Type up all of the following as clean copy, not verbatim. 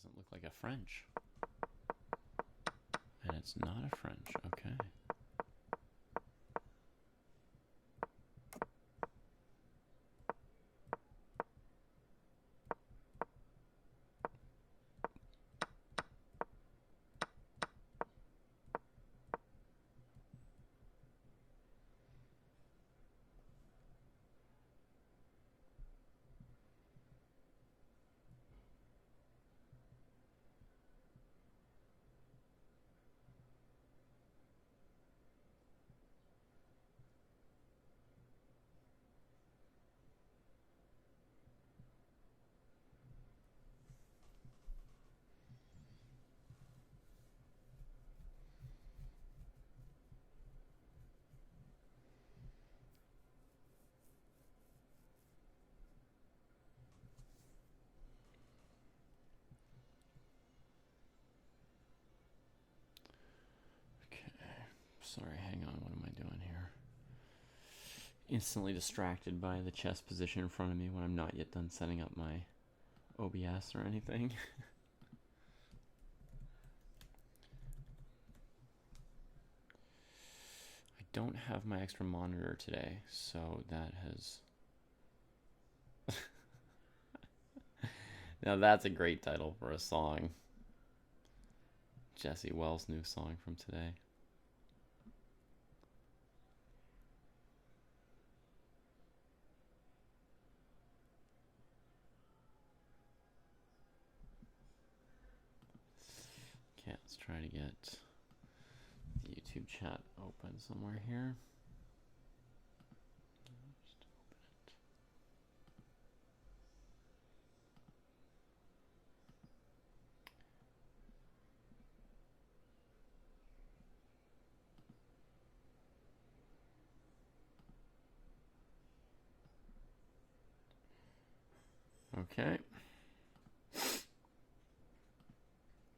Doesn't look like a French. And it's not a French, okay. Sorry, hang on. What am I doing here? Instantly distracted by the chess position in front of me when I'm not yet done setting up my OBS or anything. I don't have my extra monitor today, so that has... Now that's a great title for a song. Jesse Wells' new song from today. Okay, let's try to get the YouTube chat open somewhere here. Just open it. Okay.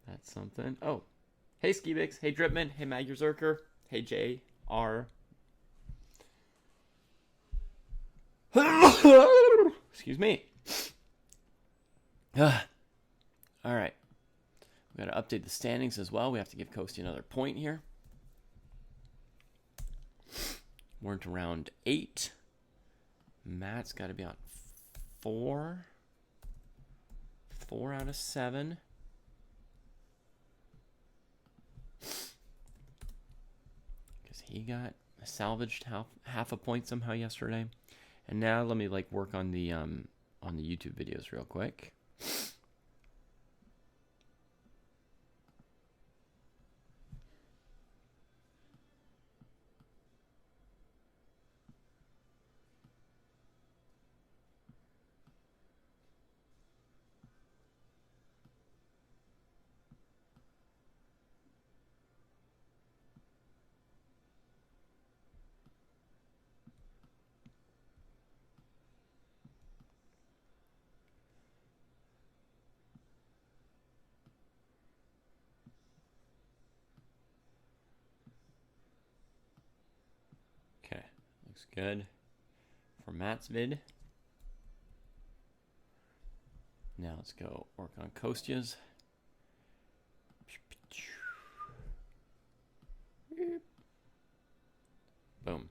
That's something. Oh, hey Skibix, hey Dripman, hey Maguzerker, hey JR. Excuse me. All right. We got to update the standings as well. We have to give Kostya another point here. We're into round 8. Matt's got to be on 4. 4 out of 7. Because he got salvaged half a point somehow yesterday. And now let me work on the YouTube videos real quick. Okay, looks good for Matt's vid. Now let's go work on Kostya's. Boom.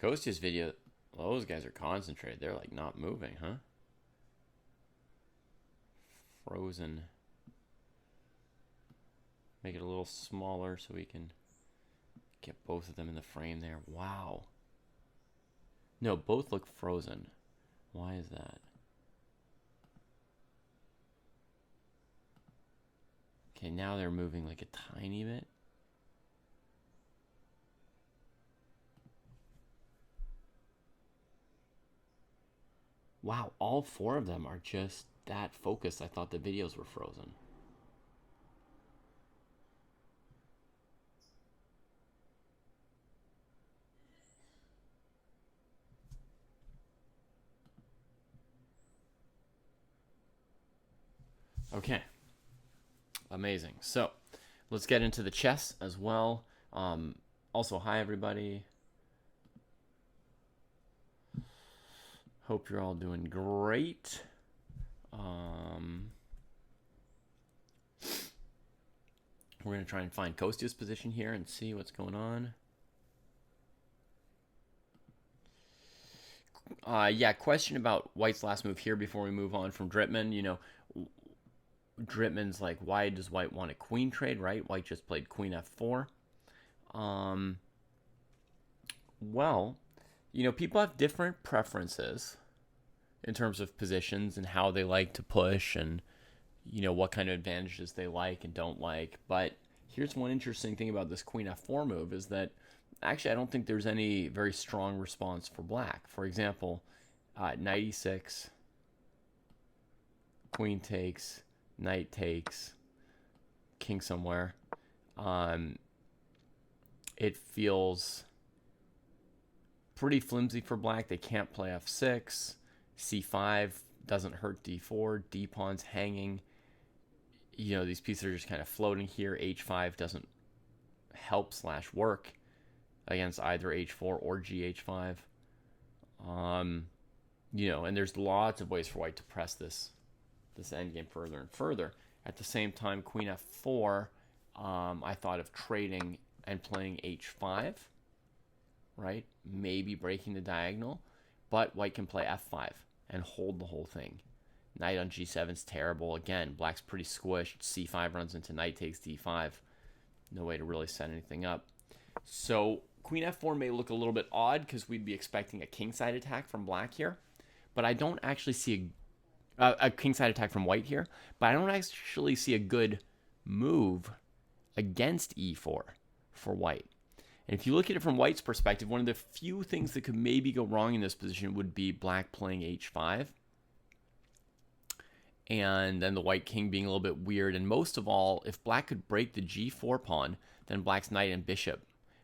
Kostya's video, those guys are concentrated. They're not moving, huh? Frozen. Make it a little smaller so we can get both of them in the frame there. Wow. No, both look frozen. Why is that? Okay, now they're moving a tiny bit. Wow, all 4 of them are just that focused. I thought the videos were frozen. Okay. Amazing. So let's get into the chess as well. Also, hi everybody. Hope you're all doing great. We're going to try and find Kostya's position here and see what's going on. Yeah, question about White's last move here before we move on from Drittman. You know, Drittman's like, why does White want a queen trade, right? White just played queen f4. Well, you know, people have different preferences in terms of positions and how they like to push and, you know, what kind of advantages they like and don't like. But here's one interesting thing about this queen f4 move is that actually I don't think there's any very strong response for black. For example, knight e6, queen takes, knight takes, king somewhere. It feels pretty flimsy for black. They can't play f6. c5 doesn't hurt d4. D pawn's hanging. You know, these pieces are just kind of floating here. h5 doesn't help / work against either h4 or gh5. You know, and there's lots of ways for White to press this endgame further and further. At the same time, queen f4, I thought of trading and playing h5, right? Maybe breaking the diagonal, but White can play f5 and hold the whole thing. Knight on g7 is terrible. Again, black's pretty squished. c5 runs into knight takes d5. No way to really set anything up. So queen f4 may look a little bit odd because we'd be expecting a kingside attack from black here, but I don't actually see a kingside attack from White here, but I don't actually see a good move against e4 for White. And if you look at it from White's perspective, one of the few things that could maybe go wrong in this position would be black playing h5. And then the white king being a little bit weird. And most of all, if black could break the g4 pawn, then black's knight and bishop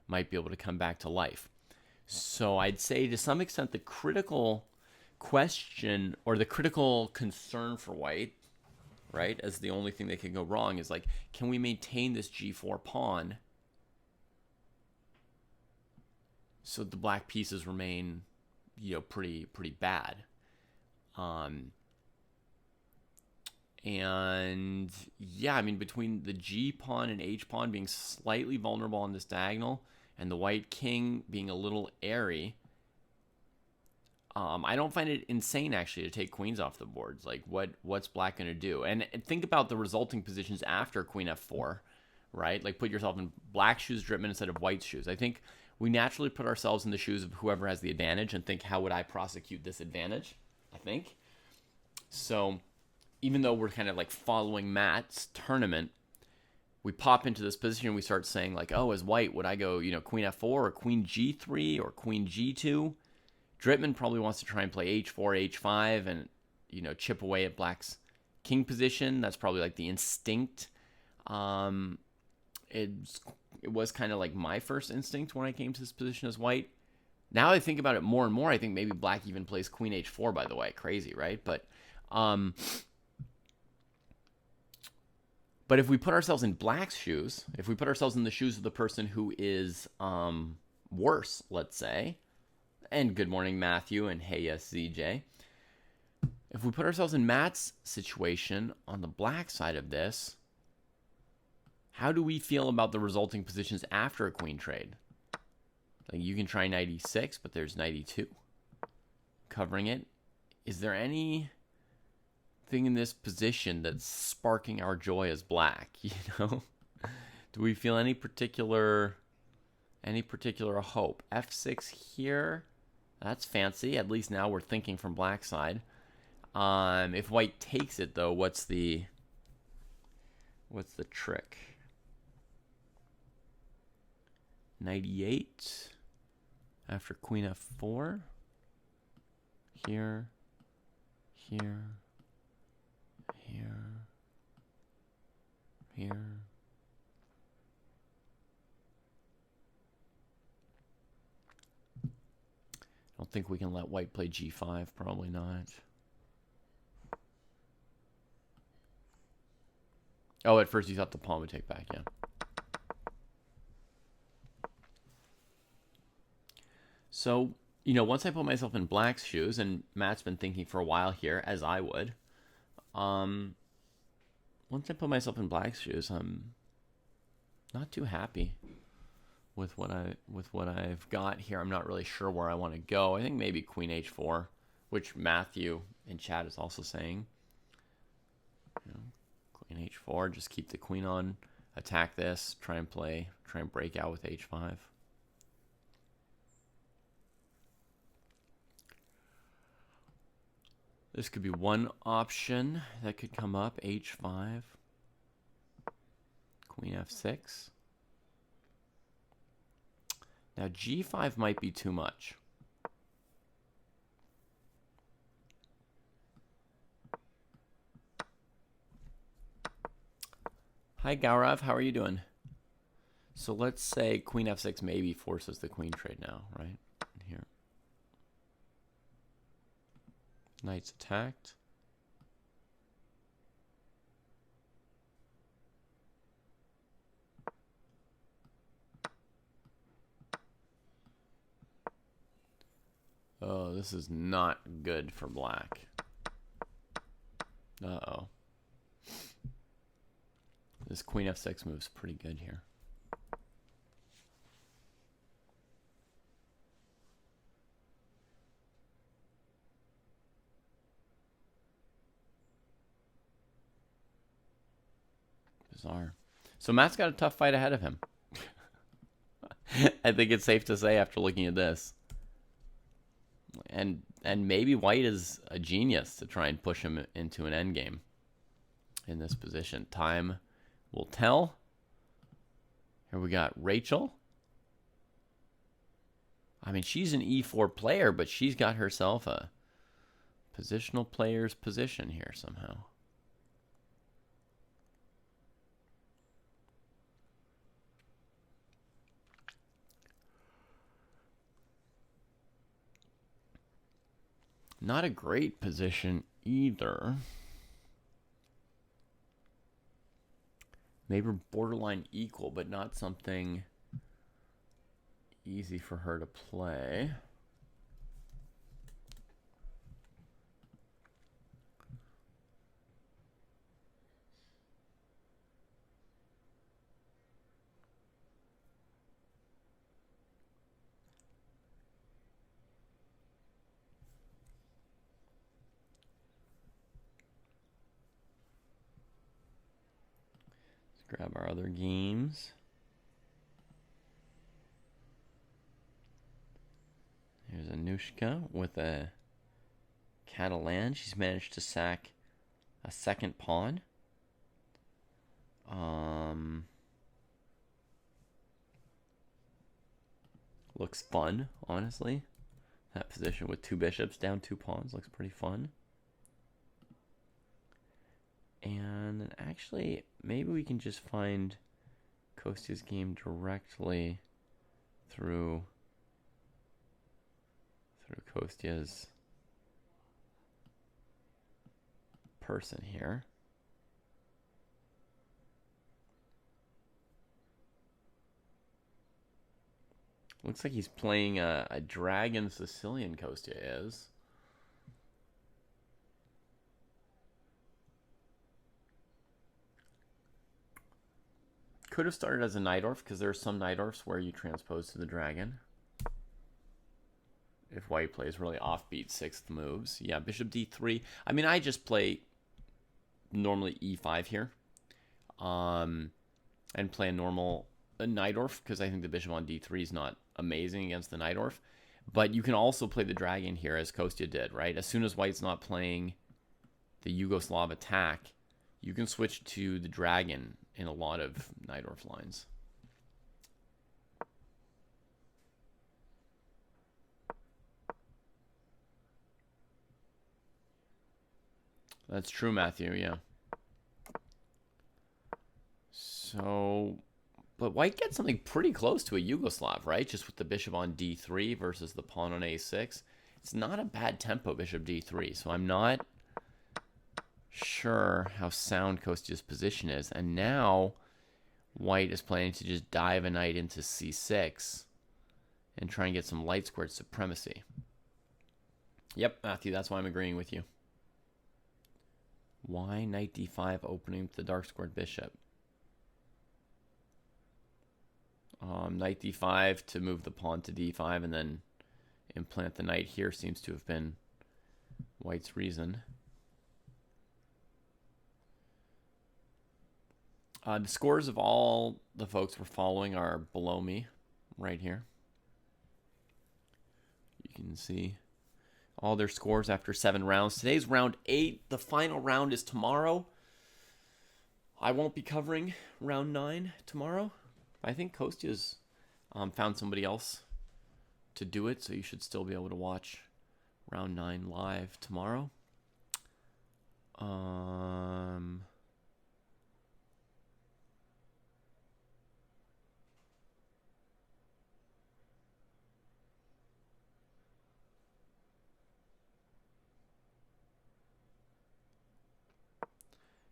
might be able to come back to life. So I'd say to some extent the critical question or the critical concern for White, right, as the only thing that could go wrong is like, can we maintain this g4 pawn so the black pieces remain, you know, pretty bad. And yeah, I mean, between the G pawn and H pawn being slightly vulnerable on this diagonal and the white king being a little airy, I don't find it insane actually to take queens off the boards. Like what's black going to do? And think about the resulting positions after queen f4, right? Like put yourself in black shoes, Drittman, instead of white shoes. I think we naturally put ourselves in the shoes of whoever has the advantage and think, how would I prosecute this advantage? I think. So even though we're kind of like following Matt's tournament, we pop into this position and we start saying like, oh, as white, would I go, you know, queen f4 or queen g3 or queen g2? Drittman probably wants to try and play h4, h5 and, you know, chip away at black's king position. That's probably like the instinct. It was kind of like my first instinct when I came to this position as white. Now I think about it more and more, I think maybe black even plays queen h4, by the way. Crazy, right? But if we put ourselves in black's shoes, if we put ourselves in the shoes of the person who is worse, let's say, and good morning, Matthew, and hey, yes, ZJ. If we put ourselves in Matt's situation on the black side of this, how do we feel about the resulting positions after a queen trade? Like you can try knight e6, but there's knight e2 covering it. Is there any thing in this position that's sparking our joy as black? You know, do we feel any particular hope? F6 here, that's fancy. At least now we're thinking from black side. If white takes it though, what's the trick? Knight e8 after queen f4. Here, here, here, here. I don't think we can let white play g5. Probably not. Oh, at first you thought the pawn would take back, yeah. So, you know, once I put myself in black's shoes, and Matt's been thinking for a while here, as I would, once I put myself in black's shoes, I'm not too happy with what I've got here. I'm not really sure where I want to go. I think maybe queen h4, which Matthew in chat is also saying. You know, queen h4, just keep the queen on, attack this, try and break out with h5. This could be one option that could come up, h5, queen f6. Now g5 might be too much. Hi Gaurav, how are you doing? So let's say queen f6 maybe forces the queen trade now, right? Here. Knight's attacked. Oh, this is not good for black. Uh-oh. This queen f6 move's pretty good here. Bizarre. So Matt's got a tough fight ahead of him. I think it's safe to say after looking at this. And maybe white is a genius to try and push him into an endgame in this position. Time will tell. Here we got Rachel. I mean, she's an e4 player, but she's got herself a positional player's position here somehow. Not a great position either. Maybe borderline equal, but not something easy for her to play. Grab our other games. Here's Anushka with a Catalan. She's managed to sack a second pawn. Looks fun, honestly. That position with two bishops down two pawns looks pretty fun. And actually, maybe we can just find Kostya's game directly through Kostya's person here. Looks like he's playing a dragon Sicilian, Kostya is. Could have started as a Najdorf, because there are some Najdorfs where you transpose to the dragon. If white plays really offbeat sixth moves. Yeah, bishop d3. I mean, I just play normally e5 here. And play a normal Najdorf, because I think the bishop on d3 is not amazing against the Najdorf. But you can also play the dragon here, as Kostya did, right? As soon as white's not playing the Yugoslav attack, you can switch to the dragon in a lot of Najdorf lines. That's true, Matthew, yeah. So, but white gets something pretty close to a Yugoslav, right? Just with the bishop on d3 versus the pawn on a6. It's not a bad tempo, bishop d3, so I'm not sure how sound Kostya's position is. And now white is planning to just dive a knight into c6 and try and get some light squared supremacy. Yep, Matthew, that's why I'm agreeing with you. Why knight d5 opening the dark squared bishop? Knight d5 to move the pawn to d5 and then implant the knight here seems to have been white's reason. The scores of all the folks we're following are below me right here. You can see all their scores after 7 rounds. Today's round 8. The final round is tomorrow. I won't be covering round 9 tomorrow. I think Kostya's found somebody else to do it, so you should still be able to watch round 9 live tomorrow.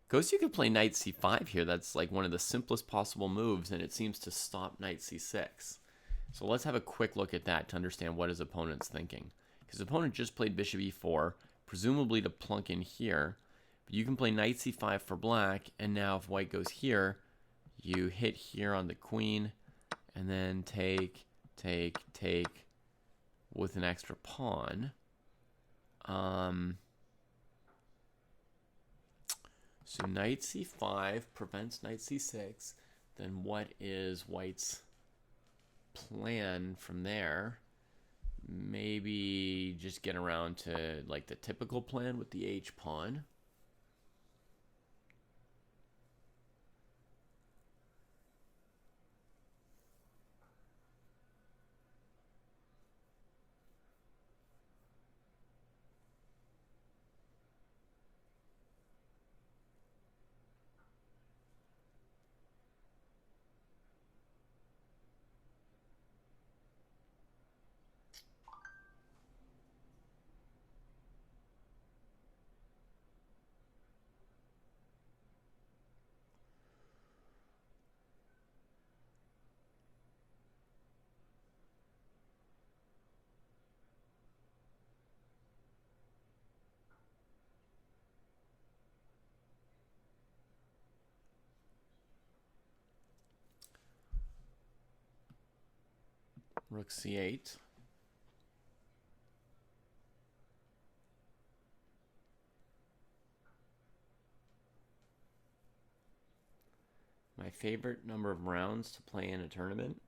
Kostya could play knight c5 here. That's like one of the simplest possible moves, and it seems to stop knight c6. So let's have a quick look at that to understand what his opponent's thinking. His opponent just played bishop e4, presumably to plunk in here. But you can play knight c5 for black, and now if white goes here, you hit here on the queen, and then take with an extra pawn. So knight c5 prevents knight c6. Then what is white's plan from there? Maybe just get around to like the typical plan with the h pawn. Rook c8. My favorite number of rounds to play in a tournament?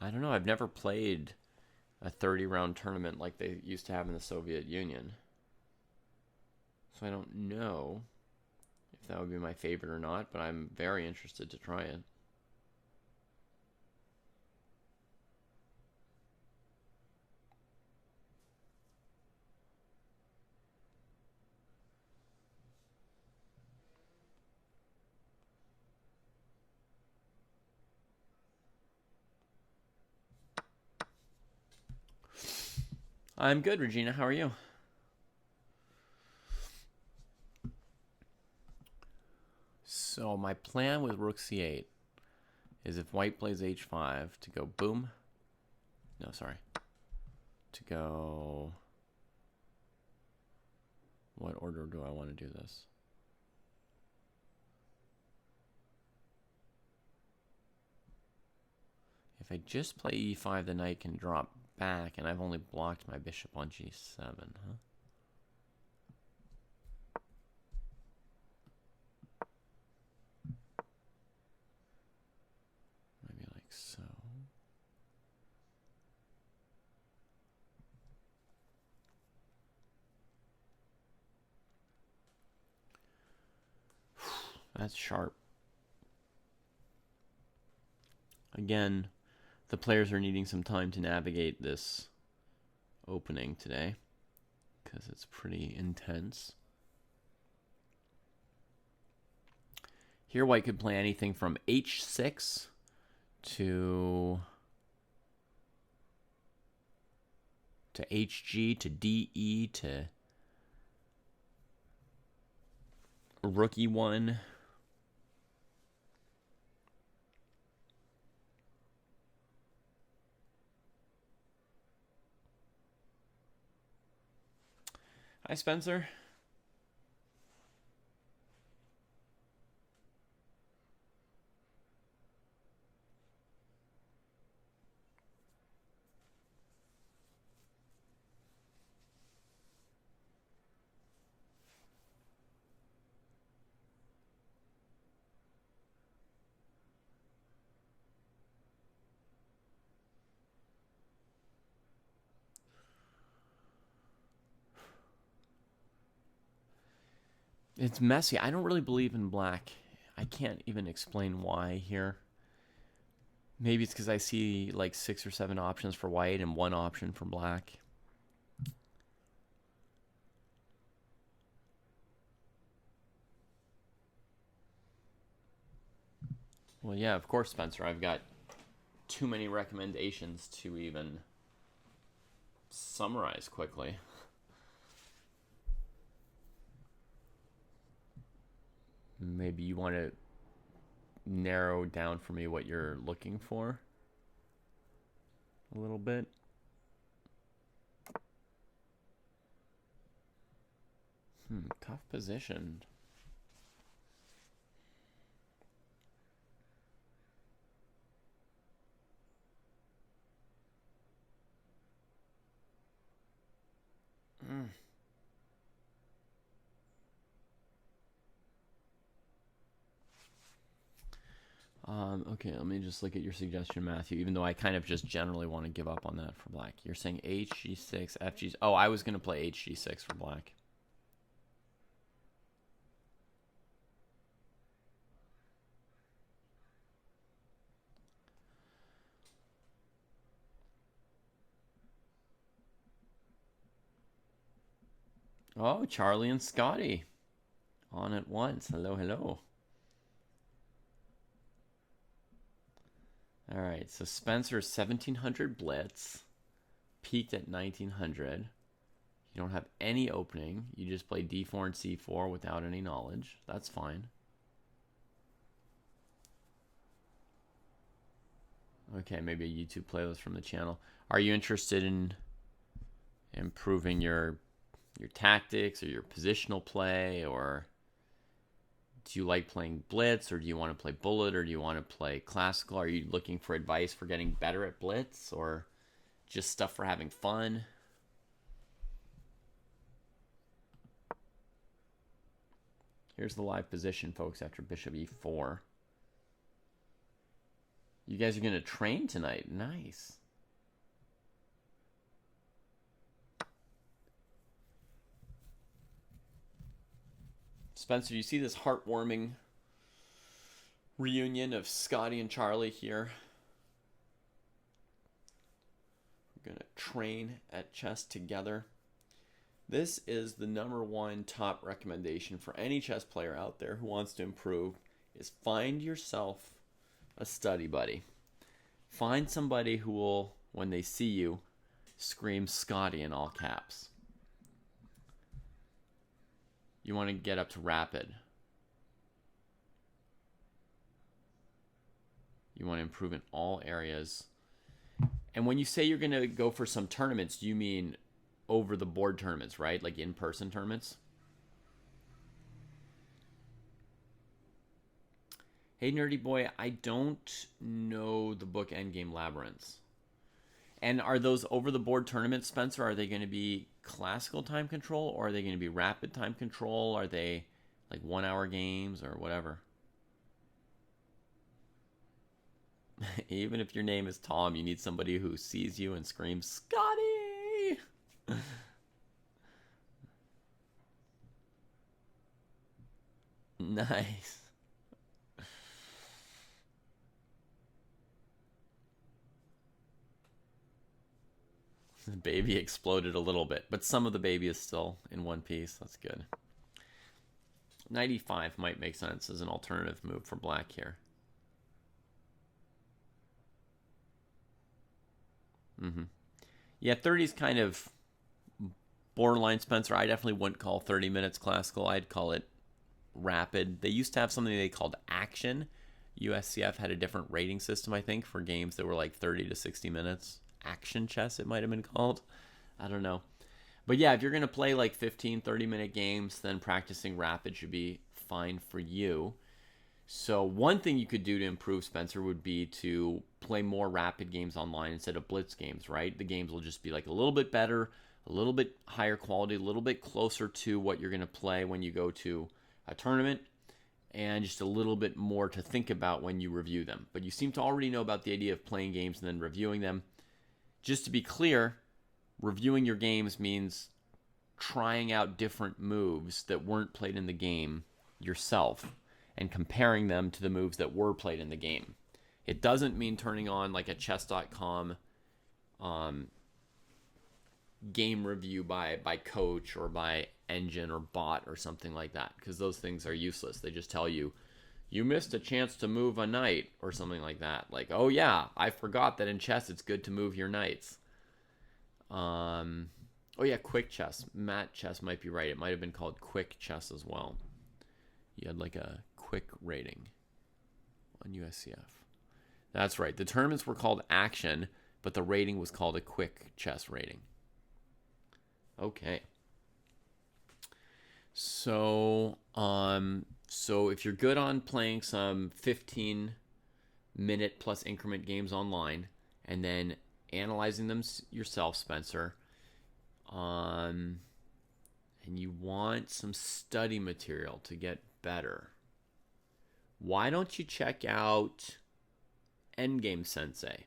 I don't know. I've never played a 30-round tournament like they used to have in the Soviet Union. So I don't know if that would be my favorite or not, but I'm very interested to try it. I'm good, Regina. How are you? So my plan with rook c8 is if white plays h5 to go boom. No, sorry. To go... What order do I want to do this? If I just play e5, the knight can drop back, and I've only blocked my bishop on g7, huh? Maybe like so. That's sharp. Again, the players are needing some time to navigate this opening today because it's pretty intense. Here white could play anything from h6 to hg to de to rookie one. Hi, Spencer. It's messy. I don't really believe in black. I can't even explain why here. Maybe it's because I see like 6 or 7 options for white and 1 option for black. Well, yeah, of course, Spencer. I've got too many recommendations to even summarize quickly. Maybe you want to narrow down for me what you're looking for a little bit. Tough position. Okay, let me just look at your suggestion, Matthew, even though I kind of just generally want to give up on that for black. You're saying HG6, FG... Oh, I was going to play HG6 for black. Oh, Charlie and Scotty on at once. Hello, hello. All right, so Spencer's 1700 blitz, peaked at 1900. You don't have any opening. You just play d4 and c4 without any knowledge. That's fine. Okay, maybe a YouTube playlist from the channel. Are you interested in improving your tactics or your positional play, or do you like playing blitz, or do you want to play bullet, or do you want to play classical? Are you looking for advice for getting better at blitz, or just stuff for having fun? Here's the live position, folks, after bishop e4. You guys are going to train tonight. Nice. Spencer, you see this heartwarming reunion of Scotty and Charlie here? We're going to train at chess together. This is the #1 top recommendation for any chess player out there who wants to improve, is find yourself a study buddy. Find somebody who will, when they see you, scream Scotty in all caps. You want to get up to rapid. You want to improve in all areas. And when you say you're going to go for some tournaments, do you mean over the board tournaments, right? Like in-person tournaments? Hey, Nerdy Boy, I don't know the book Endgame Labyrinths. And are those over-the-board tournaments, Spencer, are they going to be classical time control, or are they going to be rapid time control? Are they like 1-hour games or whatever? Even if your name is Tom, you need somebody who sees you and screams, Scotty! Nice. The baby exploded a little bit, but some of the baby is still in one piece. That's good. 95 might make sense as an alternative move for black here. Yeah, 30 is kind of borderline, Spencer. I definitely wouldn't call 30 minutes classical. I'd call it rapid. They used to have something they called Action. USCF had a different rating system, I think, for games that were like 30 to 60 minutes. Action chess, it might have been called. I don't know. But yeah, if you're going to play like 15, 30-minute games, then practicing rapid should be fine for you. So one thing you could do to improve, Spencer, would be to play more rapid games online instead of blitz games, right? The games will just be like a little bit better, a little bit higher quality, a little bit closer to what you're going to play when you go to a tournament, and just a little bit more to think about when you review them. But you seem to already know about the idea of playing games and then reviewing them. Just to be clear, reviewing your games means trying out different moves that weren't played in the game yourself and comparing them to the moves that were played in the game. It doesn't mean turning on like a chess.com game review by coach or by engine or bot or something like that, because those things are useless. They just tell you, you missed a chance to move a knight or something like that. Like, oh yeah, I forgot that in chess it's good to move your knights. Oh yeah, quick chess. Matt Chess might be right. It might have been called quick chess as well. You had like a quick rating on USCF. That's right. The tournaments were called Action, but the rating was called a quick chess rating. Okay. So if you're good on playing some 15-minute plus increment games online and then analyzing them yourself, Spencer, and you want some study material to get better, why don't you check out Endgame Sensei?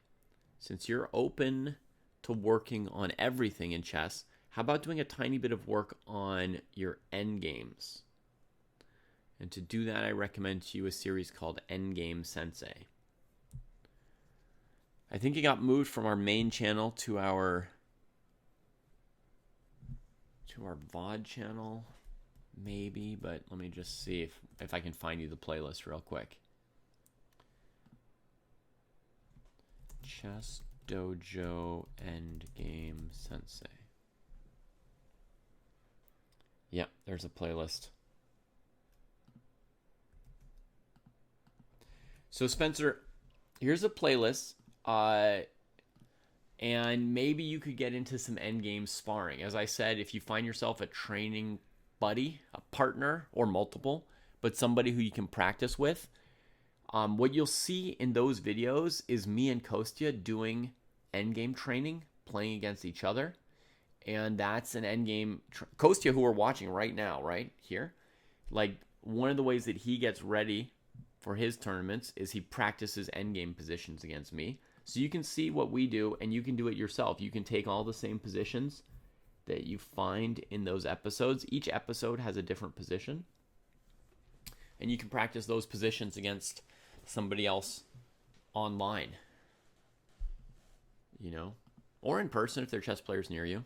Since you're open to working on everything in chess, how about doing a tiny bit of work on your endgames? And to do that, I recommend to you a series called Endgame Sensei. I think it got moved from our main channel to our VOD channel, maybe, but let me just see if I can find you the playlist real quick. Chess Dojo Endgame Sensei. Yep, there's a playlist. So Spencer, here's a playlist, and maybe you could get into some endgame sparring. As I said, if you find yourself a training buddy, a partner, or multiple, but somebody who you can practice with, what you'll see in those videos is me and Kostya doing endgame training, playing against each other. And that's an endgame. Kostya, who we're watching right now, right here, like one of the ways that he gets ready for his tournaments is he practices endgame positions against me. So you can see what we do, and you can do it yourself. You can take all the same positions that you find in those episodes. Each episode has a different position, and you can practice those positions against somebody else online, you know, or in person if they're chess players near you.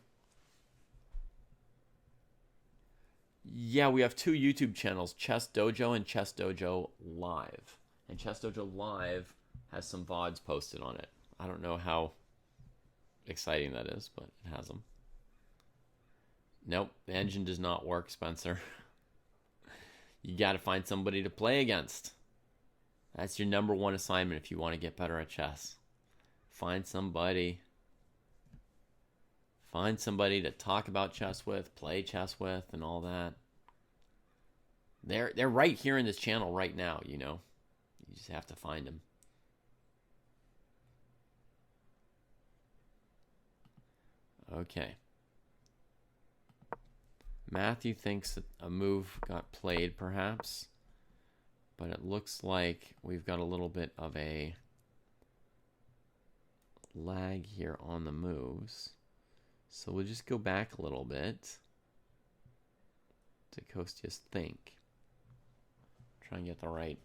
Yeah, we have two YouTube channels, Chess Dojo and Chess Dojo Live. And Chess Dojo Live has some VODs posted on it. I don't know how exciting that is, but it has them. Nope, the engine does not work, Spencer. You got to find somebody to play against. That's your number one assignment if you want to get better at chess. Find somebody. Find somebody to talk about chess with, play chess with, and all that. They're right here in this channel right now, you know. You just have to find them. Okay. Matthew thinks that a move got played, perhaps. But it looks like we've got a little bit of a lag here on the moves. So we'll just go back a little bit to Kostya's think. Try and get the right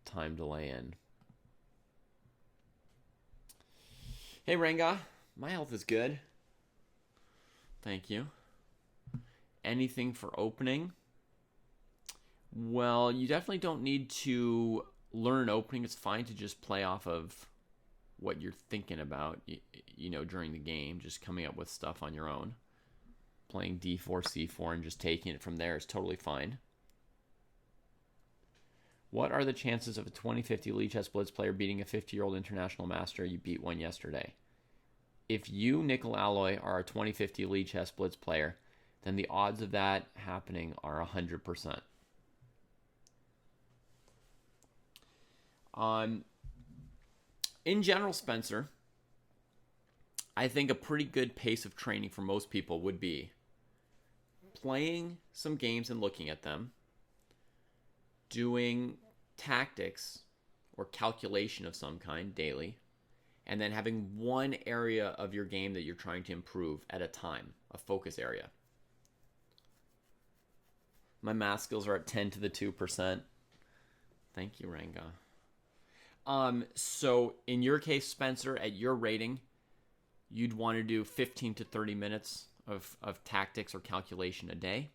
time delay in. Hey Ranga, my health is good. Thank you. Anything for opening? Well, you definitely don't need to learn opening. It's fine to just play off of what you're thinking about, you know, during the game, just coming up with stuff on your own. playing d4, c4, and just taking it from there is totally fine. What are the chances of a 2050 Elite Chess Blitz player beating a 50-year-old international master? You beat one yesterday. If you, Nickel Alloy, are a 2050 Elite Chess Blitz player, then the odds of that happening are 100%. In general, Spencer, I think a pretty good pace of training for most people would be playing some games and looking at them, doing tactics or calculation of some kind daily, and then having one area of your game that you're trying to improve at a time, a focus area. My math skills are at 10 to the 2%. Thank you, Ranga. So in your case, Spencer, at your rating, you'd want to do 15 to 30 minutes of tactics or calculation a day.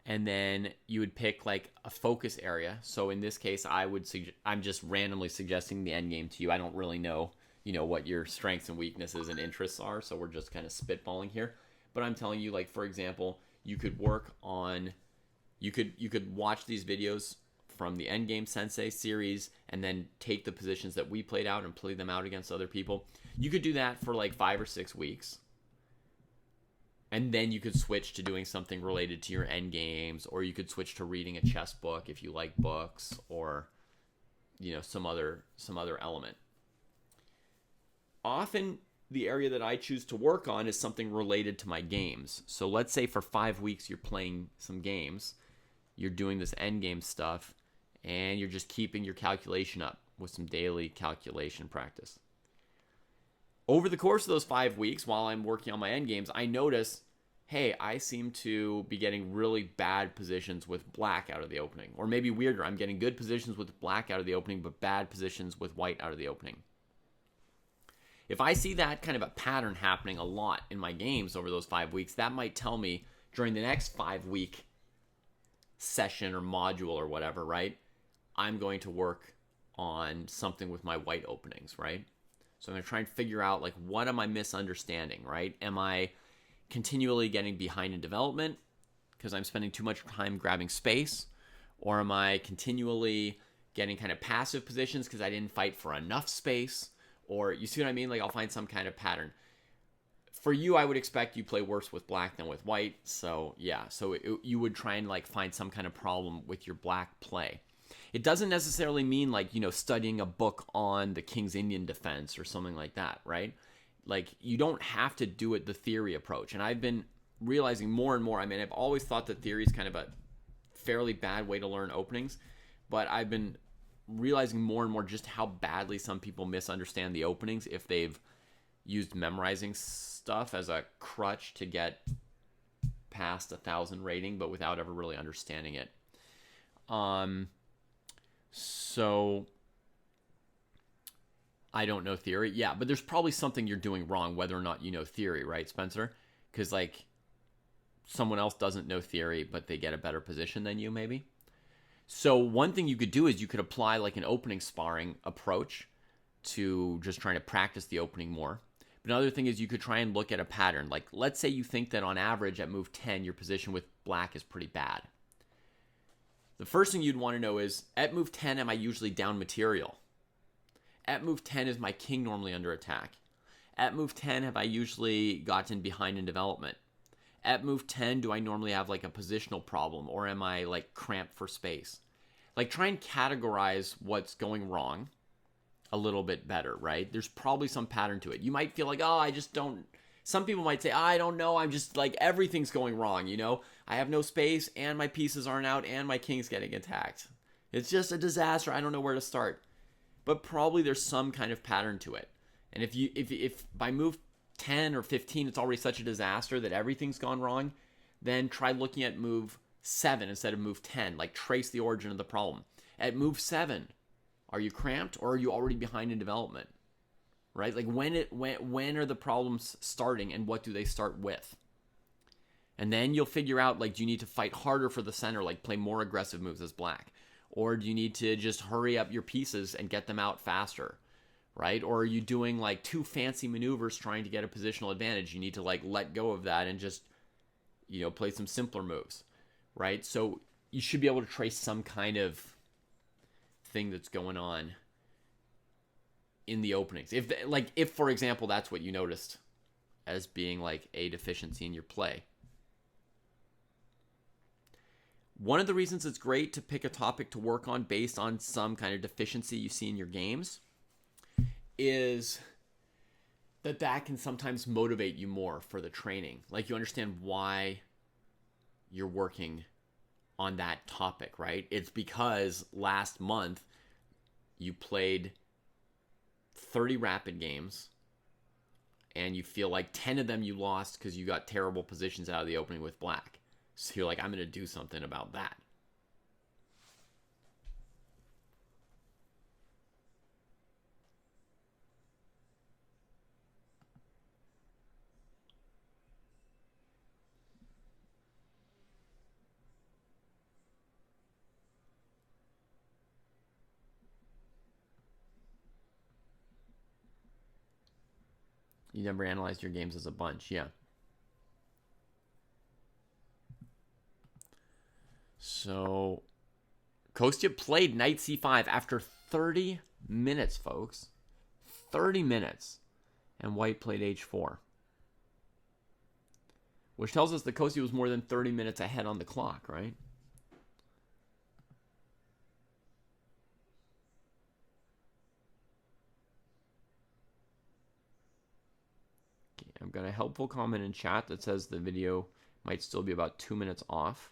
And then you would pick like a focus area. So in this case, I'm just randomly suggesting the end game to you. I don't really know, what your strengths and weaknesses and interests are. So we're just kind of spitballing here. But I'm telling you, like, for example, you could watch these videos from the Endgame Sensei series and then take the positions that we played out and play them out against other people. You could do that for like 5 or 6 weeks. And then you could switch to doing something related to your end games, or you could switch to reading a chess book if you like books, or some other element. Often the area that I choose to work on is something related to my games. So let's say for 5 weeks you're playing some games, you're doing this end game stuff, and you're just keeping your calculation up with some daily calculation practice. Over the course of those 5 weeks, while I'm working on my end games, I notice, hey, I seem to be getting really bad positions with black out of the opening. Or maybe weirder, I'm getting good positions with black out of the opening, but bad positions with white out of the opening. If I see that kind of a pattern happening a lot in my games over those 5 weeks, that might tell me during the next 5-week session or module or whatever, right? I'm going to work on something with my white openings, right? So I'm going to try and figure out, like, what am I misunderstanding, right? Am I continually getting behind in development because I'm spending too much time grabbing space? Or am I continually getting kind of passive positions because I didn't fight for enough space? Or, you see what I mean? Like, I'll find some kind of pattern. For you, I would expect you play worse with black than with white. So, yeah. So you would try and, like, find some kind of problem with your black play. It doesn't necessarily mean, like, studying a book on the King's Indian defense or something like that, right? Like, you don't have to do it the theory approach. And I've been realizing more and more, I mean, I've always thought that theory is kind of a fairly bad way to learn openings, but I've been realizing more and more just how badly some people misunderstand the openings if they've used memorizing stuff as a crutch to get past 1,000 rating, but without ever really understanding it. So I don't know theory. Yeah, but there's probably something you're doing wrong, whether or not you know theory, right, Spencer? Because, like, someone else doesn't know theory, but they get a better position than you, maybe. So one thing you could do is you could apply, like, an opening sparring approach to just trying to practice the opening more. But another thing is you could try and look at a pattern. Like, let's say you think that on average at move 10, your position with black is pretty bad. The first thing you'd want to know is, at move 10, am I usually down material? At move 10, is my king normally under attack? At move 10, have I usually gotten behind in development? At move 10, do I normally have, like, a positional problem, or am I, like, cramped for space? Like, try and categorize what's going wrong a little bit better, right? There's probably some pattern to it. You might feel like, oh, I just don't... Some people might say, I don't know, I'm just, like, everything's going wrong, I have no space, and my pieces aren't out, and my king's getting attacked. It's just a disaster, I don't know where to start. But probably there's some kind of pattern to it. And if by move 10 or 15 it's already such a disaster that everything's gone wrong, then try looking at move 7 instead of move 10. Like, trace the origin of the problem. At move 7, are you cramped, or are you already behind in development? Right? Like, when are the problems starting, and what do they start with? And then you'll figure out, like, do you need to fight harder for the center, like play more aggressive moves as black? Or do you need to just hurry up your pieces and get them out faster? Right? Or are you doing, like, too fancy maneuvers trying to get a positional advantage? You need to, like, let go of that and just play some simpler moves, right? So you should be able to trace some kind of thing that's going on in the openings. If for example, that's what you noticed as being like a deficiency in your play. One of the reasons it's great to pick a topic to work on based on some kind of deficiency you see in your games is that can sometimes motivate you more for the training. Like you understand why you're working on that topic, right? It's because last month you played 30 rapid games and you feel like 10 of them you lost because you got terrible positions out of the opening with black. So you're like, I'm going to do something about that. You never analyzed your games as a bunch, yeah. So, Kostya played knight c5 after 30 minutes, folks. 30 minutes. And white played h4. Which tells us that Kostya was more than 30 minutes ahead on the clock, right? Okay, I've got a helpful comment in chat that says the video might still be about 2 minutes off.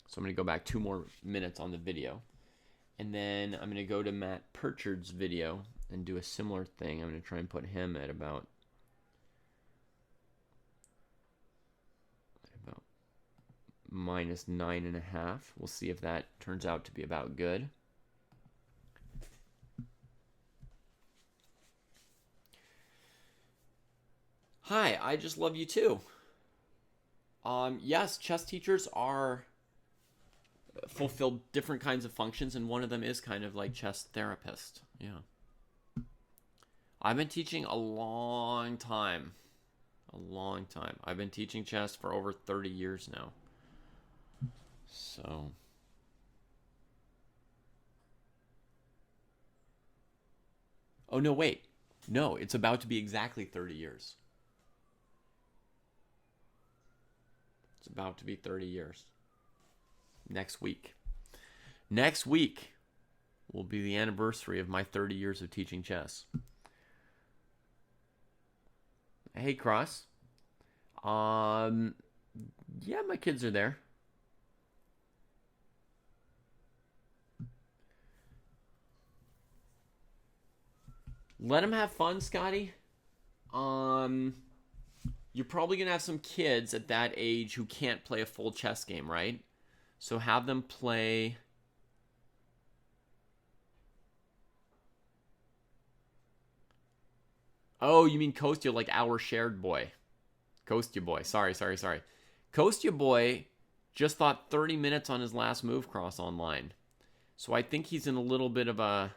So I'm going to go back 2 more minutes on the video. And then I'm going to go to Matt Pritchard's video and do a similar thing. I'm going to try and put him at about minus 9.5. We'll see if that turns out to be about good. Hi, I just love you too. Yes, chess teachers fulfill different kinds of functions, and one of them is kind of like chess therapist. Yeah. I've been teaching a long time. A long time. I've been teaching chess for over 30 years now. So. Oh, no, wait. No, it's about to be exactly 30 years. It's about to be 30 years. Next week. Next week will be the anniversary of my 30 years of teaching chess. Hey, Cross. Yeah, my kids are there. Let them have fun, Scotty. You're probably going to have some kids at that age who can't play a full chess game, right? So have them play. Oh, you mean Kostya, like our shared boy. Kostya boy. Sorry. Kostya boy just thought 30 minutes on his last move cross online. So I think he's in a little bit of a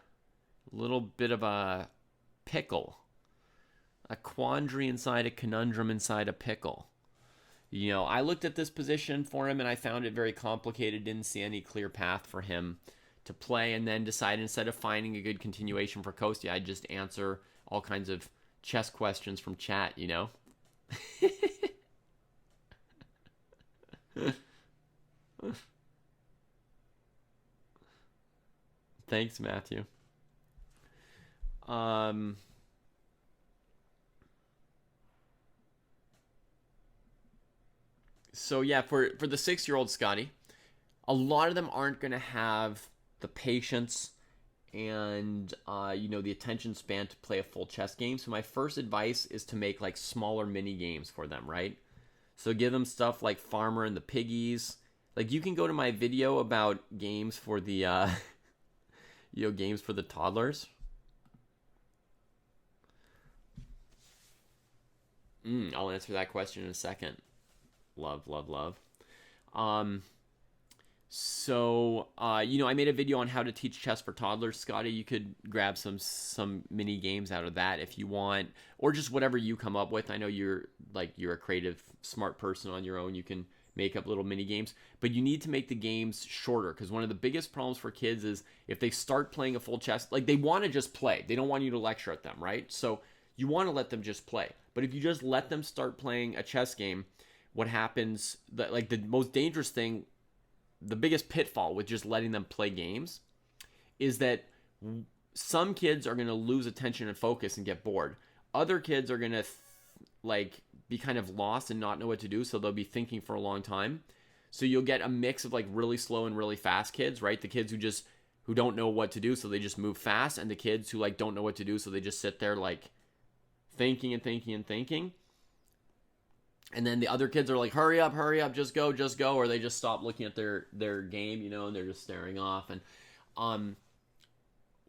pickle. A quandary inside a conundrum inside a pickle. You know, I looked at this position for him and I found it very complicated. Didn't see any clear path for him to play, and then decided instead of finding a good continuation for Kostya, I'd just answer all kinds of chess questions from chat, you know? Thanks, Matthew. So yeah, for the 6-year-old Scotty, a lot of them aren't going to have the patience and the attention span to play a full chess game. So my first advice is to make like smaller mini games for them, right? So give them stuff like Farmer and the Piggies. Like you can go to my video about games for the games for the toddlers. I'll answer that question in a second. Love. So, I made a video on how to teach chess for toddlers, Scotty. You could grab some mini games out of that if you want, or just whatever you come up with. I know you're a creative, smart person on your own. You can make up little mini games, but you need to make the games shorter, because one of the biggest problems for kids is if they start playing a full chess, like they want to just play. They don't want you to lecture at them, right? So you want to let them just play. But if you just let them start playing a chess game, what happens, the most dangerous thing, the biggest pitfall with just letting them play games is that some kids are going to lose attention and focus and get bored. Other kids are going to be kind of lost and not know what to do, so they'll be thinking for a long time. So you'll get a mix of like really slow and really fast kids, right? The kids who don't know what to do, so they just move fast, and the kids who don't know what to do, so they just sit there thinking and thinking and thinking. And then the other kids are like, hurry up, just go, or they just stop looking at their game, and they're just staring off. And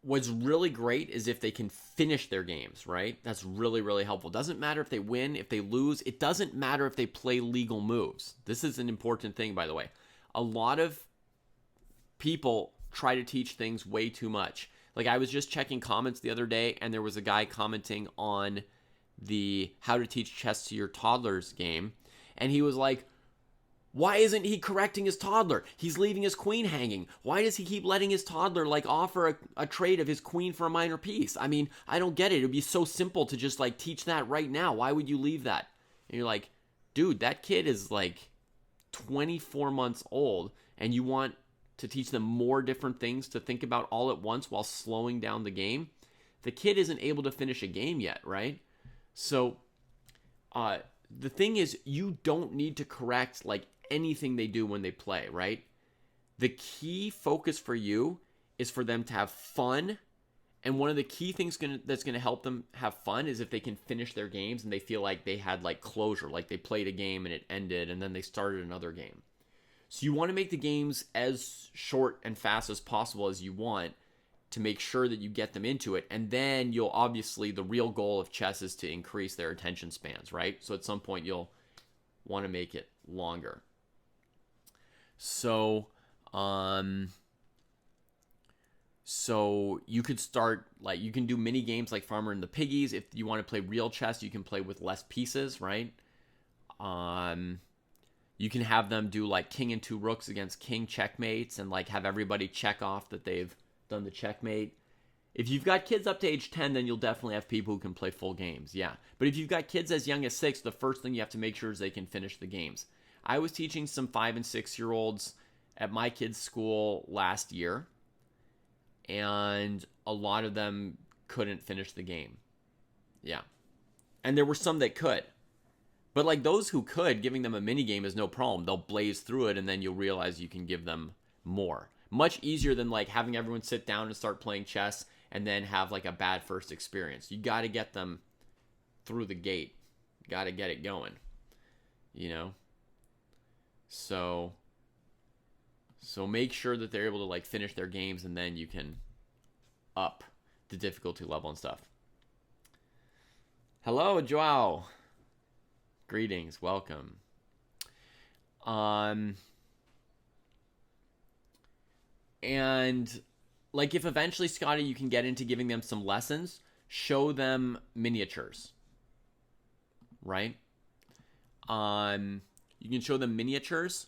what's really great is if they can finish their games, right? That's really, really helpful. Doesn't matter if they win, if they lose. It doesn't matter if they play legal moves. This is an important thing, by the way. A lot of people try to teach things way too much. Like, I was just checking comments the other day, and there was a guy commenting on the how to teach chess to your toddlers game, and he was like, why isn't he correcting his toddler? He's leaving his queen hanging. Why does he keep letting his toddler offer a trade of his queen for a minor piece? I mean, I don't get it. It would be so simple to just teach that right now. Why would you leave that? And you're like, dude, that kid is 24 months old, and you want to teach them more different things to think about all at once while slowing down the game? The kid isn't able to finish a game yet, right? So the thing is, you don't need to correct anything they do when they play, right? The key focus for you is for them to have fun. And one of the key things that's going to help them have fun is if they can finish their games and they feel like they had closure, like they played a game and it ended and then they started another game. So you want to make the games as short and fast as possible as you want, to make sure that you get them into it. And then you'll obviously, the real goal of chess is to increase their attention spans, right? So at some point you'll want to make it longer. So, so you could start, you can do mini games like Farmer and the Piggies. If you want to play real chess, you can play with less pieces, right? You can have them do king and two rooks against king checkmates, and have everybody check off that they've done the checkmate. If you've got kids up to age 10, then you'll definitely have people who can play full games, yeah. But if you've got kids as young as 6, the first thing you have to make sure is they can finish the games. I was teaching some 5 and 6-year-olds at my kids' school last year, and a lot of them couldn't finish the game. Yeah. And there were some that could. But those who could, giving them a mini game is no problem. They'll blaze through it, and then you'll realize you can give them more. Much easier than having everyone sit down and start playing chess and then have a bad first experience. You got to get them through the gate. Got to get it going. So make sure that they're able to finish their games, and then you can up the difficulty level and stuff. Hello, Joao. Greetings, welcome. And if eventually, Scotty, you can get into giving them some lessons, show them miniatures, right? You can show them miniatures.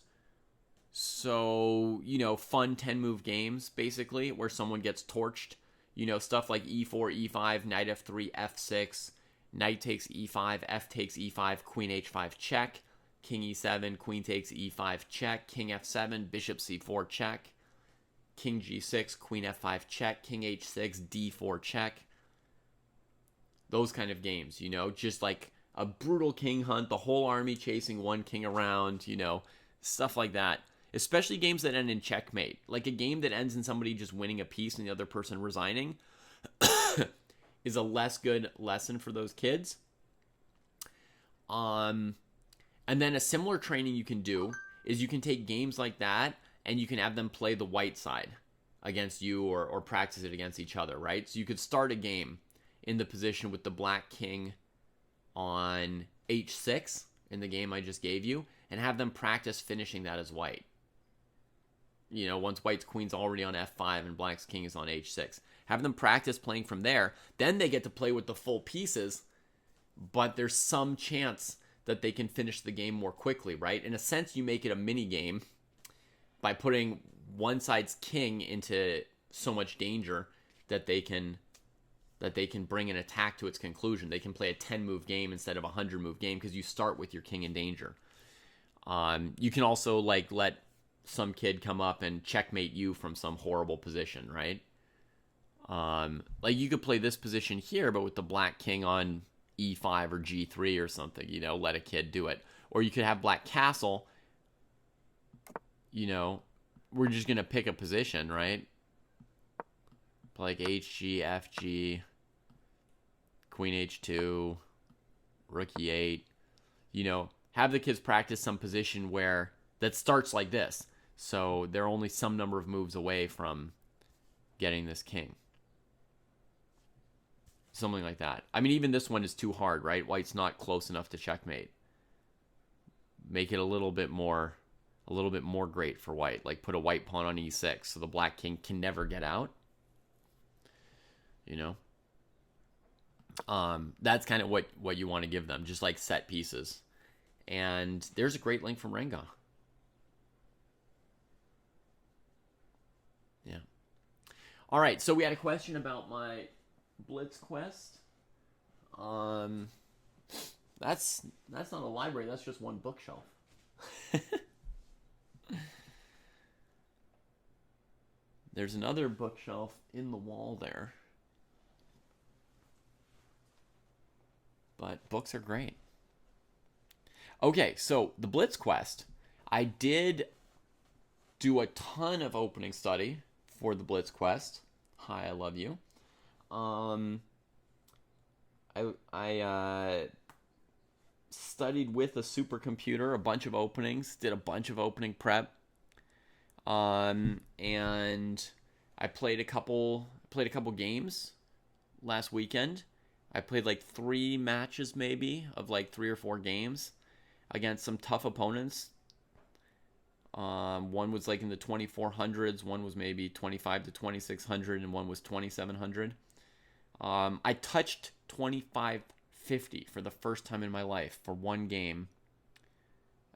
So, fun 10-move games, basically, where someone gets torched. Stuff like e4, e5, knight f3, f6, knight takes e5, f takes e5, queen h5 check, king e7, queen takes e5 check, king f7, bishop c4 check, king g6, queen f5 check, king h6, d4 check. Those kind of games, just a brutal king hunt, the whole army chasing one king around, stuff like that. Especially games that end in checkmate. A game that ends in somebody just winning a piece and the other person resigning is a less good lesson for those kids. And then a similar training you can do is you can take games like that and you can have them play the white side against you, or practice it against each other, right? So you could start a game in the position with the black king on h6 in the game I just gave you, and have them practice finishing that as white. once white's queen's already on f5 and black's king is on h6. Have them practice playing from there. Then they get to play with the full pieces, but there's some chance that they can finish the game more quickly, right? In a sense, you make it a mini game by putting one side's king into so much danger that they can bring an attack to its conclusion. They can play a 10-move game instead of a 100-move game because you start with your king in danger. You can also let some kid come up and checkmate you from some horrible position, right? You could play this position here, but with the black king on e5 or g3 or something, let a kid do it. Or you could have black castle, we're just going to pick a position, right? Like hg, fg, queen h2, rook e8, have the kids practice some position where that starts like this. So they're only some number of moves away from getting this king. Something like that. I mean, even this one is too hard, right? White's not close enough to checkmate. Make it a little bit more great for white. Like put a white pawn on e6 so the black king can never get out. That's kind of what you want to give them, just like set pieces. And there's a great link from Renga. Yeah. All right, so we had a question about my Blitz quest. That's not a library, that's just one bookshelf. There's another bookshelf in the wall there. But books are great. Okay, so the Blitz quest. I did do a ton of opening study for the Blitz quest. Hi, I love you. I studied with a supercomputer, a bunch of openings, did a bunch of opening prep. And I played a couple games last weekend. I played like 3 matches maybe of like 3 or 4 games against some tough opponents. One was like in the 2400s, one was maybe 25 to 2600, and one was 2700. I touched 2550 for the first time in my life for one game,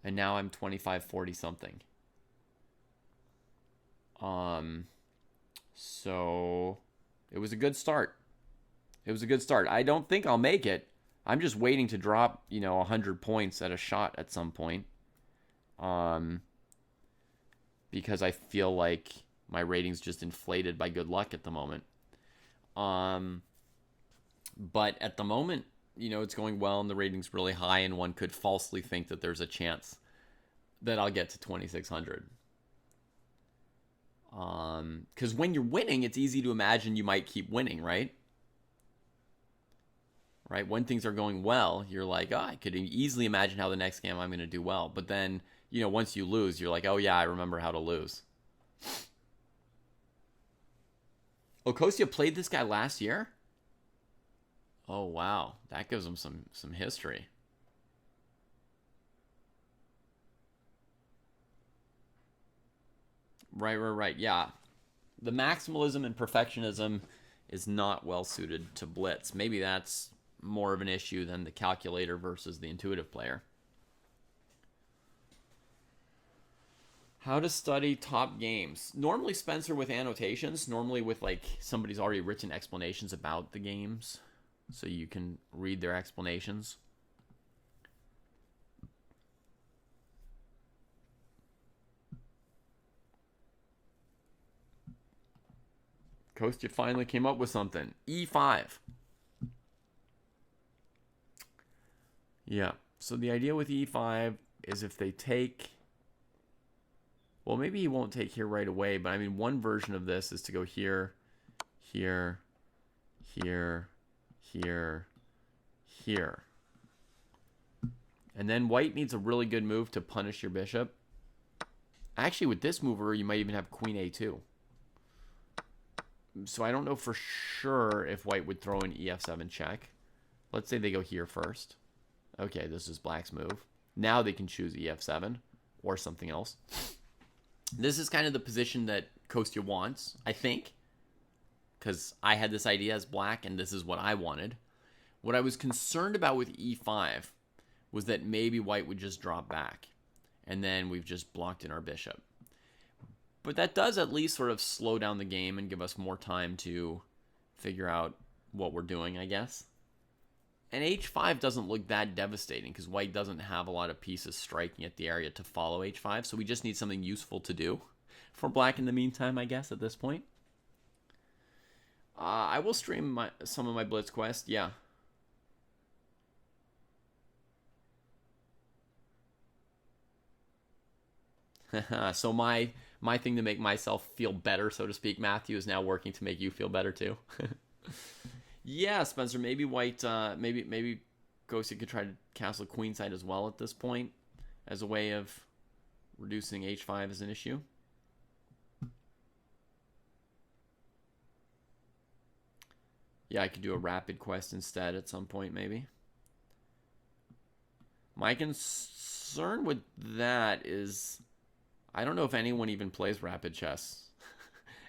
and now I'm 2540 something. So it was a good start. I don't think I'll make it. I'm just waiting to drop, 100 points at a shot at some point. Because I feel like my rating's just inflated by good luck at the moment. But at the moment, it's going well and the rating's really high, and one could falsely think that there's a chance that I'll get to 2600. Because when you're winning, it's easy to imagine you might keep winning, right? Right? When things are going well, you're like, I could easily imagine how the next game I'm going to do well. But then, once you lose, you're like, oh yeah, I remember how to lose. Oh, Kostya played this guy last year? Oh, wow. That gives him some history. Right. Yeah. The maximalism and perfectionism is not well suited to Blitz. Maybe that's more of an issue than the calculator versus the intuitive player. How to study top games. Normally Spencer with annotations. Normally with like somebody's already written explanations about the games, so you can read their explanations. Kostya finally came up with something. E5. Yeah. So the idea with E5 is if they take... Well, maybe he won't take here right away, but I mean, one version of this is to go here, here, here, here, here. And then white needs a really good move to punish your bishop. Actually, with this mover, you might even have queen a2. So I don't know for sure if white would throw an ef7 check. Let's say they go here first. Okay, this is black's move. Now they can choose ef7 or something else. This is kind of the position that Kostya wants, I think, because I had this idea as black, and this is what I wanted. What I was concerned about with e5 was that maybe white would just drop back, and then we've just blocked in our bishop. But that does at least sort of slow down the game and give us more time to figure out what we're doing, I guess. And h5 doesn't look that devastating because white doesn't have a lot of pieces striking at the area to follow h5, so we just need something useful to do for black in the meantime, I guess, at this point. I will stream some of my Blitz Quest, yeah. So my thing to make myself feel better, so to speak, Matthew, is now working to make you feel better too. Yeah, Spencer, maybe white, maybe Kostya could try to castle queenside as well at this point as a way of reducing h5 as an issue. Yeah, I could do a rapid quest instead at some point, maybe. My concern with that is I don't know if anyone even plays rapid chess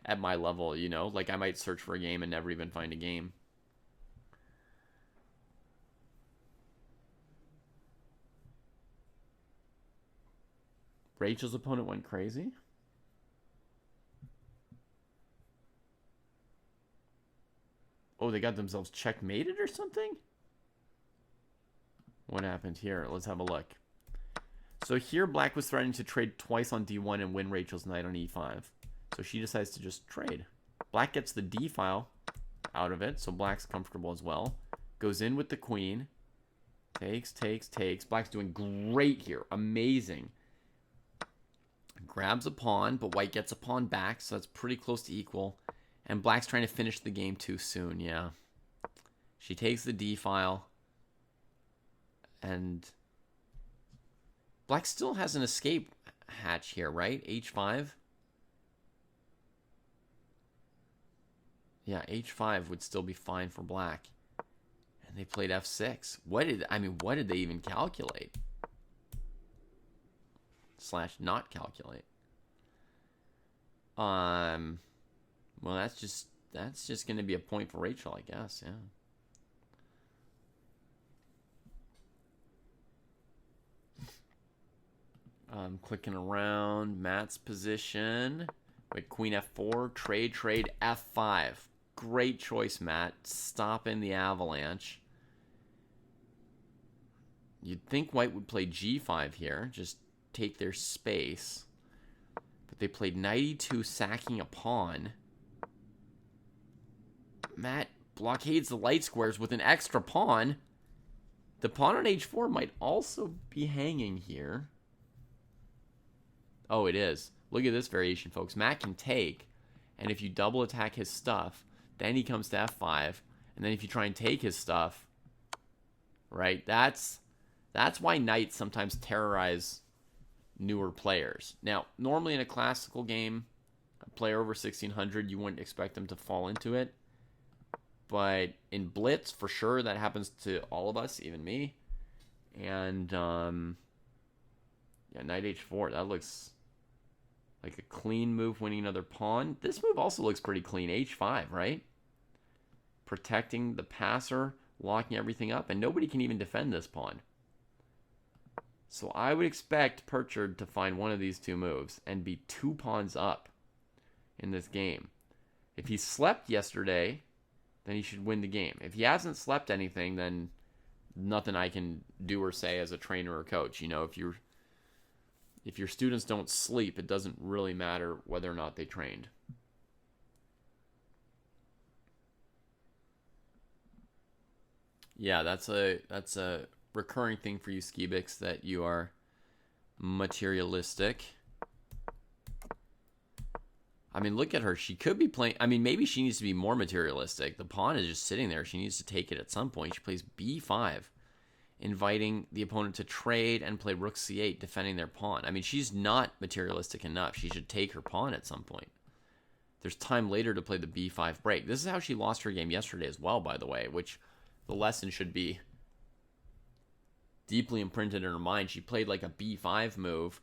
at my level, you know? Like, I might search for a game and never even find a game. Rachel's opponent went crazy? Oh, they got themselves checkmated or something? What happened here? Let's have a look. So here, black was threatening to trade twice on d1 and win Rachel's knight on e5. So she decides to just trade. Black gets the d file out of it, so black's comfortable as well. Goes in with the queen. Takes, takes, takes. Black's doing great here. Amazing. Grabs a pawn, but white gets a pawn back, so that's pretty close to equal. And black's trying to finish the game too soon, yeah. She takes the d file. And black still has an escape hatch here, right? h5. Yeah, h5 would still be fine for black. And they played f6. What did they even calculate? / not calculate. Well, that's just going to be a point for Rachel, I guess, yeah. Clicking around Matt's position. Wait, queen f4, trade, f5. Great choice, Matt. Stopping the avalanche. You'd think white would play g5 here, just take their space. But they played knight e2, sacking a pawn. Matt blockades the light squares with an extra pawn. The pawn on h4 might also be hanging here. Oh, it is. Look at this variation, folks. Matt can take, and if you double attack his stuff, then he comes to f5, and then if you try and take his stuff, right, that's why knights sometimes terrorize newer players. Now, normally in a classical game, a player over 1600, you wouldn't expect them to fall into it. But in Blitz, for sure, that happens to all of us, even me. And, yeah, knight h4, that looks like a clean move, winning another pawn. This move also looks pretty clean, h5, right? Protecting the passer, locking everything up, and nobody can even defend this pawn. So I would expect Purchard to find one of these two moves and be 2 pawns up in this game. If he slept yesterday, then he should win the game. If he hasn't slept anything, then nothing I can do or say as a trainer or coach. You know, if your students don't sleep, it doesn't really matter whether or not they trained. Yeah, that's a recurring thing for you, Skibix, that you are materialistic. I mean, look at her. She could be playing... I mean, maybe she needs to be more materialistic. The pawn is just sitting there. She needs to take it at some point. She plays b5, inviting the opponent to trade and play rook c8, defending their pawn. I mean, she's not materialistic enough. She should take her pawn at some point. There's time later to play the b5 break. This is how she lost her game yesterday as well, by the way, which the lesson should be deeply imprinted in her mind. She played like a b5 move.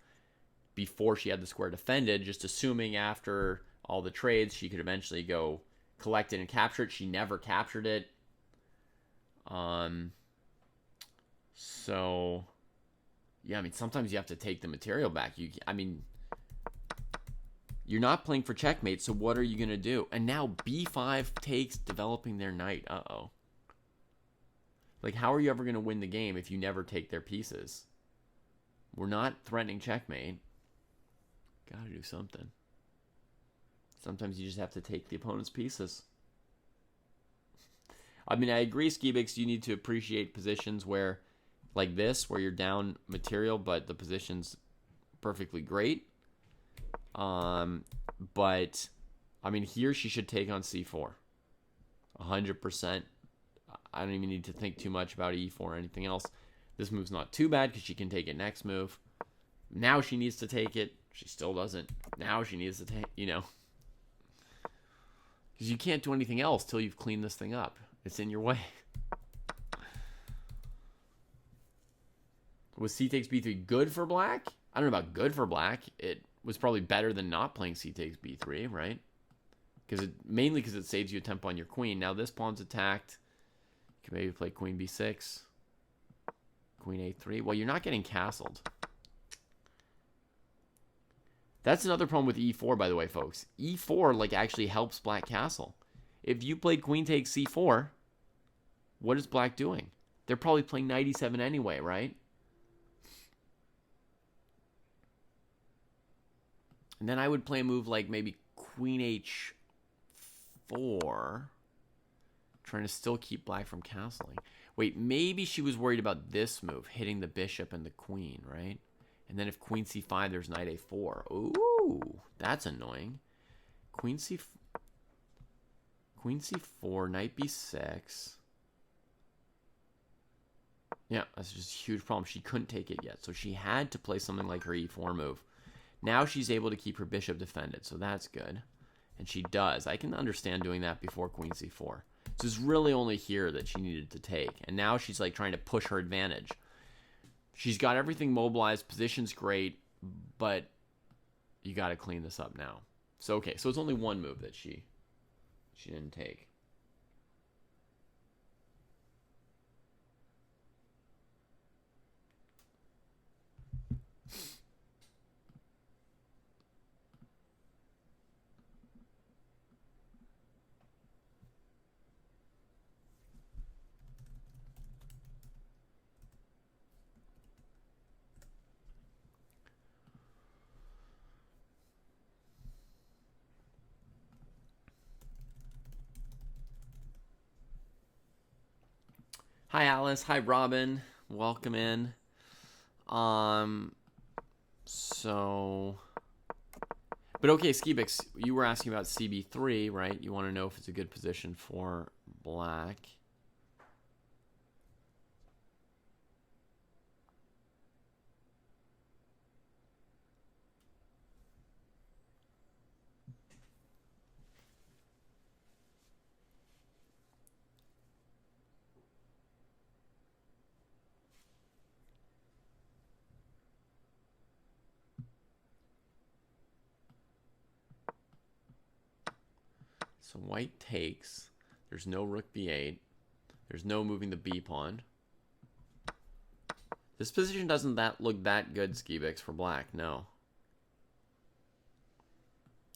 before she had the square defended, just assuming after all the trades she could eventually go collect it and capture it. She never captured it. So, yeah, I mean, sometimes you have to take the material back. You're not playing for checkmate, so what are you going to do? And now b5 takes, developing their knight. Uh-oh. Like, how are you ever going to win the game if you never take their pieces? We're not threatening checkmate. Gotta do something. Sometimes you just have to take the opponent's pieces. I mean, I agree, Skibix, you need to appreciate positions where, like this, where you're down material, but the position's perfectly great. But, I mean, here she should take on c4. 100%. I don't even need to think too much about e4 or anything else. This move's not too bad because she can take it next move. Now she needs to take it. She still doesn't. Now she needs to take, Because you can't do anything else till you've cleaned this thing up. It's in your way. Was c takes b3 good for black? I don't know about good for black. It was probably better than not playing c takes b3, right? Mainly because it saves you a tempo on your queen. Now this pawn's attacked. You can maybe play queen b6. Queen a3. Well, you're not getting castled. That's another problem with e4, by the way, folks. e4, like, actually helps black castle. If you played queen takes c4, what is black doing? They're probably playing knight e7 anyway, right? And then I would play a move like maybe queen h4, trying to still keep black from castling. Wait, maybe she was worried about this move, hitting the bishop and the queen, right? And then if queen c5, there's knight a4. Ooh, that's annoying. Queen c4, knight b6. Yeah, that's just a huge problem. She couldn't take it yet, so she had to play something like her e4 move. Now she's able to keep her bishop defended, so that's good. And she does. I can understand doing that before queen c4. So it's really only here that she needed to take. And now she's like trying to push her advantage. She's got everything mobilized. Position's great, but you got to clean this up now. So, okay, so it's only one move that she didn't take. Hi, Alice. Hi, Robin. Welcome in. But okay, Skibix, you were asking about CB3, right? You want to know if it's a good position for black. So white takes. There's no rook b8. There's no moving the b pawn. This position doesn't look that good, Skibix, for black. No.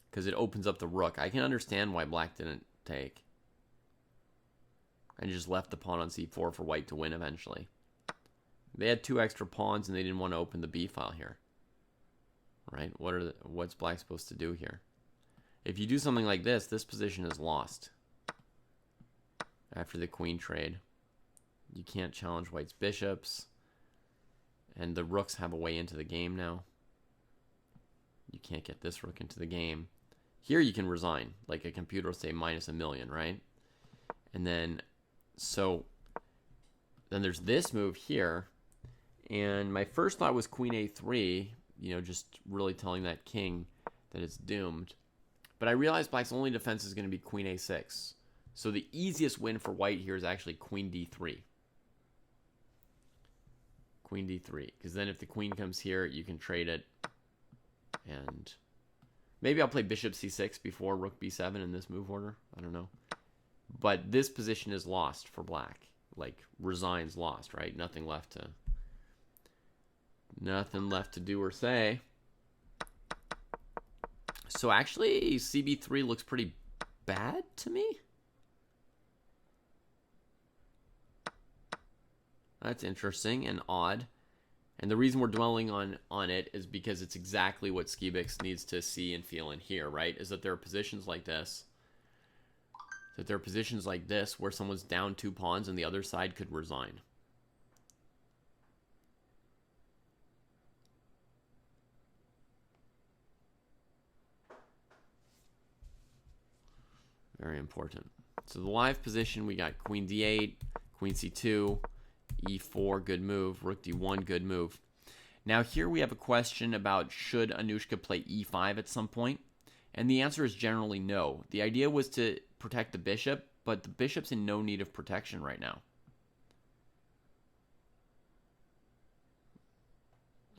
Because it opens up the rook. I can understand why black didn't take. And just left the pawn on c4 for white to win eventually. They had 2 extra pawns and they didn't want to open the b file here. Right? What's black supposed to do here? If you do something like this, this position is lost. After the queen trade. You can't challenge white's bishops. And the rooks have a way into the game now. You can't get this rook into the game. Here you can resign. Like a computer will say -1,000,000, right? And then, then there's this move here. And my first thought was queen a3. Just really telling that king that it's doomed. But I realized black's only defense is going to be queen a6. So the easiest win for white here is actually queen d3. Queen d3. Because then if the queen comes here, you can trade it. And maybe I'll play bishop c6 before rook b7 in this move order. I don't know. But this position is lost for black. Like, resigns lost, right? Nothing left to do or say. So actually, CB3 looks pretty bad to me. That's interesting and odd. And the reason we're dwelling on it is because it's exactly what Skibix needs to see and feel and hear, right? Is that there are positions like this. That there are positions like this where someone's down 2 pawns and the other side could resign. Very important. So the live position, we got queen d8, queen c2, e4, good move, rook d1, good move. Now here we have a question about should Anushka play e5 at some point? And the answer is generally no. The idea was to protect the bishop, but the bishop's in no need of protection right now.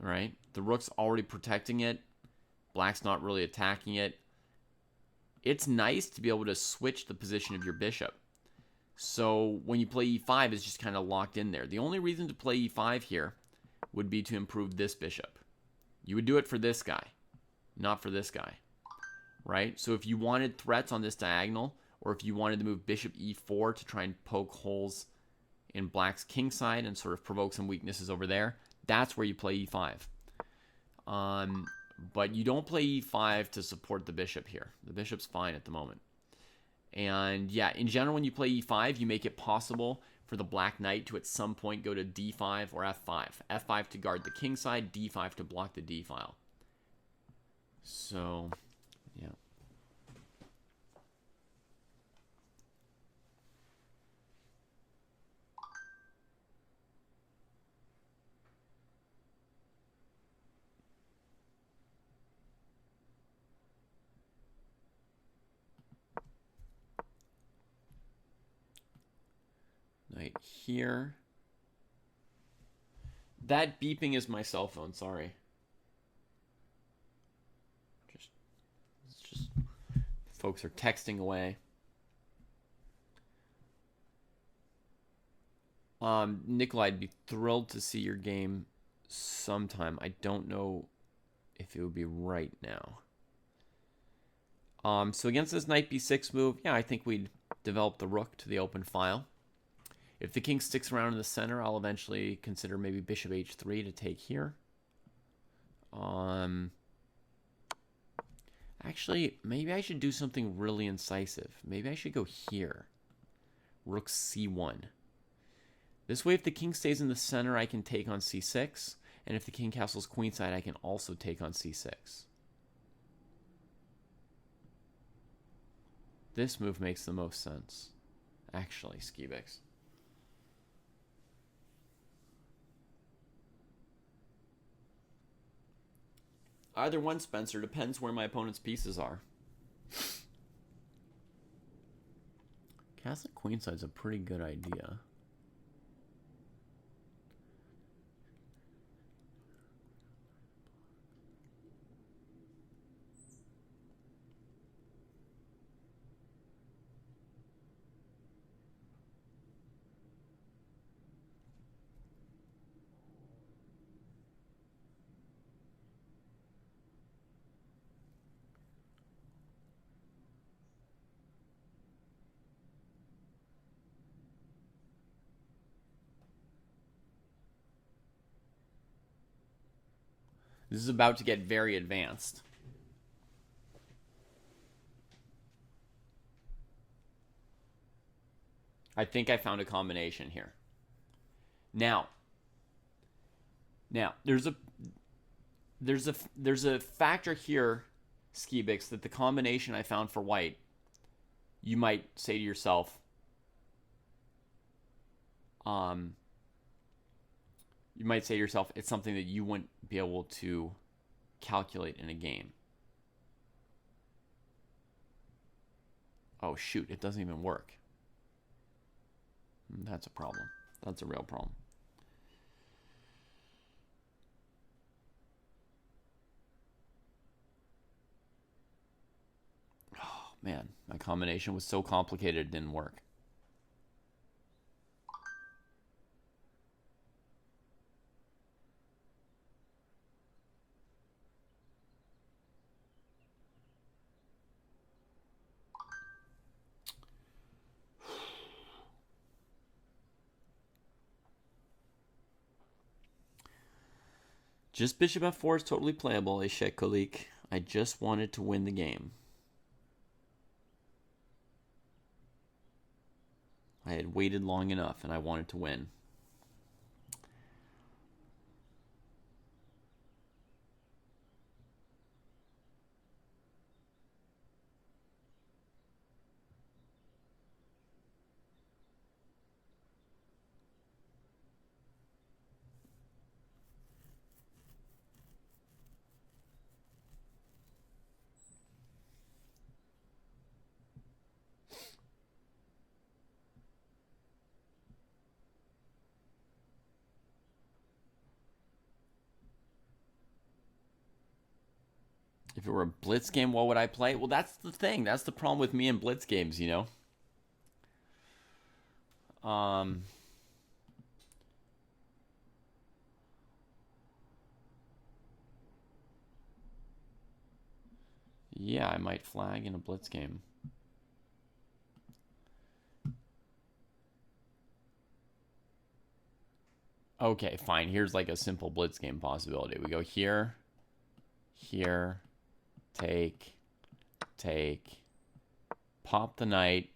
All right, the rook's already protecting it. Black's not really attacking it. It's nice to be able to switch the position of your bishop. So when you play e5, it's just kind of locked in there. The only reason to play e5 here would be to improve this bishop. You would do it for this guy, not for this guy, right? So if you wanted threats on this diagonal, or if you wanted to move bishop e4 to try and poke holes in black's king side and sort of provoke some weaknesses over there, that's where you play e5. But you don't play e5 to support the bishop here. The bishop's fine at the moment. And yeah, in general, when you play e5, you make it possible for the black knight to at some point go to d5 or f5. f5 to guard the king side, d5 to block the d file. So, yeah. Knight here. That beeping is my cell phone, sorry. It's just folks are texting away. Nikolai, I'd be thrilled to see your game sometime. I don't know if it would be right now. So against this knight b6 move, yeah, I think we'd develop the rook to the open file. If the king sticks around in the center, I'll eventually consider maybe bishop h3 to take here. Actually, maybe I should do something really incisive. Maybe I should go here. Rook c1. This way, if the king stays in the center, I can take on c6. And if the king castles queenside, I can also take on c6. This move makes the most sense, actually, Skibix. Either one, Spencer. Depends where my opponent's pieces are. Castle queenside's a pretty good idea. This is about to get very advanced. I think I found a combination here. Now there's a factor here, Skibix, that the combination I found for white, you might say to yourself, it's something that you wouldn't be able to calculate in a game. Oh, shoot, it doesn't even work. That's a problem. That's a real problem. Man, my combination was so complicated it didn't work. Just bishop f4 is totally playable, Eshek Kolik. I just wanted to win the game. I had waited long enough and I wanted to win. If it were a blitz game, what would I play? Well, that's the thing. That's the problem with me in blitz games, you know? Yeah, I might flag in a blitz game. Okay, fine. Here's like a simple blitz game possibility. We go here, here, take, pop the knight.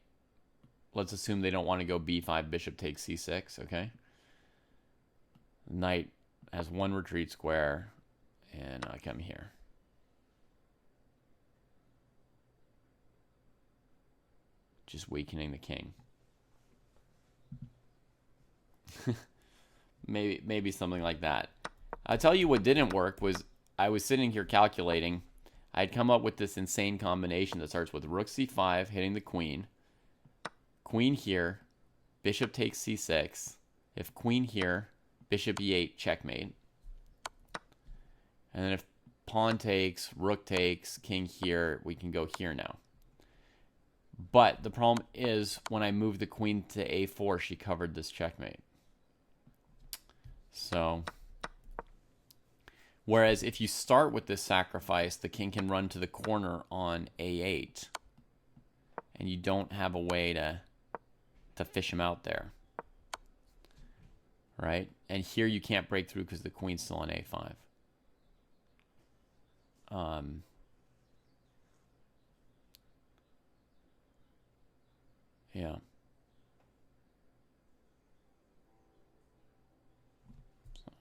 Let's assume they don't want to go b5, bishop takes c6, okay? Knight has one retreat square, and I come here. Just weakening the king. maybe something like that. I'll tell you what didn't work was I was sitting here calculating. I'd come up with this insane combination that starts with rook c5 hitting the queen. Queen here, bishop takes c6. If queen here, bishop e8, checkmate. And then if pawn takes, rook takes, king here, we can go here now. But the problem is when I moved the queen to a4, she covered this checkmate. So, whereas if you start with this sacrifice, the king can run to the corner on a8. And you don't have a way to fish him out there. Right? And here you can't break through because the queen's still on a5. Yeah. So.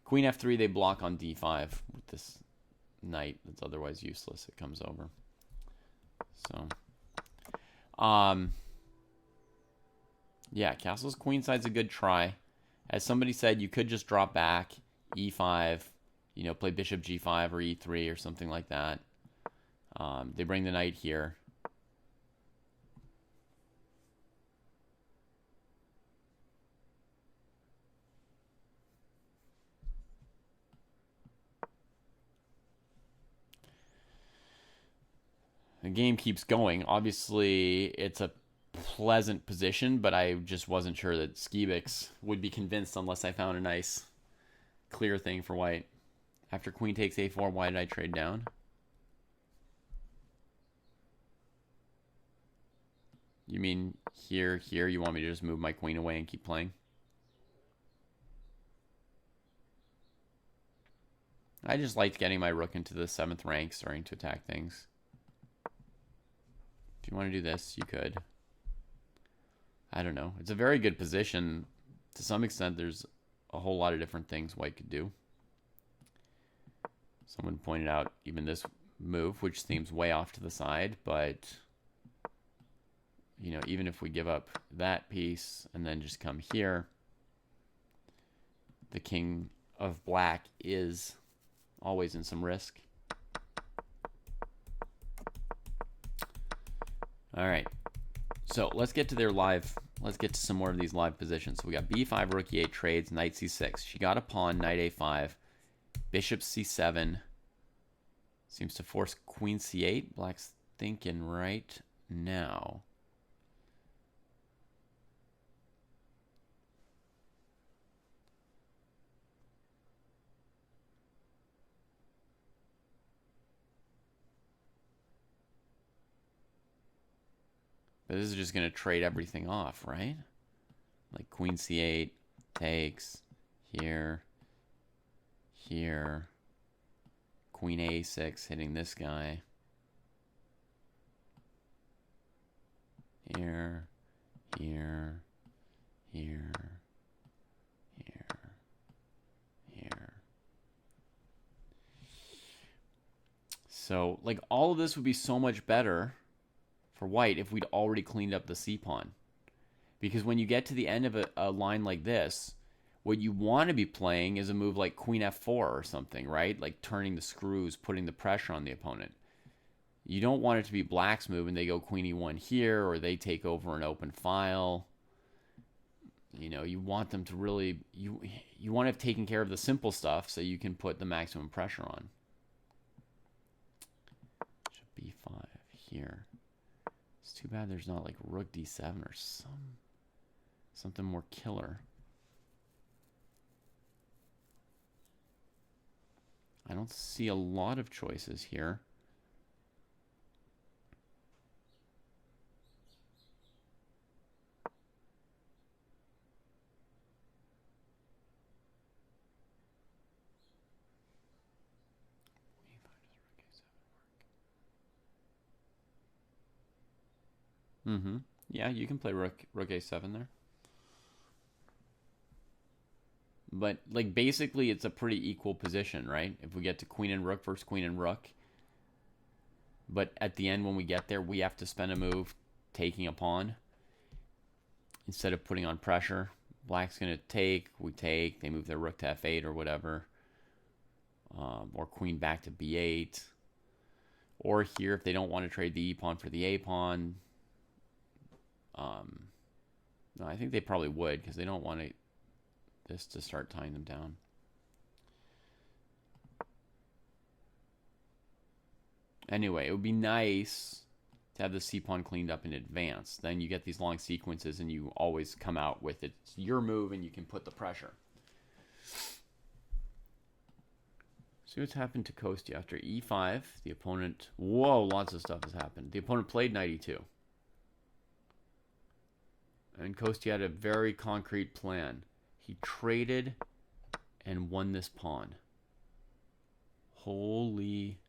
Queen f3, they block on d5 with this knight that's otherwise useless. It comes over. So, yeah, castle's queenside's a good try. As somebody said, you could just drop back, e5, you know, play bishop g5 or e3 or something like that. They bring the knight here. The game keeps going. Obviously, it's a pleasant position, but I just wasn't sure that Skibix would be convinced unless I found a nice, clear thing for white. After queen takes a4, why did I trade down? You mean here, here? You want me to just move my queen away and keep playing? I just liked getting my rook into the 7th rank, starting to attack things. If you want to do this, you could. I don't know. It's a very good position. To some extent, there's a whole lot of different things white could do. Someone pointed out even this move, which seems way off to the side, but, you know, even if we give up that piece and then just come here, the king of black is always in some risk. All right, so let's get to their live. Let's get to some more of these live positions. So we got b5, rook e8 trades, knight c6. She got a pawn, knight a5, bishop c7. Seems to force queen c8. Black's thinking right now. But this is just going to trade everything off, right? Like queen c8 takes here, here, queen a6 hitting this guy, here, here, here, here, here. So, like, all of this would be so much better for white if we'd already cleaned up the c-pawn. Because when you get to the end of a line like this, what you want to be playing is a move like queen f4 or something, right? Like turning the screws, putting the pressure on the opponent. You don't want it to be black's move and they go queen e1 here, or they take over an open file. You know, you want them to really, you want to have taken care of the simple stuff so you can put the maximum pressure on. b5 here. It's too bad there's not like rook d7 or something more killer. I don't see a lot of choices here. Yeah, you can play rook a7 there. But, like, basically it's a pretty equal position, right? If we get to queen and rook versus queen and rook. But at the end when we get there, we have to spend a move taking a pawn instead of putting on pressure. Black's going to take, we take, they move their rook to f8 or whatever. Or queen back to b8. Or here, if they don't want to trade the e-pawn for the a-pawn. No, I think they probably would because they don't want this to start tying them down. Anyway, it would be nice to have the c-pawn cleaned up in advance. Then you get these long sequences and you always come out with it's your move and you can put the pressure. See what's happened to Kostya after e5. The opponent, whoa, lots of stuff has happened. The opponent played knight e2. And Kostya had a very concrete plan. He traded and won this pawn. Holy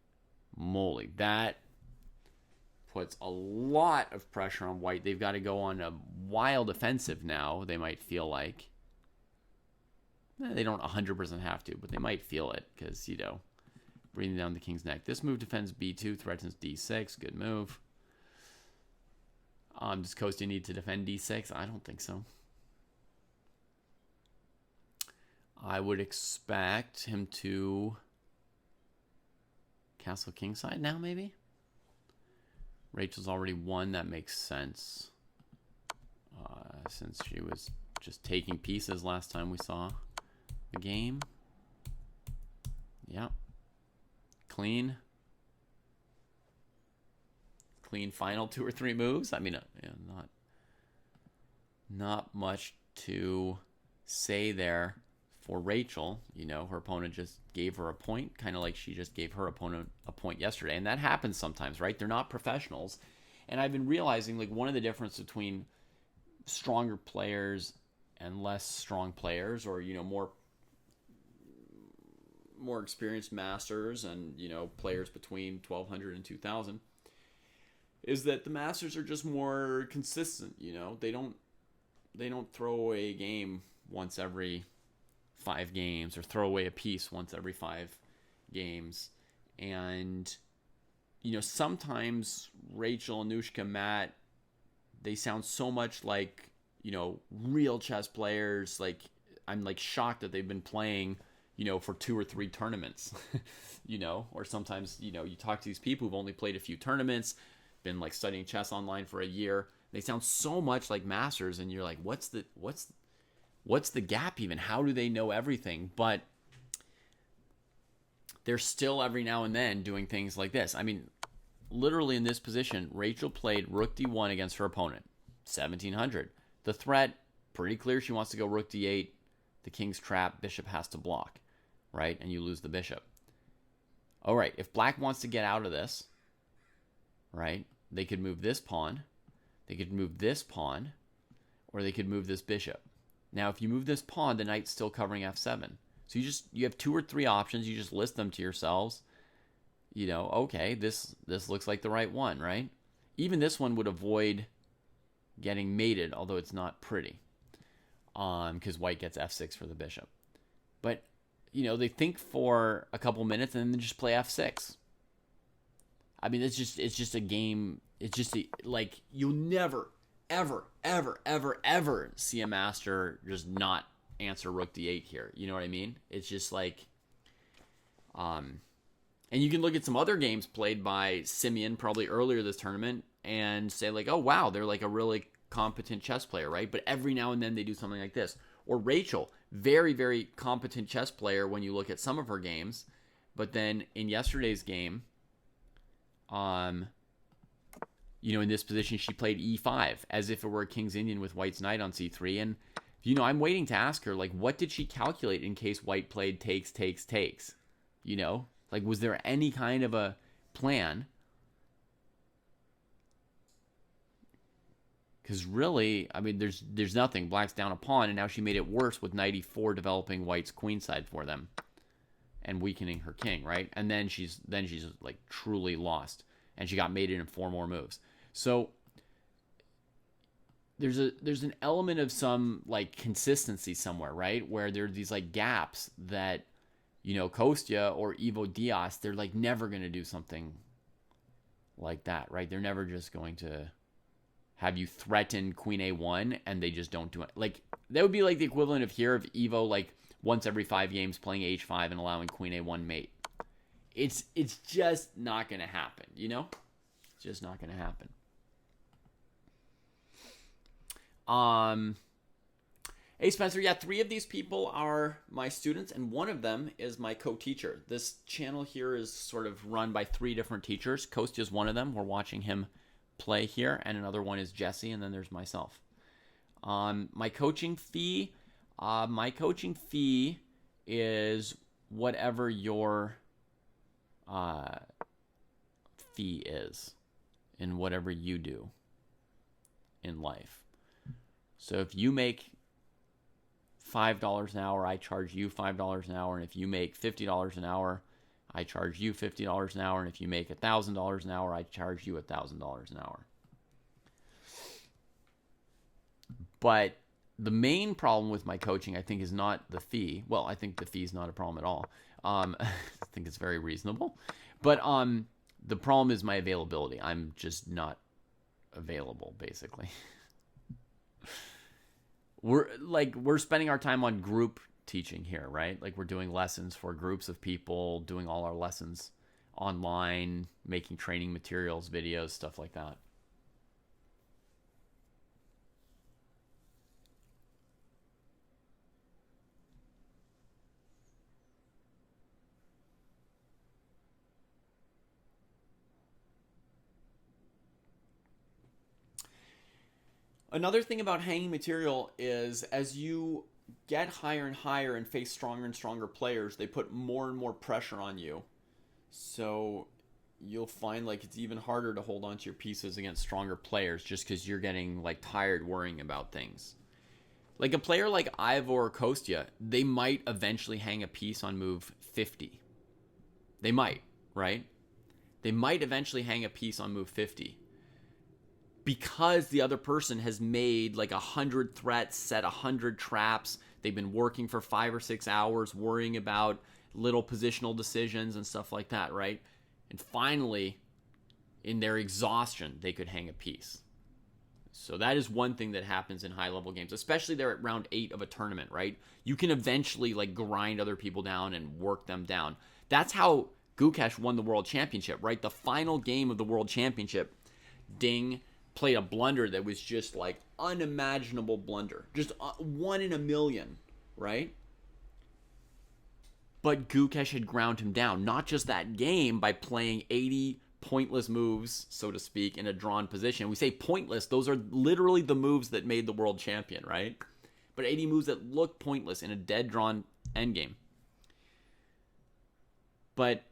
moly. That puts a lot of pressure on white. They've got to go on a wild offensive now, they might feel like. They don't 100% have to, but they might feel it because, you know, breathing down the king's neck. This move defends b2, threatens d6. Good move. Does Kostya need to defend d6? I don't think so. I would expect him to castle kingside now, maybe? Rachel's already won. That makes sense. Since she was just taking pieces last time we saw the game. Yep. Clean. Clean final 2 or 3 moves. I mean, yeah, not much to say there for Rachel. You know, her opponent just gave her a point, kind of like she just gave her opponent a point yesterday. And that happens sometimes, right? They're not professionals. And I've been realizing, like, one of the differences between stronger players and less strong players, or, you know, more experienced masters and, you know, players between 1200 and 2000, is that the masters are just more consistent. You know, they don't throw away a game once every 5 games or throw away a piece once every 5 games. And, you know, sometimes Rachel, Anushka, Matt, they sound so much like, you know, real chess players. Like, I'm like shocked that they've been playing, you know, for 2 or 3 tournaments, you know, or sometimes, you know, you talk to these people who've only played a few tournaments, been like studying chess online for a year. They sound so much like masters, and you're like, what's the gap even? How do they know everything? But they're still every now and then doing things like this. I mean, literally in this position, Rachel played rook d1 against her opponent, 1700. The threat, pretty clear. She wants to go rook d8. The king's trap, bishop has to block, right? And you lose the bishop. All right, if black wants to get out of this, right, they could move this pawn. They could move this pawn, or they could move this bishop. Now, if you move this pawn, the knight's still covering f7. So you have 2 or 3 options. You just list them to yourselves. You know, okay, this looks like the right one, right? Even this one would avoid getting mated, although it's not pretty, because white gets f6 for the bishop. But, you know, they think for a couple minutes and then just play f6. I mean, it's just a game. It's just like you'll never, ever, ever, ever, ever see a master just not answer rook d8 here. You know what I mean? It's just like, and you can look at some other games played by Simeon probably earlier this tournament and say like, oh wow, they're like a really competent chess player, right? But every now and then they do something like this. Or Rachel, very, very competent chess player when you look at some of her games, but then in yesterday's game, you know, in this position, she played e5 as if it were a King's Indian with white's knight on c3. And, you know, I'm waiting to ask her, like, what did she calculate in case white played takes, takes, takes? You know, like, was there any kind of a plan? Because really, I mean, there's nothing. Black's down a pawn, and now she made it worse with knight e4 developing white's queenside for them and weakening her king, right? And then she's like truly lost, and she got mated in 4 more moves. So there's an element of some like consistency somewhere, right? Where there are these like gaps that, you know, Kostya or Ivo Diaz, they're like never going to do something like that, right? They're never just going to have you threaten queen a1 and they just don't do it. Like that would be like the equivalent of here of Evo like once every 5 games playing h5 and allowing queen a1 mate. It's just not going to happen, you know? It's just not going to happen. Hey Spencer, yeah, 3 of these people are my students and 1 of them is my co-teacher. This channel here is sort of run by 3 different teachers. Kostya is one of them. We're watching him play here, and another one is Jesse, and then there's myself. My coaching fee is whatever your fee is in whatever you do in life. So if you make $5 an hour, I charge you $5 an hour, and if you make $50 an hour, I charge you $50 an hour, and if you make $1,000 an hour, I charge you $1,000 an hour. But the main problem with my coaching, I think, is not the fee. Well, I think the fee is not a problem at all. I think it's very reasonable. But the problem is my availability. I'm just not available, basically. We're spending our time on group teaching here, right? Like we're doing lessons for groups of people, doing all our lessons online, making training materials, videos, stuff like that. Another thing about hanging material is as you get higher and higher and face stronger and stronger players, they put more and more pressure on you. So you'll find like it's even harder to hold on to your pieces against stronger players just because you're getting like tired worrying about things. Like a player like Ivo or Kostya, they might eventually hang a piece on move 50. They might, right? They might eventually hang a piece on move 50. Because the other person has made like 100 threats, set 100 traps. They've been working for 5 or 6 hours, worrying about little positional decisions and stuff like that, right? And finally, in their exhaustion, they could hang a piece. So that is one thing that happens in high-level games, especially there at round 8 of a tournament, right? You can eventually like grind other people down and work them down. That's how Gukesh won the World Championship, right? The final game of the World Championship, Ding played a blunder that was just like unimaginable blunder. Just 1 in a million, right? But Gukesh had ground him down. Not just that game by playing 80 pointless moves, so to speak, in a drawn position. We say pointless. Those are literally the moves that made the world champion, right? But 80 moves that look pointless in a dead drawn endgame. But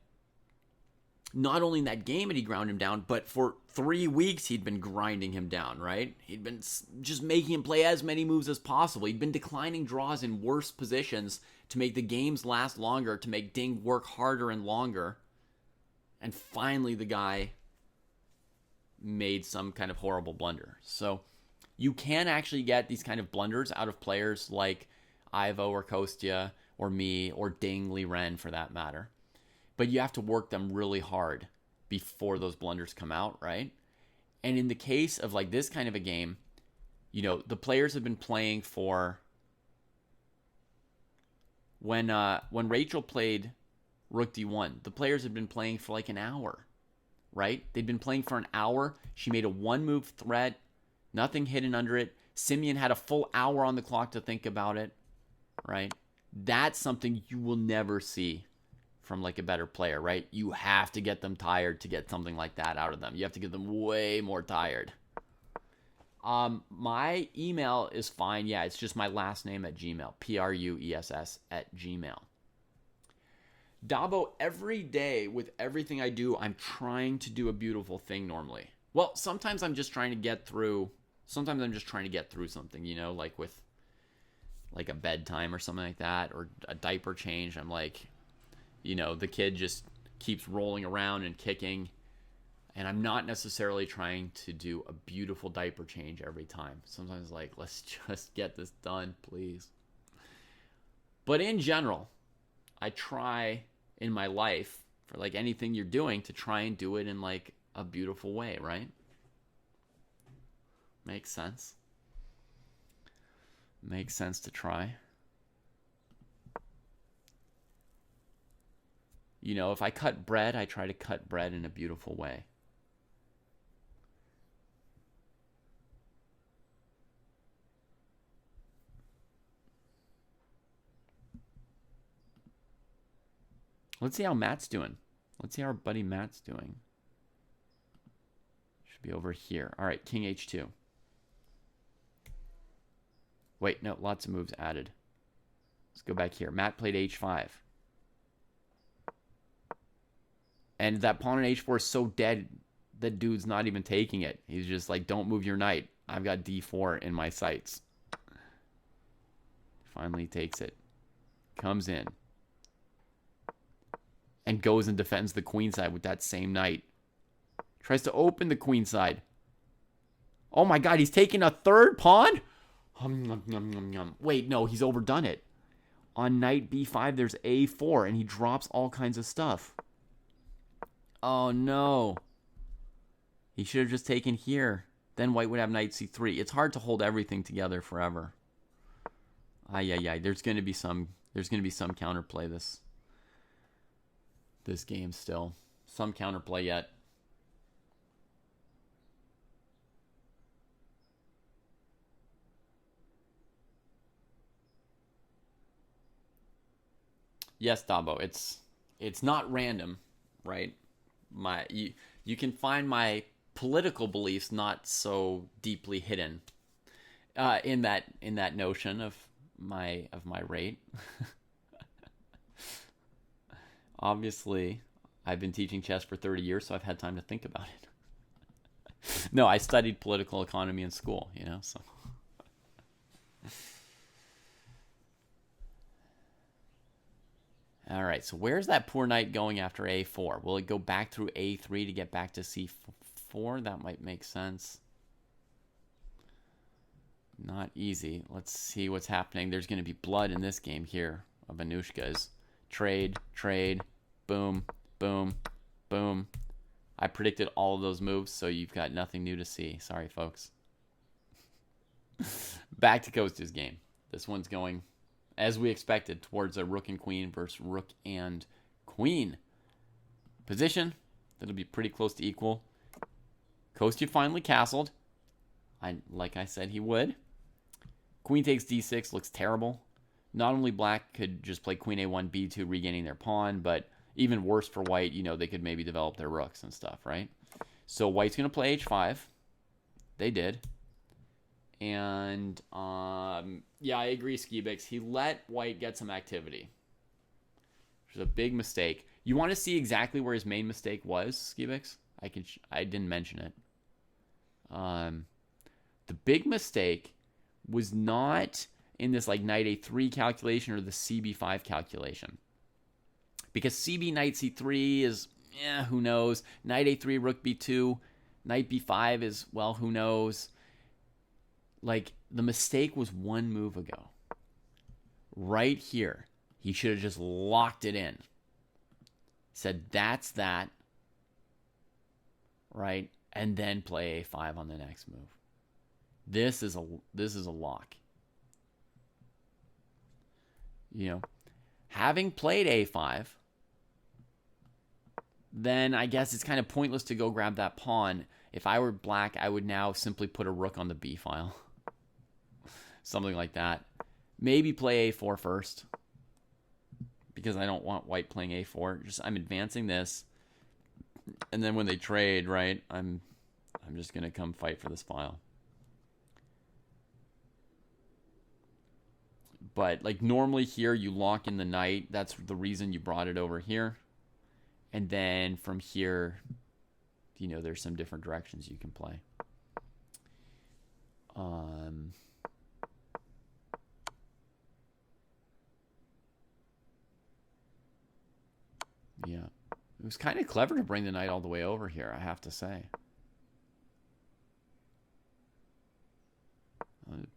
not only in that game had he ground him down, but for 3 weeks he'd been grinding him down, right? He'd been just making him play as many moves as possible. He'd been declining draws in worse positions to make the games last longer, to make Ding work harder and longer. And finally the guy made some kind of horrible blunder. So you can actually get these kind of blunders out of players like Ivo or Kostya or me or Ding Liren for that matter. But you have to work them really hard before those blunders come out, right? And in the case of like this kind of a game, you know, the players have been playing for... When Rachel played Rook D1, the players had been playing for like an hour, right? They'd been playing for an hour. She made a one-move threat, nothing hidden under it. Simeon had a full hour on the clock to think about it, right? That's something you will never see from like a better player, right? You have to get them tired to get something like that out of them. You have to get them way more tired. My email is fine. Yeah, it's just my last name at Gmail. Pruess at Gmail. Dabo, every day with everything I do, I'm trying to do a beautiful thing normally. Well, sometimes I'm just trying to get through. Sometimes I'm just trying to get through something, you know, like with like a bedtime or something like that, or a diaper change. I'm like, you know, the kid just keeps rolling around and kicking, and I'm not necessarily trying to do a beautiful diaper change every time. Sometimes like, let's just get this done, please. But in general, I try in my life, for like anything you're doing, to try and do it in like a beautiful way, right? Makes sense. Makes sense to try. You know, if I cut bread, I try to cut bread in a beautiful way. Let's see how Matt's doing. Let's see how our buddy Matt's doing. Should be over here. All right, King H2. Wait, no, lots of moves added. Let's go back here. Matt played H5. And that pawn on H4 is so dead, that dude's not even taking it. He's just like, don't move your knight. I've got D4 in my sights. Finally takes it. Comes in. And goes and defends the queen side with that same knight. Tries to open the queen side. Oh my god, he's taking a third pawn? Wait, no, he's overdone it. On knight B5, there's A4, and he drops all kinds of stuff. Oh no. He should have just taken here. Then white would have knight C3. It's hard to hold everything together forever. Ay. There's gonna be some counterplay this game still. Some counterplay yet. Yes, Dabo, it's not random, right? You can find my political beliefs not so deeply hidden in that notion of my rate. Obviously, I've been teaching chess for 30 years, so I've had time to think about it. No, I studied political economy in school, you know, so. All right, so where's that poor knight going after A4? Will it go back through A3 to get back to C4? That might make sense. Not easy. Let's see what's happening. There's going to be blood in this game here of Anushka's. Trade, boom, boom, boom. I predicted all of those moves, so you've got nothing new to see. Sorry, folks. Back to Kostya's game. This one's going, as we expected, towards a rook and queen versus rook and queen. Position, that'll be pretty close to equal. Kostya finally castled. Like I said he would. Queen takes d6, looks terrible. Not only black could just play queen a1, b2, regaining their pawn, but Even worse for white, they could maybe develop their rooks and stuff, right? So white's going to play h5. They did. And, yeah, I agree, Skibix. He let white get some activity. Which is a big mistake. You want to see exactly where his main mistake was, Skibix? I didn't mention it. The big mistake was not in this like knight a3 calculation or the cb5 calculation. Because cb knight c3 is, who knows. Knight a3, rook b2, knight b5 is, well, who knows. Like, the mistake was one move ago. Right here, he should have just locked it in. Said, that's that. Right? And then play a5 on the next move. This is a lock. Having played a5, then I guess it's kind of pointless to go grab that pawn. If I were black, I would now simply put a rook on the b file. Something like that. Maybe play a4 first. Because I don't want white playing a4. I'm advancing this. And then when they trade, right, I'm just going to come fight for this file. But like normally here you lock in the knight. That's the reason you brought it over here. And then from here, there's some different directions you can play. Yeah. It was kind of clever to bring the knight all the way over here, I have to say.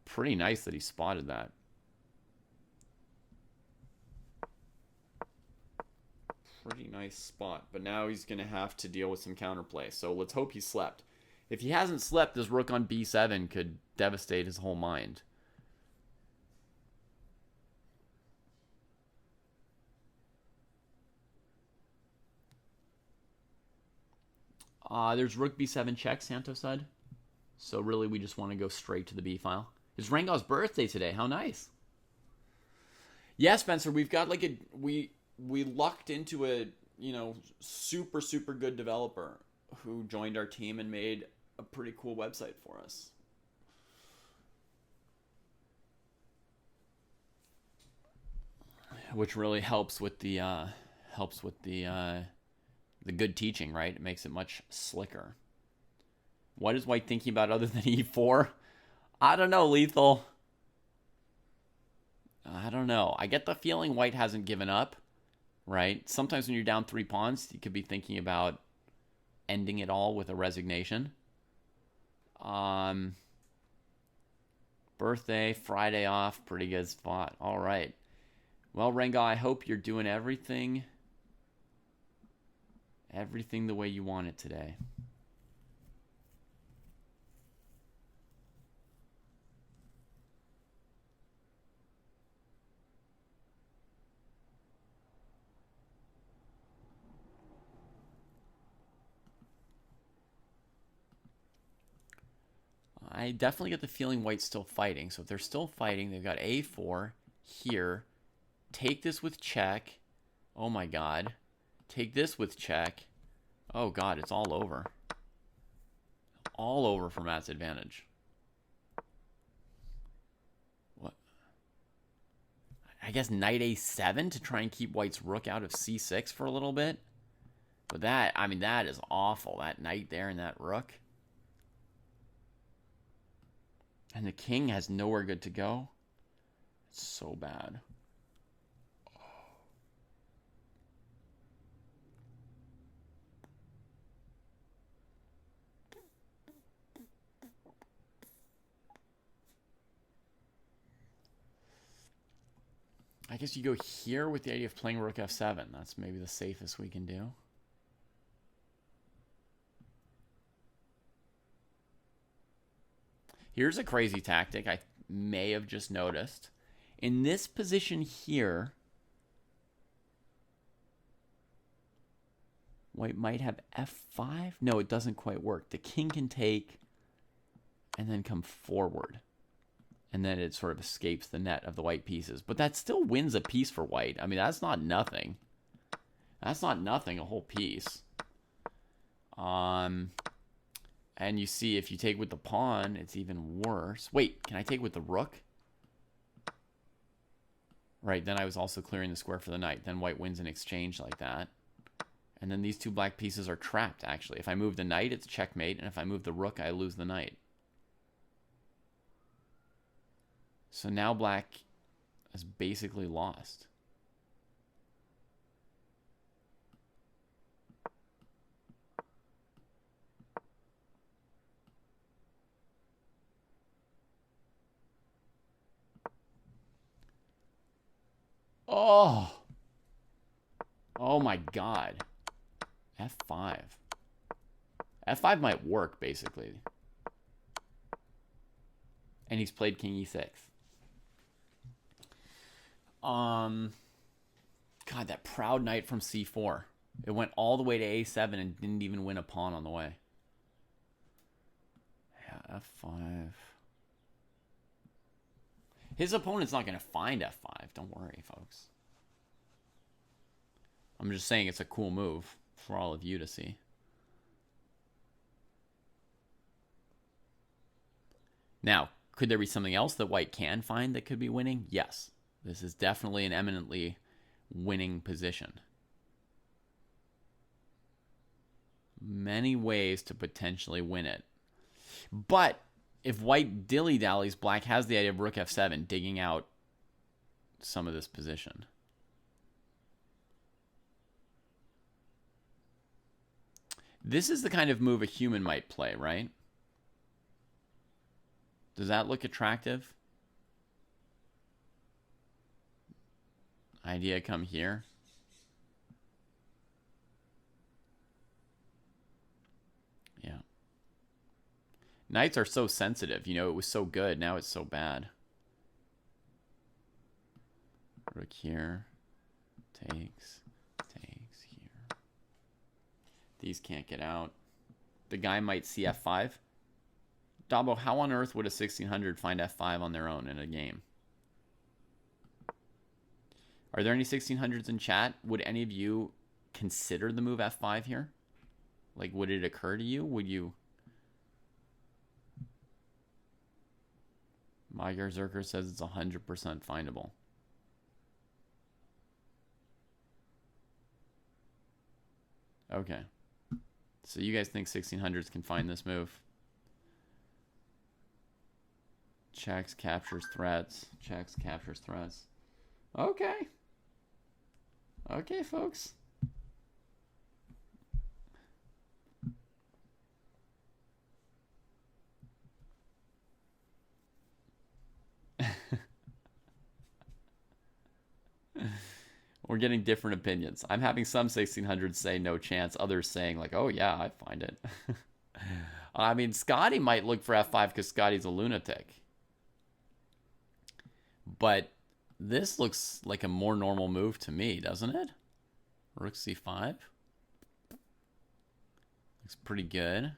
Pretty nice that he spotted that. Pretty nice spot. But now he's going to have to deal with some counterplay. So let's hope he slept. If he hasn't slept, this rook on b7 could devastate his whole mind. There's rook b7 check, Santos said. So really we just want to go straight to the b file. It's Rengaw's birthday today. How nice. Yeah, Spencer, we've got like we lucked into a, super, super good developer who joined our team and made a pretty cool website for us. Which really helps with the good teaching, right? It makes it much slicker. What is white thinking about other than e4? I don't know, Lethal. I don't know. I get the feeling white hasn't given up, right? Sometimes when you're down 3 pawns, you could be thinking about ending it all with a resignation. Birthday, Friday off, pretty good spot. All right. Well, Renga, I hope you're doing everything the way you want it today. I definitely get the feeling white's still fighting. So if they're still fighting, they've got a4 here. Take this with check. Oh my god. Take this with check. Oh god, it's all over. All over for Matt's advantage. What? I guess knight a7 to try and keep white's rook out of c6 for a little bit. But that, I mean, that is awful. That knight there and that rook. And the king has nowhere good to go. It's so bad. I guess you go here with the idea of playing rook f7. That's maybe the safest we can do. Here's a crazy tactic I may have just noticed. In this position here, white might have f5. No, it doesn't quite work. The king can take and then come forward. And then it sort of escapes the net of the white pieces. But that still wins a piece for white. I mean, that's not nothing. That's not nothing, a whole piece. And you see if you take with the pawn, it's even worse. Wait, can I take with the rook? Right, then I was also clearing the square for the knight. Then white wins in exchange like that. And then these two black pieces are trapped, actually. If I move the knight, it's checkmate. And if I move the rook, I lose the knight. So now black is basically lost. Oh! Oh my god. F5. F5 might work, basically. And he's played king e6. God, that proud knight from c4. It went all the way to a7 and didn't even win a pawn on the way. Yeah, f5. His opponent's not going to find f5. Don't worry, folks. I'm just saying it's a cool move for all of you to see. Now, could there be something else that white can find that could be winning? Yes. This is definitely an eminently winning position. Many ways to potentially win it. But if white dilly-dallies, black has the idea of rook f7, digging out some of this position. This is the kind of move a human might play, right? Does that look attractive? Idea come here. Yeah. Knights are so sensitive. You know, it was so good. Now it's so bad. Rook here. Takes. Takes here. These can't get out. The guy might see f5. Dabo, how on earth would a 1600 find f5 on their own in a game? Are there any 1600s in chat? Would any of you consider the move f5 here? Like, would it occur to you? Would you... Magyar Zerker says it's 100% findable. Okay. So you guys think 1600s can find this move? Checks, captures, threats. Checks, captures, threats. Okay. Okay, folks. We're getting different opinions. I'm having some 1600s say no chance. Others saying like, oh yeah, I find it. I mean, Scotty might look for f5 because Scotty's a lunatic. But this looks like a more normal move to me, doesn't it? Rook c5. Looks pretty good.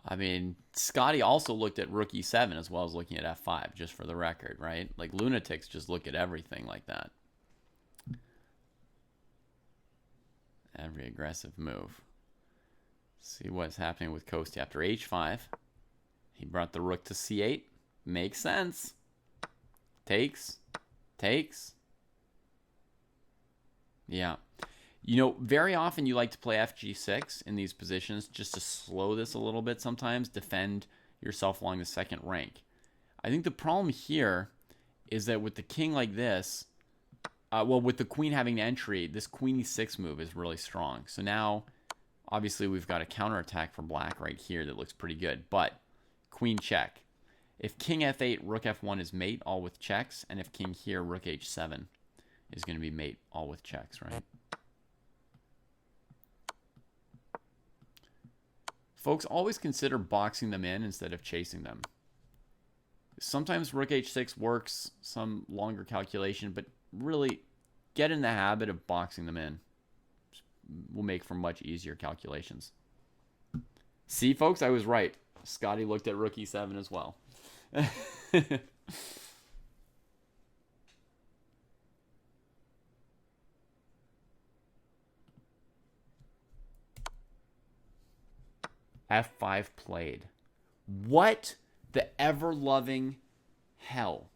I mean, Scotty also looked at rook e7 as well as looking at f5, just for the record, right? Like, lunatics just look at everything like that. Every aggressive move. See what's happening with Kostya after h5. He brought the rook to c8. Makes sense. Takes. Takes. Yeah. You know, very often you like to play fg6 in these positions just to slow this a little bit sometimes, defend yourself along the second rank. I think the problem here is that with the king like this, well, with the queen having the entry, this queen e6 move is really strong. So now, obviously, we've got a counterattack for black right here that looks pretty good. But queen check. If king f8, rook f1 is mate, all with checks. And if king here, rook h7 is going to be mate, all with checks, right? Folks, always consider boxing them in instead of chasing them. sometimes rook h6 works, some longer calculation, but really get in the habit of boxing them in. Will make for much easier calculations. See, folks, I was right. Scotty looked at rook e7 as well. F5 played. What the ever-loving hell?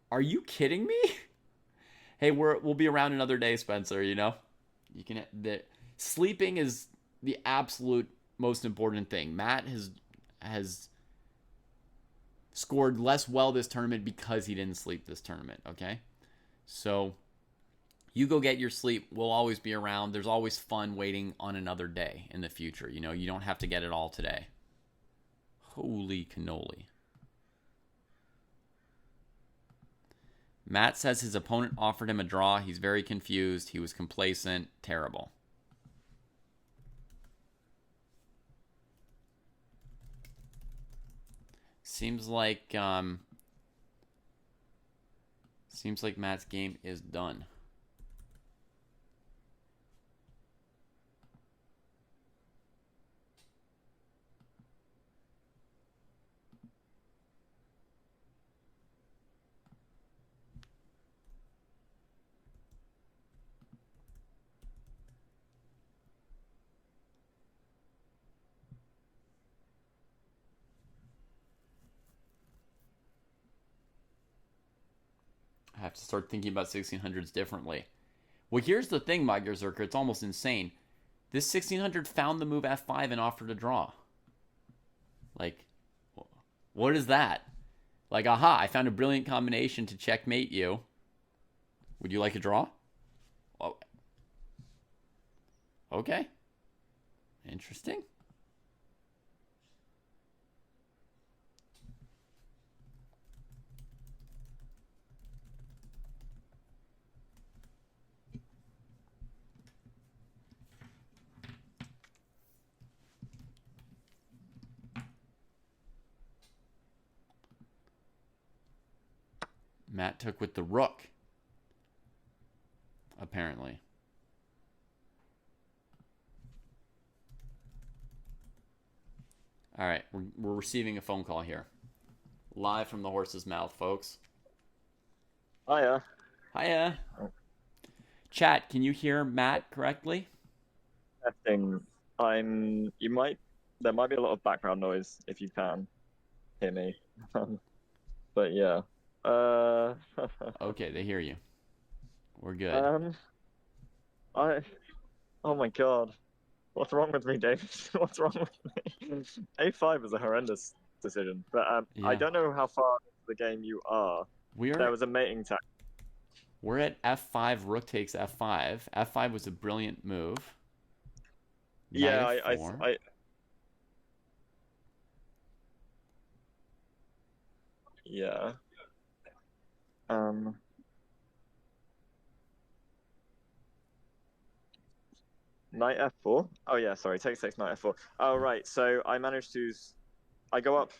Are you kidding me? Hey, we'll be around another day, Spencer, you know? You can sleeping is the absolute most important thing. Matt has scored less well this tournament because he didn't sleep this tournament, okay? So you go get your sleep. We'll always be around. There's always fun waiting on another day in the future. You know, you don't have to get it all today. Holy cannoli. Matt says his opponent offered him a draw. He's very confused. He was complacent. Terrible. Seems like Matt's game is done. I have to start thinking about 1600s differently. Well, here's the thing, my Berserker. It's almost insane. This 1600 found the move f5 and offered a draw. Like, what is that? Like, aha, I found a brilliant combination to checkmate you. Would you like a draw? Oh. Okay. Interesting. Matt took with the rook, apparently. All right, we're receiving a phone call here. Live from the horse's mouth, folks. Hiya. Hiya. Chat, can you hear Matt correctly? Testing. There might be a lot of background noise if you can hear me. But yeah. Okay, they hear you. We're good. Oh my God. What's wrong with me, David? What's wrong with me? A5 is a horrendous decision, but Yeah. I don't know how far into the game you are. There was a mating tactic. We're at f5, rook takes f5. f5 was a brilliant move. Yeah, yeah. Knight f4. Oh yeah, sorry. Take 6, knight f4. Oh right. So I managed to. I go up.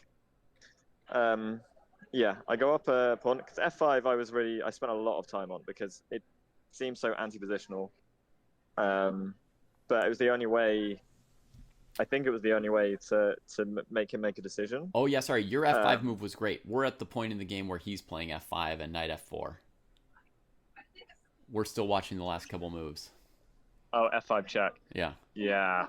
Yeah, I go up a pawn because f5. I spent a lot of time on because it seems so anti-positional. But it was the only way. I think it was the only way to make him make a decision. Oh yeah, sorry. Your f5 move was great. We're at the point in the game where he's playing f5 and knight f4. We're still watching the last couple moves. Oh, f5 check. Yeah. Yeah.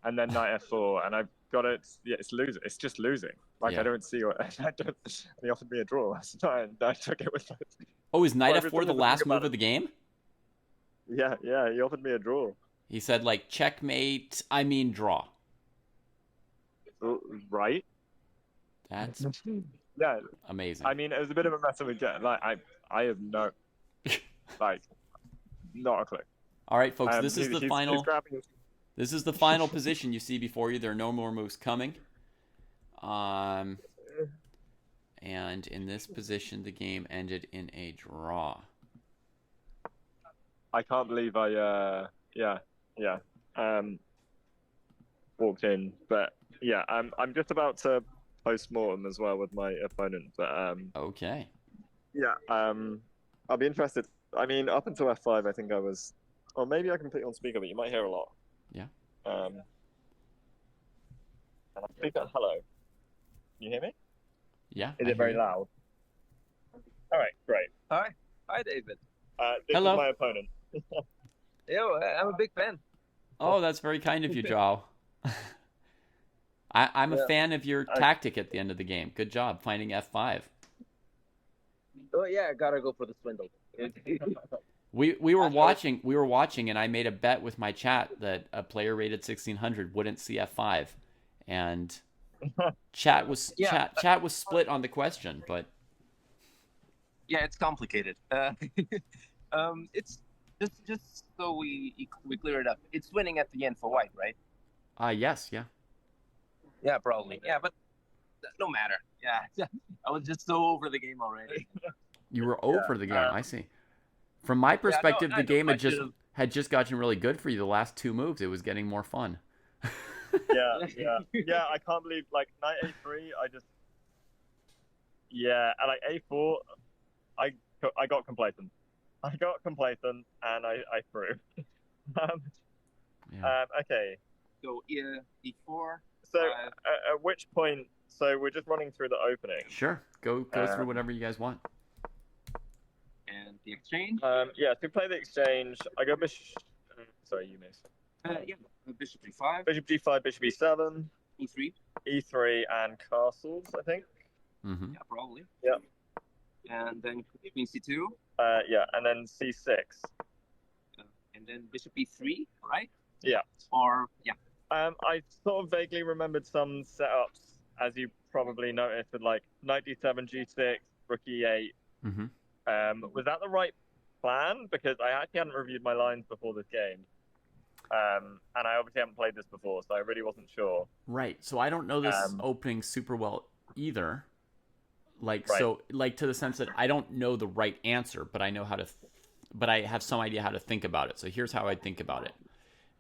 And then knight f4, and I've got it. Yeah, it's losing. It's just losing. Like yeah. I don't see what. He offered me a draw last night, and I took it with it. Oh, is knight f4 the last move of the game? Yeah. He offered me a draw. He said like checkmate. I mean draw. Right. That's yeah. Amazing. I mean, it was a bit of a mess of a game. Like I have no, like, not a clue. All right, folks. This is the final. This is the final position you see before you. There are no more moves coming. And in this position, the game ended in a draw. I can't believe I walked in, but yeah, I'm just about to post-mortem as well with my opponent. But Okay. yeah, I'll be interested. I mean, up until F5, I think I was, or maybe I can put you on speaker, but you might hear a lot. Yeah. And I'll speak up. Hello. You hear me? Yeah. Is I it very hear you. loud? All right, great. Hi, David. This Hello. is my opponent. Yo, I'm a big fan. Oh, that's very kind of you, Joao. I'm a fan of your tactic at the end of the game. Good job finding F5. Oh yeah, I gotta go for the swindle. We were watching, and I made a bet with my chat that a player rated 1600 wouldn't see F5, and chat was split on the question, but Yeah, it's complicated. It's just so we clear it up. It's winning at the end for white, right? yes, yeah. Yeah, probably. Yeah, but no matter. Yeah, I was just so over the game already. You were over the game. I see. From my perspective, the game had just gotten really good for you. The last two moves, it was getting more fun. Yeah. I can't believe like knight A3. And like A4, I got complacent. I got complacent and I threw. Okay. So E4. So at which point? So we're just running through the opening. Sure. Go through whatever you guys want. And the exchange. Yeah. To play the exchange, I go bishop. Sorry, you missed. Yeah. Bishop G5. Bishop G5, Bishop E7. E3. E3 and castles, I think. Mm-hmm. Yeah, probably. Yeah. And then Queen C2. Yeah, and then C6. And then Bishop E3, right? Yeah. Or yeah. I sort of vaguely remembered some setups, as you probably noticed, with like knight D7, G6, rook E8. Mm-hmm. Was that the right plan? Because I actually hadn't reviewed my lines before this game. And I obviously haven't played this before, so I really wasn't sure. Right. So I don't know this opening super well either. Like, Right. So, like, to the sense that I don't know the right answer, but I know how to, but I have some idea how to think about it. So here's how I think about it.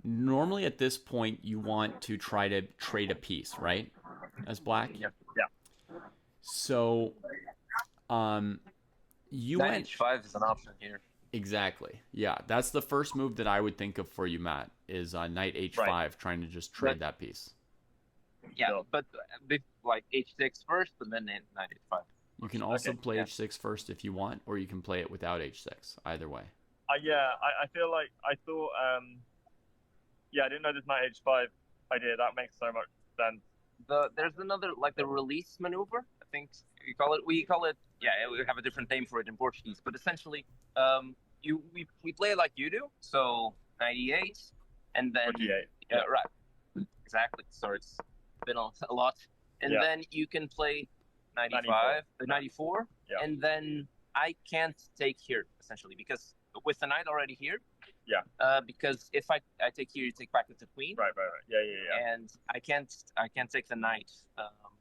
Normally at this point, you want to try to trade a piece, right? As black? Yeah. So, you Knight went... H5 is an option here. Exactly. Yeah, that's the first move that I would think of for you, Matt, is knight H5, trying to just trade that piece. Yeah, but like H6 first, and then knight H5. You can also play H6 first if you want, or you can play it without H6. Either way. I feel like I thought. I didn't know this knight H5 idea. That makes so much sense. There's another, like the release maneuver, I think we call it. Yeah, we have a different name for it in Portuguese, but essentially, we play it like you do. So 98, and then Yeah, right, exactly. So it's been a lot, and then you can play 95, 94, and then I can't take here essentially because with the knight already here. Yeah. Because if I take here, you take back with the queen. Right. Yeah. And I can't take the knight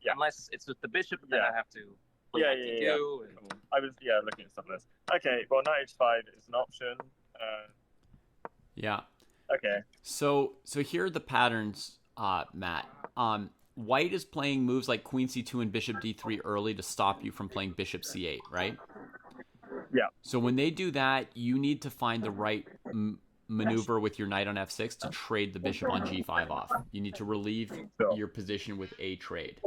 unless it's with the bishop. Then I have to play knight D2. And... I was looking at some of this. Okay, well knight H5 is an option. Yeah. Okay. So here are the patterns, Matt. White is playing moves like Queen C2 and Bishop D3 early to stop you from playing Bishop C8, right? Yeah. So when they do that, you need to find the right maneuver with your knight on F6 to trade the bishop on G5 off. You need to relieve your position with a trade.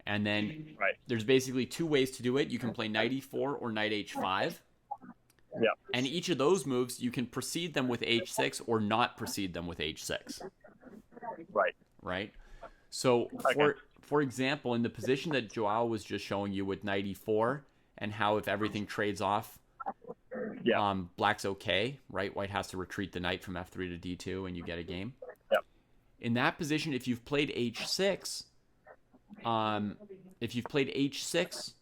And then there's basically two ways to do it. You can play knight E4 or knight H5. Yeah. And each of those moves, you can precede them with H6 or not precede them with H6. Right? So, for example, in the position that Joao was just showing you with knight E4, and how if everything trades off, black's okay, right? White has to retreat the knight from F3 to D2, and you get a game. Yeah. In that position, if you've played H6,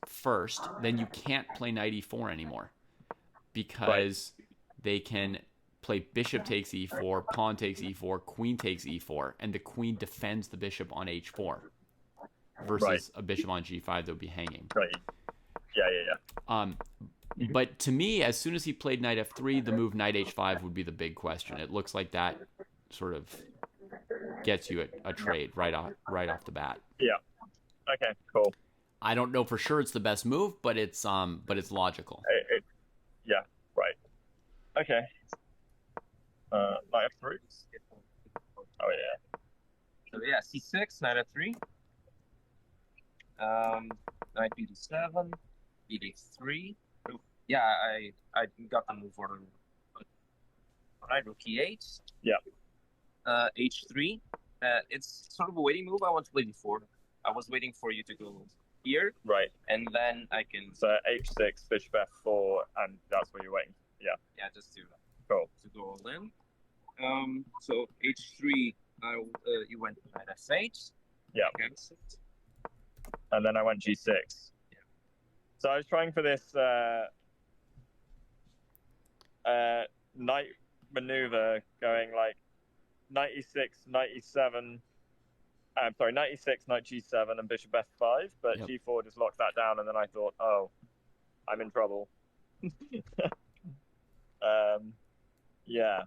first, then you can't play knight E4 anymore, because they can play bishop takes E4, pawn takes E4, queen takes E4, and the queen defends the bishop on H4, versus a bishop on G5 that would be hanging. Right. Yeah. But to me, as soon as he played knight F3, the move knight H5 would be the big question. It looks like that sort of gets you a trade right off the bat. Yeah. Okay, cool. I don't know for sure it's the best move, but it's logical. Yeah, right. Okay. Knight f3. Oh yeah. So yeah, c6, knight f3. Knight b7, bd3. Yeah, I got the move order. Alright, rook e8. Yeah. H3. It's sort of a waiting move. I want to play d4. I was waiting for you to go here. Right. And then I can. So h6, bishop f4, and that's what you're waiting. Yeah. Yeah, just to Cool. to go all in. So h3. You went knight f8. Yeah. And then I went g6. Yeah. So I was trying for this knight maneuver, going like knight e6, knight e7. I'm sorry, knight e6, knight g7, and bishop f5. But Yep. g4 just locked that down, and then I thought, oh, I'm in trouble. Yeah.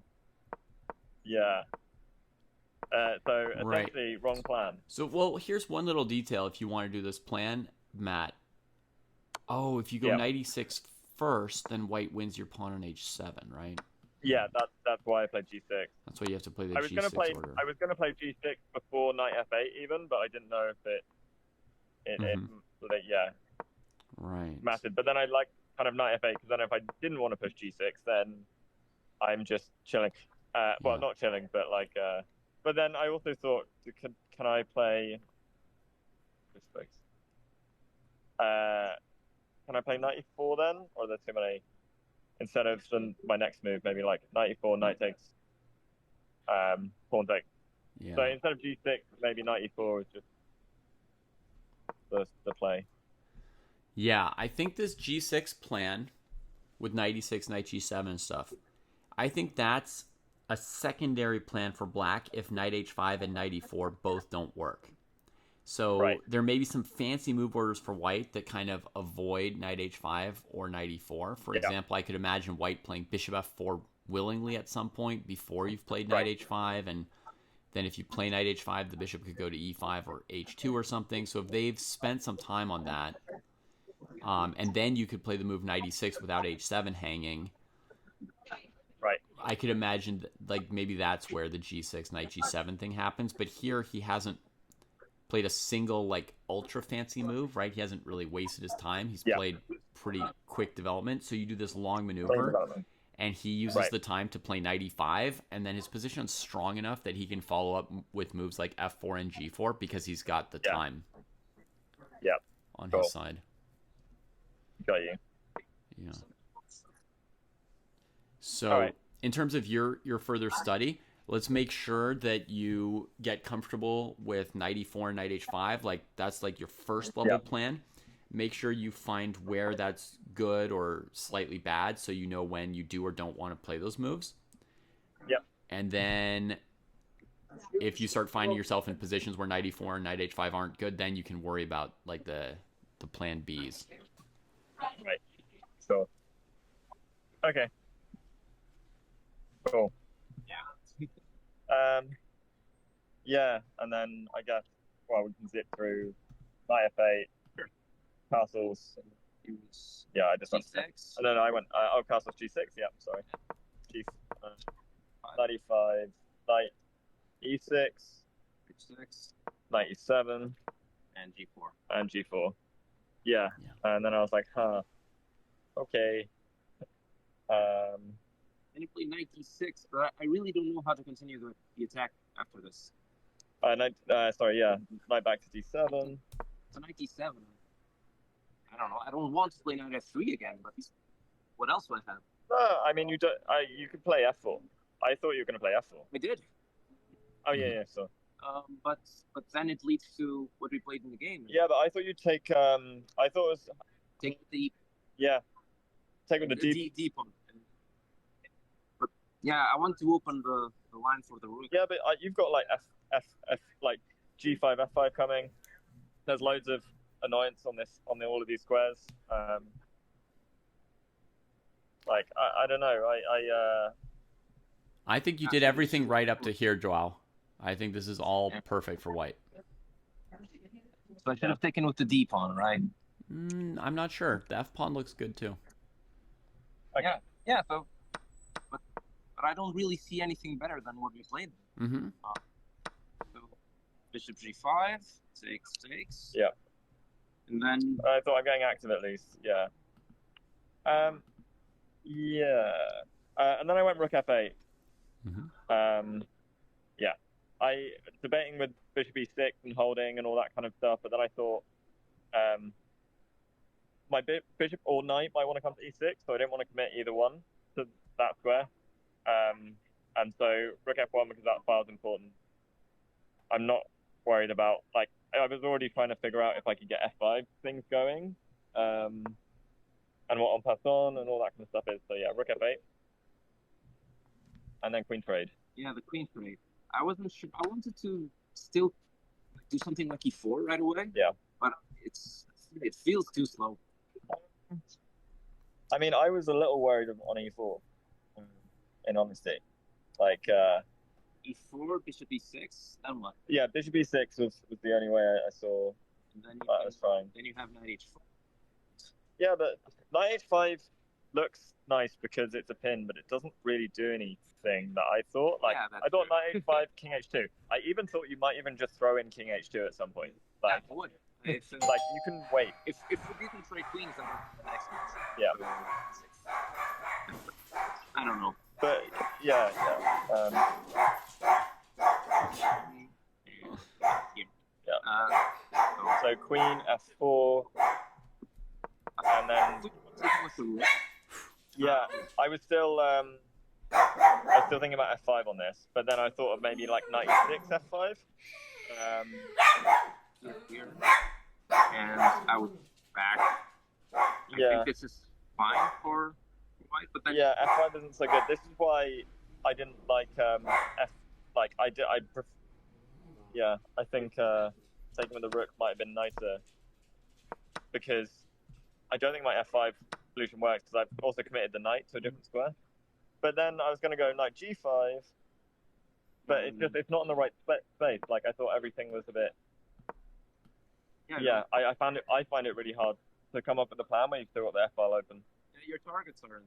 So essentially, wrong plan. So, well, here's one little detail if you want to do this plan, Matt. Oh, if you go knight e6 first, then white wins your pawn on h7, right? Yeah, that's why I played g6. That's why you have to play the I was g6 order. I was gonna play g6 before knight f8 even, but I didn't know if it Right. mattered. But then I like kind of knight f8, because then if I didn't want to push g6, then I'm just chilling. Well, not chilling, but like. But then I also thought, can I play? Can I play knight e4 then, or are there too many? Instead of my next move, maybe like knight e4, knight takes, pawn takes. Yeah. So instead of g6, maybe knight e4 is just the play. Yeah, I think this g6 plan with knight e6, knight g7 and stuff, I think that's a secondary plan for black if knight h5 and knight e4 both don't work. So there may be some fancy move orders for white that kind of avoid knight h5 or knight e4. For example, I could imagine white playing bishop f4 willingly at some point before you've played knight h5, and then if you play knight h5, the bishop could go to e5 or h2 or something. So if they've spent some time on that, and then you could play the move knight e6 without h7 hanging. Right. I could imagine like maybe that's where the g6 knight g7 thing happens, but here he hasn't played a single like ultra fancy move, right? He hasn't really wasted his time. He's played pretty quick development. So you do this long maneuver, and he uses the time to play knight e5, and then his position's strong enough that he can follow up with moves like f4 and g4 because he's got the time on his side. Got you. Yeah. So in terms of your further study, let's make sure that you get comfortable with knight e4 and knight h5. Like that's like your first level plan. Make sure you find where that's good or slightly bad, so you know when you do or don't want to play those moves. Yep. And then if you start finding yourself in positions where knight e4 and knight h5 aren't good, then you can worry about like the plan Bs. Right. Sure. Okay. Cool. Yeah, and then I guess, well, we can zip through knight f8, castles. Yeah, I just went. And then I went, castles g6, yeah, sorry. Knight e5, knight e6, knight e7, and g4. And g4. Yeah, and then I was like, okay. Then you play knight d6, but I really don't know how to continue the attack after this. Knight back to d7. So knight d7. I don't know. I don't want to play knight f3 again, but what else do I have? No, I mean you don't. You could play f4. I thought you were going to play f4. I did. Oh yeah, so. But then it leads to what we played in the game. Yeah, but I thought you'd take. I thought it was. Take the. Yeah. Take with the deep one. But yeah, I want to open the line for the rook. Yeah, but you've got like f like g5 f5 coming. There's loads of annoyance on all of these squares. Like I don't know. I think you did everything right up to here, Joao. I think this is all perfect for white. So I should have taken with the D pawn, right? I'm not sure. The F pawn looks good too. Okay. Yeah. So, but I don't really see anything better than what we played. Mm-hmm. So bishop G5 takes. Yeah. And then I thought I'm going active at least. Yeah. Yeah. And then I went rook f8. Mm-hmm. Yeah. I debating with bishop e6 and holding and all that kind of stuff, but then I thought my bishop or knight might want to come to e6, so I didn't want to commit either one to that square. And so rook f1 because that file is important. I'm not worried about, like, I was already trying to figure out if I could get f5 things going, and what en passant and all that kind of stuff is. So yeah, rook f8, and then queen trade. Yeah, the queen trade. I wasn't sure. I wanted to still do something like e4 right away. Yeah. But it feels too slow. I mean, I was a little worried on e4, in honesty. Like, e4, bishop e6, then what? yeah, bishop e6 was the only way I saw And then that was fine. Then you have knight h4. Yeah, but knight h5 looks nice because it's a pin, but it doesn't really do anything that I thought. Like, Yeah, I thought knight h5, king h2. I even thought you might even just throw in king h2 at some point. Like, yeah, I would. If, like you can wait. If we didn't trade queens, then the next one. Yeah. I don't know. But yeah. Yeah. So queen f4, and then yeah, I was still thinking about f5 on this, but then I thought of maybe like knight e6, f5. Here. And I was back. I think this is fine for white, but then yeah, f5 isn't so good. This is why I didn't like yeah, I think taking with the rook might have been nicer because I don't think my f5 solution works because I've also committed the knight to a different square. But then I was going to go knight g5, but it's not in the right space. Like I thought everything was a bit. Yeah, I find it really hard to come up with a plan where you still got the f file open. Yeah, your targets aren't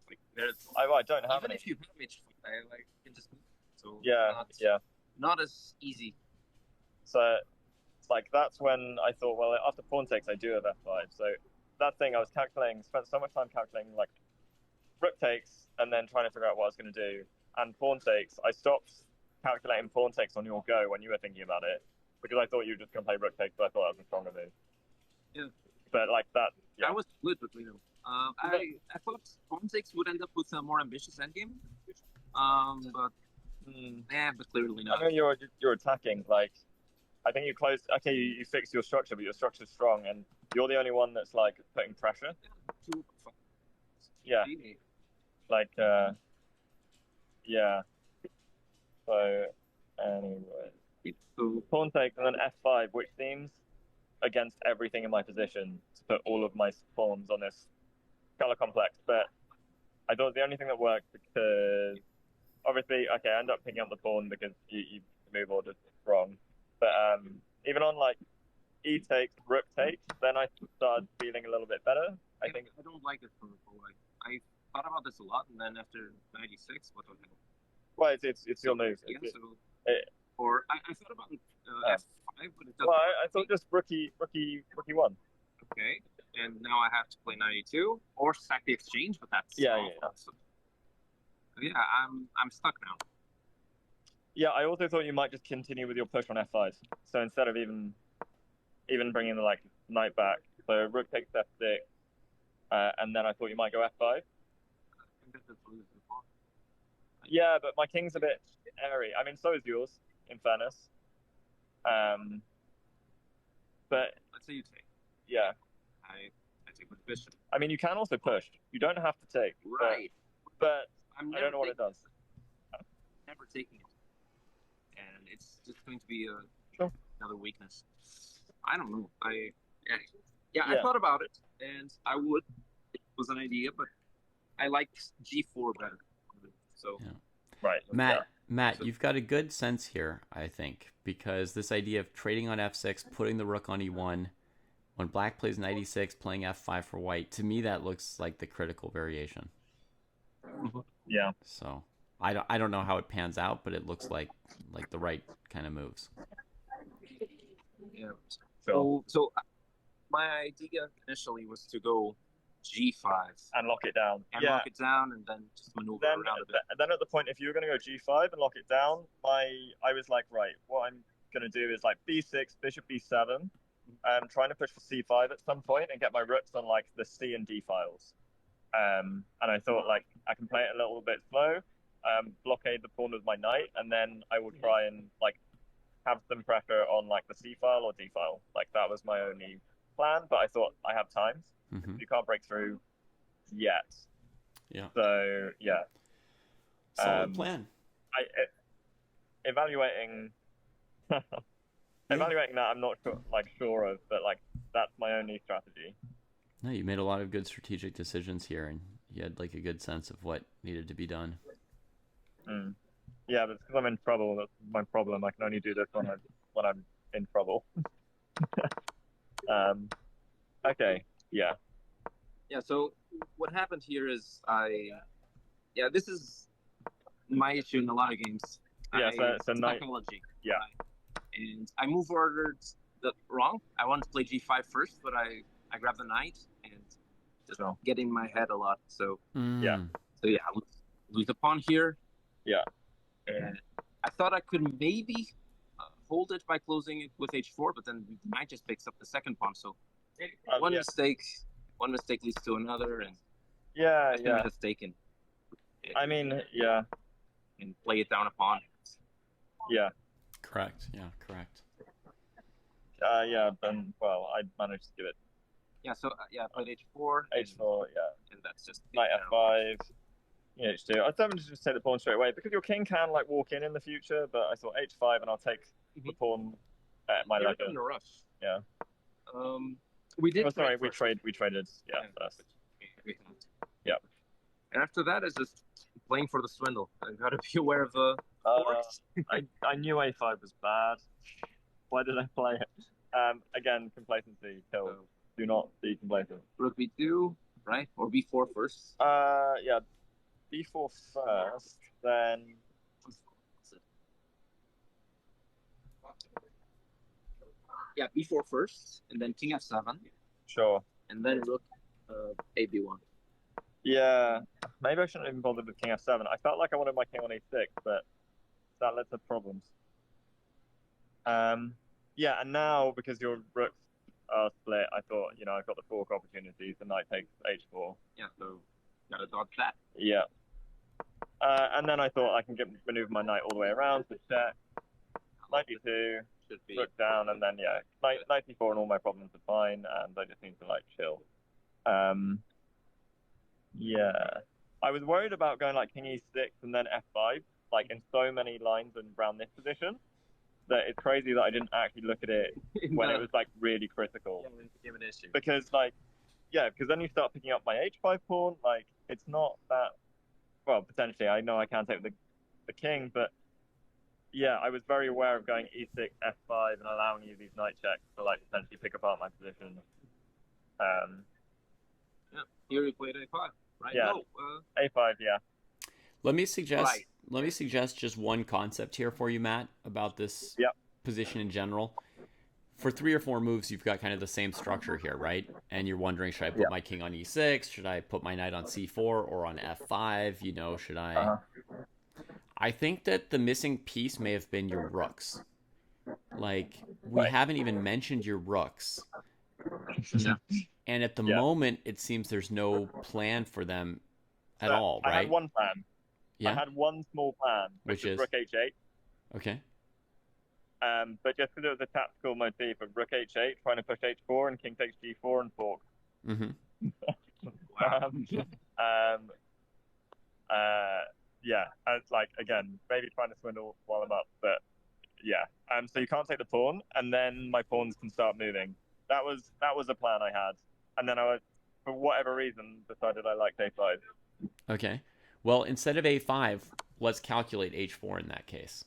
like there's. I don't have even any. if you have h5, like you can just move. So yeah, not as easy. So it's like that's when I thought, well, after pawn takes, I do have f5. So that thing I was calculating, spent so much time calculating like rook takes, and then trying to figure out what I was going to do, and pawn takes. I stopped calculating pawn takes on your go when you were thinking about it. Because I thought you were just going to play rook takes, but I thought that was a stronger move. Yeah. But like that, yeah. I was split between them. I thought pawn takes would end up with a more ambitious endgame. But clearly not. I know you're attacking. Like, I think you closed. Okay, you fixed your structure, but your structure's strong, and you're the only one that's like putting pressure. Yeah. Like, yeah. So, anyway. So pawn takes and then f5, which seems against everything in my position to put all of my pawns on this color complex. But I thought the only thing that worked because obviously, okay, I ended up picking up the pawn because you move order wrong. But even on like e takes, rook takes, then I started feeling a little bit better. I think I don't like this for white. I thought about this a lot, and then after 96, what the hell? Well, it's your move. Yeah, or I thought about f5, but it doesn't. Well, I thought just rookie one. Okay, and now I have to play 92 or sack the exchange, but that's awesome. Yeah, I'm stuck now. Yeah, I also thought you might just continue with your push on f5. So instead of even bringing the like knight back, so rook takes f6, and then I thought you might go f5. Yeah, but my king's a bit airy. I mean, so is yours, in fairness. But let's say you take. Yeah. I take with bishop. I mean, you can also push. You don't have to take. Right. But I don't know what it does. I'm never taking it, and it's just going to be another weakness. I don't know. I thought about it, and I would. It was an idea, but I liked g4 better. So right, Matt, So- you've got a good sense here, I think, because this idea of trading on f6, putting the rook on e1, when black plays knight e6, playing f5 for white, to me that looks like the critical variation. Yeah. So I don't know how it pans out, but it looks like the right kind of moves. Yeah. Sure. So my idea initially was to go G5 And lock it down. and Yeah. lock it down and then just maneuver Then, around a bit. then at the point, if you were going to go G5 and lock it down, I was like, right, what I'm going to do is like B6, bishop B7, trying to push for C5 at some point and get my rooks on like the C and D files. And I thought like I can play it a little bit slow, blockade the pawn with my knight, and then I will try and like have some pressure on like the C file or D file. Like that was my only plan, but I thought I have time. Mm-hmm. You can't break through yet. Yeah. So yeah. Solid plan. Evaluating evaluating that, I'm not sure of, but like that's my only strategy. No, you made a lot of good strategic decisions here, and you had like a good sense of what needed to be done. Yeah, but because I'm in trouble, that's my problem. I can only do this when I'm in trouble. Okay, yeah. Yeah, so what happened here is this is my issue in a lot of games. Yeah, so psychology. Yeah. And I move ordered wrong. I wanted to play G5 first, but I grabbed the knight and just get in my head a lot. So yeah. So yeah, lose the pawn here. Yeah. And I thought I could maybe hold it by closing it with H4, but then the knight just picks up the second pawn. So one mistake leads to another, and yeah, I made a mistake in. I mean, yeah. And play it down a pawn. Yeah. Correct. Yeah, correct. Yeah, then well, I managed to give it. Yeah, so I played H4. H4, yeah. And that's just knight F5. H2. I definitely just take the pawn straight away because your king can like walk in the future, but I thought H5 and I'll take the pawn at my leisure. In a rush. Yeah. We did. Oh, sorry, we traded. Yeah, first. Yeah. And after that, it's just playing for the swindle. I got to be aware of the. I knew A5 was bad. Why did I play it? Again, complacency kills. Do not be complacent. Rook B2, right? Or B4 first. Yeah. B4 first, then. Yeah, B4 first, and then King F7. Sure. And then Rook AB1. Yeah, maybe I shouldn't have even bothered with King F7. I felt like I wanted my king on A6, but that led to problems. Yeah, and now because your rooks are split, I thought, I've got the fork opportunities. The knight takes H4. Yeah, so gotta dodge that. Yeah. And then I thought I can maneuver my knight all the way around to check. Knight E2, rook down, and then knight E4 and all my problems are fine, and I just need to chill. Yeah. I was worried about going King E6 and then F5, in so many lines and around this position, that it's crazy that I didn't actually look at it when it was really critical. Yeah, an issue. Because because then you start picking up my H5 pawn, it's not that, well, potentially, I know I can take the king, but yeah, I was very aware of going E6, F5, and allowing you these knight checks to potentially pick apart my position. Yeah, here we played A5, right? Yeah, no, A5, yeah. Let me suggest just one concept here for you, Matt, about this position in general. For 3 or 4 moves, you've got kind of the same structure here, right? And you're wondering, should I put my king on E6? Should I put my knight on C4 or on F5? Should I... I think that the missing piece may have been your rooks. We haven't even mentioned your rooks. Yeah. And at the moment, it seems there's no plan for them at all, right? I had one plan. Yeah? I had one small plan, which is Rook H8. Okay. But just because it was a tactical motif of Rook H8, trying to push H4, and King takes G4 and fork. Mm-hmm. Yeah, again, maybe trying to swindle while I'm up, but yeah. So you can't take the pawn, and then my pawns can start moving. That was a plan I had, and then I, for whatever reason, decided I liked A5. Okay. Well, instead of A5, let's calculate h4 in that case.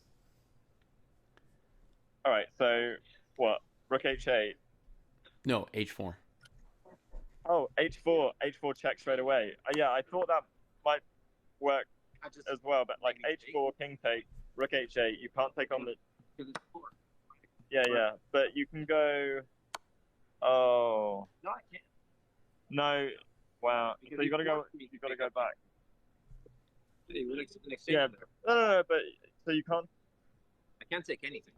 All right. So what? Rook h8. No, h4. Oh, h4. H4 check straight away. Yeah, I thought that might work as well, but like h4, king take, rook h8. You can't take on the. Yeah. But you can go. Oh. No, I can't. No. Wow. So you gotta go. You gotta go back. Yeah. No. But so you can't. I can't take anything.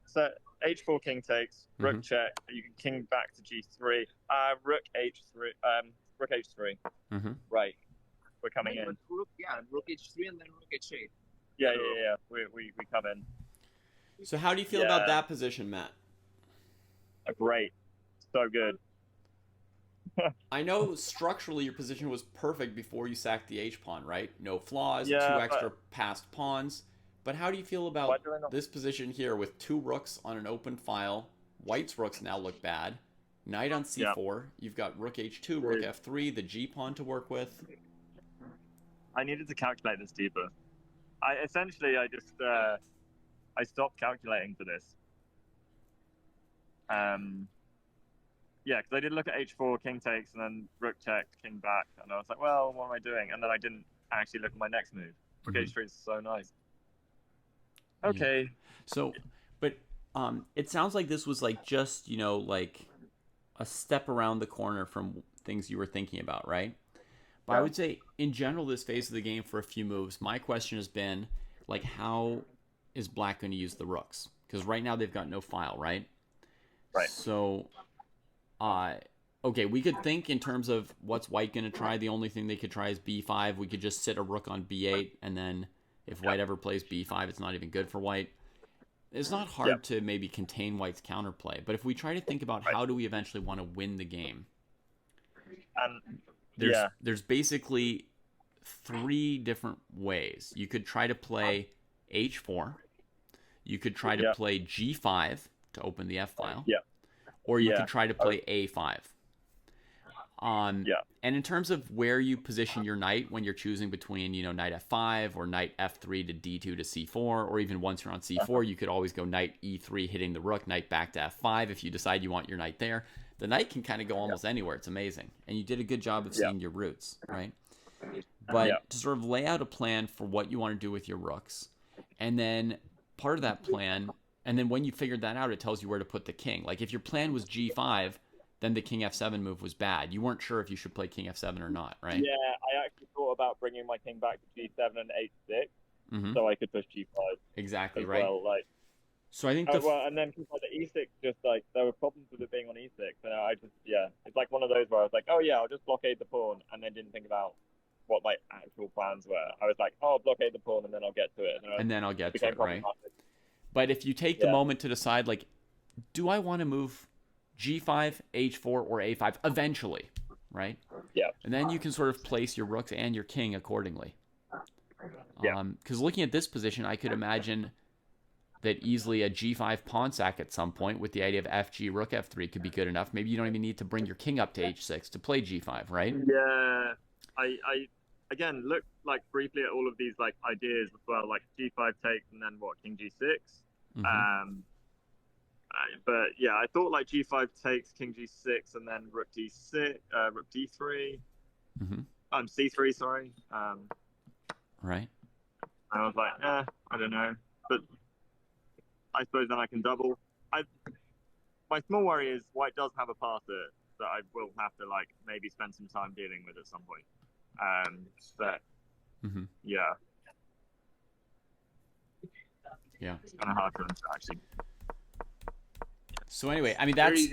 So h4 king takes, rook check. You can king back to g3. Rook h3. Rook h3. Right. We're coming in. Rook h3 and then rook h8. Yeah. We come in. So how do you feel about that position, Matt? Great. So good. I know structurally your position was perfect before you sacked the h-pawn, right? No flaws, Yeah, 2 extra passed pawns. But how do you feel about this position here with 2 rooks on an open file? White's rooks now look bad. Knight on c4. You've got rook h2, rook f3, the g-pawn to work with. I needed to calculate this deeper. I just I stopped calculating for this. Yeah, because I did look at h4, king takes, and then rook check, king back, and I was like, well, what am I doing? And then I didn't actually look at my next move. Rook h3 is so nice. Okay. Yeah. So, but it sounds like this was like just, you know, like a step around the corner from things you were thinking about, right? But I would say in general, this phase of the game for a few moves, my question has been like, how is black going to use the rooks? Because right now they've got no file, right? Right. So, okay, we could think in terms of what's white going to try. The only thing they could try is b5. We could just sit a rook on b8, and then if white ever plays b5, it's not even good for white. It's not hard to maybe contain white's counterplay, but if we try to think about how do we eventually want to win the game, there's basically 3 different ways. You could try to play h4. You could try to play g5 to open the f file. Or you could try to play a5. And in terms of where you position your knight when you're choosing between, you know, knight f5 or knight f3 to d2 to c4, or even once you're on c4, you could always go knight e3 hitting the rook, knight back to f5 if you decide you want your knight there. The knight can kind of go almost anywhere. It's amazing. And you did a good job of seeing your routes, right? But to sort of lay out a plan for what you want to do with your rooks, and then part of that plan, and then when you figured that out, it tells you where to put the king. Like if your plan was g5, then the king f7 move was bad. You weren't sure if you should play king f7 or not, right? Yeah, I actually thought about bringing my king back to g7 and h6, so I could push g5. Exactly, as right. well, like. So I think and then like the e6, just like there were problems with it being on e6, and I just it's like one of those where I was like, oh yeah, I'll just blockade the pawn, and then didn't think about what my actual plans were. I was like, oh, I'll blockade the pawn, and then I'll get to it, and then I'll get to it, right? But if you take the moment to decide, like, do I want to move g5, h4, or a5 eventually, right? Yeah. And then you can sort of place your rooks and your king accordingly. Because looking at this position, I could imagine that easily a g5 pawn sack at some point with the idea of fg, rook f3 could be good enough. Maybe you don't even need to bring your king up to h6 to play g5, right? Yeah. I again looked like briefly at all of these like ideas as well, like g5 takes and then what, king g6. But yeah, I thought like g5 takes, king g6, and then rook d6, rook d3. C3, sorry. Right. I was like, I don't know, but I suppose then I can double. My small worry is white does have a passer that I will have to like maybe spend some time dealing with at some point. But yeah, it's kind of hard to answer actually. So anyway, I mean, that's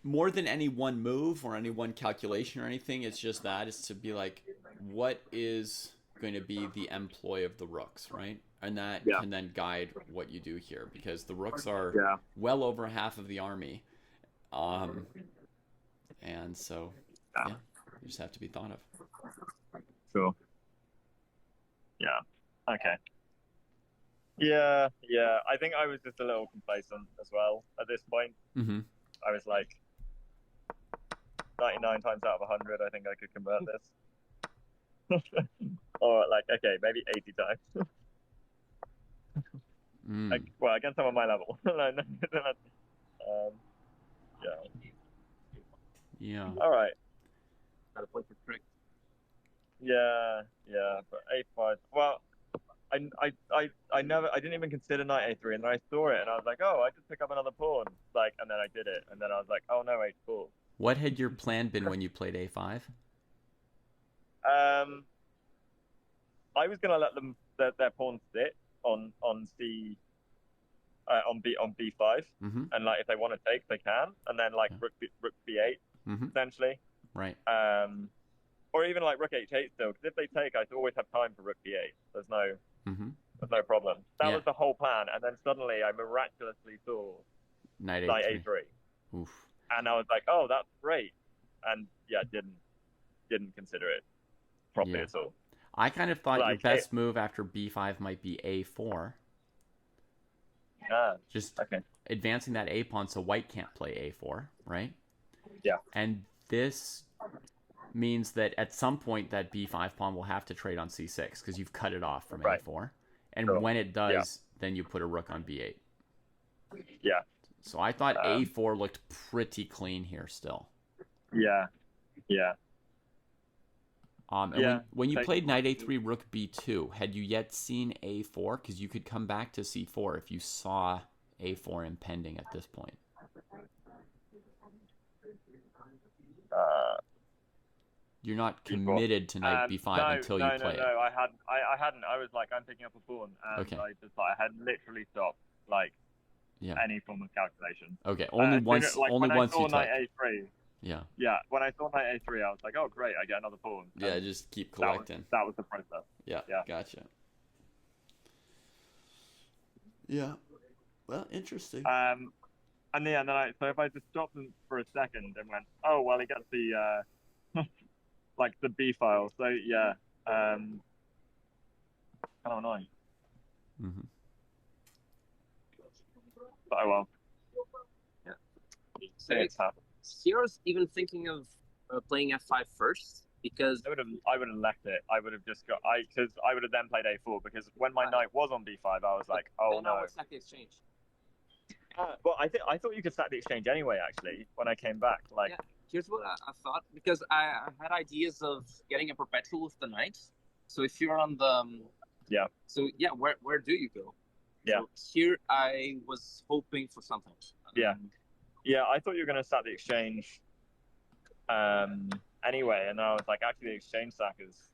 more than any one move or any one calculation or anything. It's just that is to be like, what is going to be the employ of the rooks, right? And that can then guide what you do here, because the rooks are well over half of the army. And so, you just have to be thought of. Sure. Yeah. Okay. Yeah. I think I was just a little complacent as well at this point. I was like, 99 times out of 100, I think I could convert this. or like, okay, maybe 80 times. Like, well, against someone my level. Yeah. Yeah. All right. Gotta play for trick. Yeah, but A5. Well, I didn't even consider knight A3, and then I saw it, and I was like, oh, I just pick up another pawn, like, and then I did it, and then I was like, oh no, H4. What had your plan been when you played A5? I was gonna let them their pawns sit on C on B5, and like if they want to take, they can, and then like rook B8 essentially. Right. Or even like rook H8 still, because if they take, I always have time for rook B8. There's no problem. That was the whole plan, and then suddenly I miraculously saw knight A3. Oof. And I was like, oh, that's great, and yeah, didn't consider it properly at all. I kind of thought like, your best move after B5 might be A4. Just advancing that A pawn so white can't play A4, right? Yeah. And this means that at some point that B5 pawn will have to trade on C6 because you've cut it off from A4. And when it does, then you put a rook on B8. Yeah. So I thought A4 looked pretty clean here still. Yeah. And when you played knight A3, rook B2, had you yet seen A4? Because you could come back to C4 if you saw A4 impending at this point. You're not committed to knight B5 until you play it. No, I hadn't. I was like, I'm picking up a pawn, and I had literally stopped any form of calculation. Okay, only once you type. Knight A3. Yeah, when I saw knight A3, I was like, oh great, I get another pawn. Yeah, just keep collecting. That was the process. Yeah, gotcha. Yeah, well, interesting. And then so if I just stopped for a second and went, oh well, he gets the like the B file. So yeah, kind of annoying. But oh well. Yeah. So it's happened. Hero's even thinking of playing F5 first because I would have left it. I would have just got because I would have then played A4 because when my knight was on B5, I was like, oh no. What's the exchange? Well, I thought you could sack the exchange anyway. Actually, when I came back, like. Yeah. Here's what I thought, because I had ideas of getting a perpetual with the knight. So if you're on the So yeah, where do you go? Yeah. So here I was hoping for something. Yeah, I thought you were going to start the exchange anyway, and I was like, actually, the exchange sack is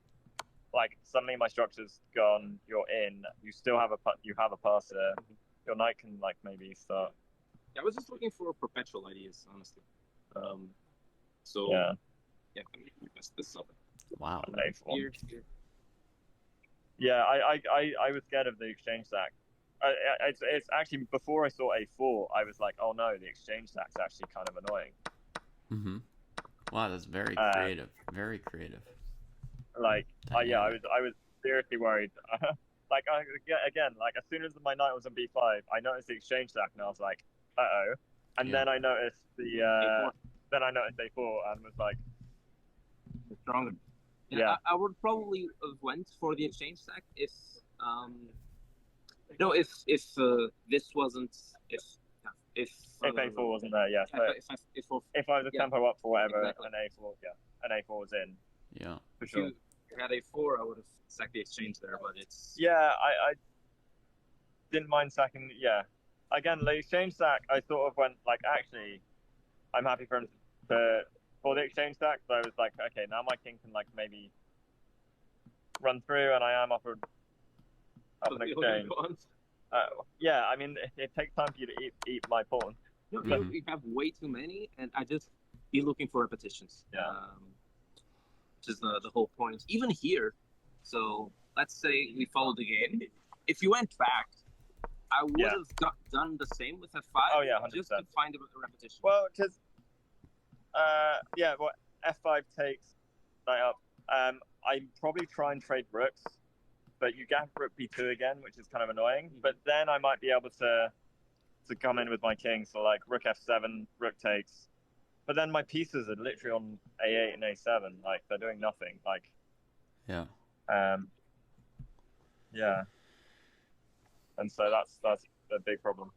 like suddenly my structure's gone. You're in. You still have a passer. Your knight can like maybe start. Yeah, I was just looking for perpetual ideas, honestly. So yeah, I mean, we messed this up. Wow. Here. Yeah, I was scared of the exchange sack. It's actually before I saw A4, I was like, oh no, the exchange sack's actually kind of annoying. Wow, that's very creative. Very creative. Like, I was seriously worried. Like, again, like as soon as my knight was on B5, I noticed the exchange sack, and I was like, uh-oh. And then I noticed A4. Then I noticed A4 and was like, stronger. Yeah, I would probably have went for the exchange sack if this wasn't if A4 wasn't there. Yeah. If I was a tempo up for whatever, an A4 was in. Yeah, for sure. If you had A4, I would have sacked the exchange there, but it's. Yeah, I didn't mind sacking. Yeah, again, the exchange sack, I sort of went like, actually, I'm happy for him for the exchange sack. So I was like, okay, now my king can like maybe run through, and I am up an exchange. Yeah, I mean, it takes time for you to eat my pawn. No, you have way too many, and I just be looking for repetitions. Yeah. Which is the whole point. Even here, so let's say we follow the game. If you went back, I would have done the same with F5. Oh yeah, 100%. Just to find a repetition. Well, because F5 takes knight up. I probably try and trade rooks, but you get rook B2 again, which is kind of annoying. But then I might be able to come in with my king. So like rook F7, rook takes. But then my pieces are literally on A8 and A7. Like they're doing nothing. Like Yeah. Yeah. And so that's a big problem.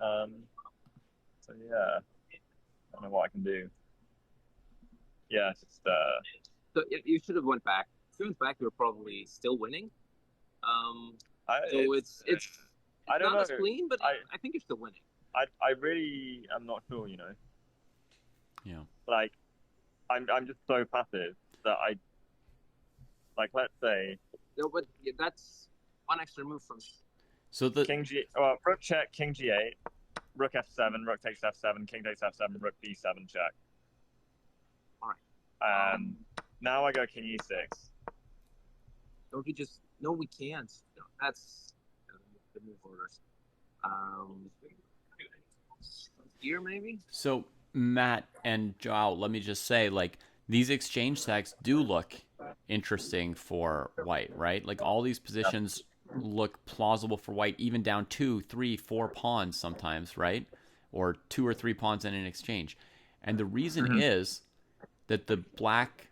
So yeah, I don't know what I can do. Yeah, just So you should have went back. If you went back, you were probably still winning. So it's I don't not know. as clean, but I think you're still winning. I really am not sure, you know. Yeah. Like, I'm just so passive that like, let's say. No, but that's one extra move from. So the Rook check, King G8, Rook F7, Rook takes F7, King takes F7, Rook B7 check. All right. Now I go King E6. Don't we just? No, we can't. No, that's the move orders. Here maybe. So Matt and Joao, let me just say, like, these exchange stacks do look interesting for white, right? Like, all these positions look plausible for white, even down 2, 3, 4 pawns sometimes, right? Or 2 or 3 pawns in an exchange. And the reason is that the black